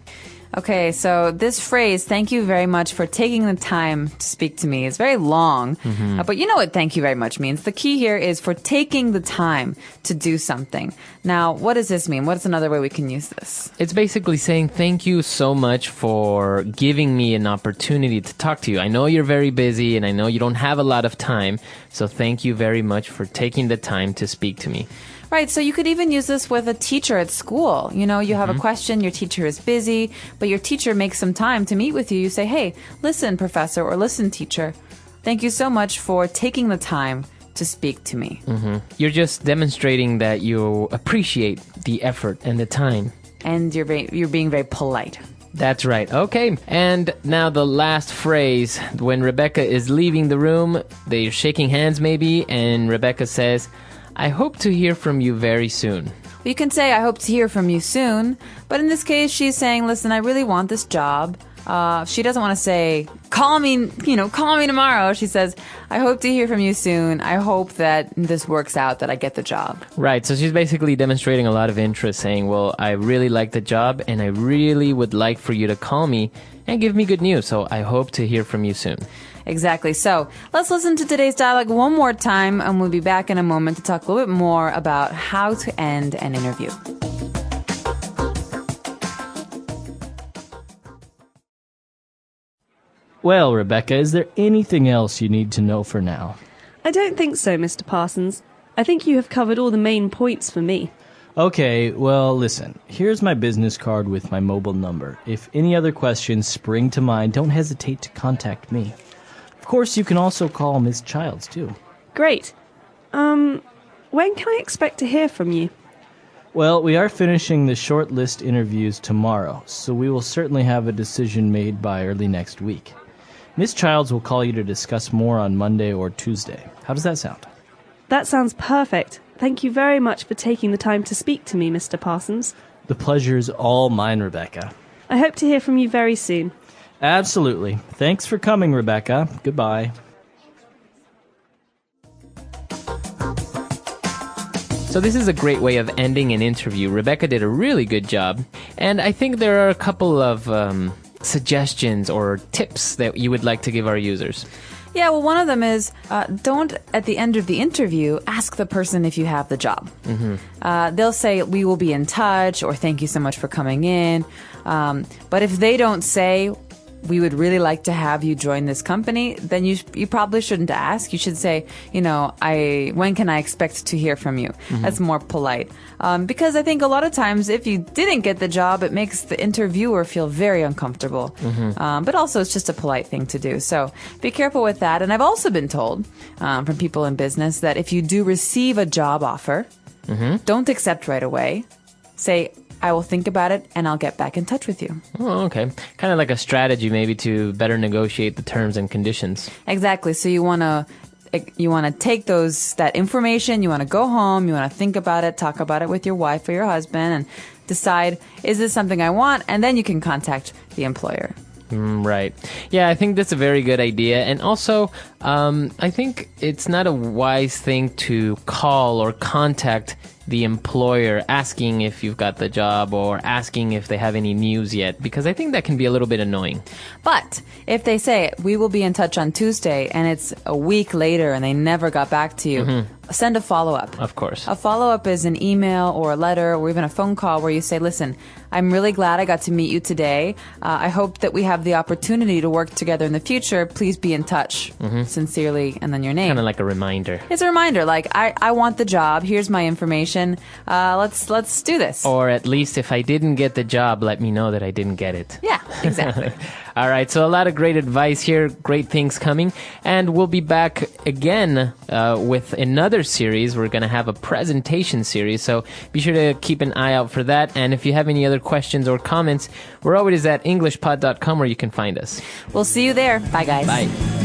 Okay, so this phrase, thank you very much for taking the time to speak to me, is very long. But you know what thank you very much means. The key here is for taking the time to do something. Now, what does this mean? What's another way we can use this? It's basically saying thank you so much for giving me an opportunity to talk to you. I know you're very busy and I know you don't have a lot of time, so thank you very much for taking the time to speak to me. Right, so you could even use this with a teacher at school. You know, you have a question, your teacher is busy, but your teacher makes some time to meet with you. You say, hey, listen, professor, or listen, teacher. Thank you so much for taking the time to speak to me. You're just demonstrating that you appreciate the effort and the time. And you're being very polite. That's right. Okay. And now the last phrase. When Rebecca is leaving the room, they're shaking hands maybe, and Rebecca says, I hope to hear from you very soon. You can say, I hope to hear from you soon. But in this case, she's saying, listen, I really want this job. She doesn't want to say, call me tomorrow. She says, I hope to hear from you soon. I hope that this works out, that I get the job. Right. So she's basically demonstrating a lot of interest, saying, well, I really like the job and I really would like for you to call me and give me good news. So I hope to hear from you soon. Exactly. So let's listen to today's dialogue one more time, and we'll be back in a moment to talk a little bit more about how to end an interview. Well, Rebecca, is there anything else you need to know for now? I don't think so, Mr. Parsons. I think you have covered all the main points for me. Okay, well, listen. Here's my business card with my mobile number. If any other questions spring to mind, don't hesitate to contact me. Of course, you can also call Miss Childs, too. Great. When can I expect to hear from you? Well, we are finishing the short list interviews tomorrow, so we will certainly have a decision made by early next week. Miss Childs will call you to discuss more on Monday or Tuesday. How does that sound? That sounds perfect. Thank you very much for taking the time to speak to me, Mr. Parsons. The pleasure is all mine, Rebecca. I hope to hear from you very soon. Absolutely. Thanks for coming, Rebecca. Goodbye. So this is a great way of ending an interview. Rebecca did a really good job. And I think there are a couple of suggestions or tips that you would like to give our users. Yeah, well, one of them is don't, at the end of the interview, ask the person if you have the job. They'll say, we will be in touch, or thank you so much for coming in. But if they don't say, we would really like to have you join this company, then you probably shouldn't ask. You should say, when can I expect to hear from you? That's more polite. Because I think a lot of times if you didn't get the job, it makes the interviewer feel very uncomfortable. But also it's just a polite thing to do. So be careful with that. And I've also been told from people in business that if you do receive a job offer, don't accept right away. Say, I will think about it and I'll get back in touch with you. Oh, okay. Kind of like a strategy maybe to better negotiate the terms and conditions. Exactly. So you want to take that information, you want to go home, you want to think about it, talk about it with your wife or your husband and decide, is this something I want? And then you can contact the employer. Right. Yeah, I think that's a very good idea. And also, I think it's not a wise thing to call or contact the employer asking if you've got the job or asking if they have any news yet, because I think that can be a little bit annoying. But if they say, we will be in touch on Tuesday, and it's a week later and they never got back to you, send a follow-up. Of course. A follow-up is an email or a letter or even a phone call where you say, listen, I'm really glad I got to meet you today. I hope that we have the opportunity to work together in the future. Please be in touch. Sincerely, and then your name. Kind of like a reminder. It's a reminder, like, I want the job. Here's my information. Let's do this. Or at least if I didn't get the job, let me know that I didn't get it. Yeah, exactly. All right, so a lot of great advice here, great things coming. And we'll be back again with another series. We're going to have a presentation series, so be sure to keep an eye out for that. And if you have any other questions or comments, we're always at englishpod.com where you can find us. We'll see you there. Bye, guys. Bye.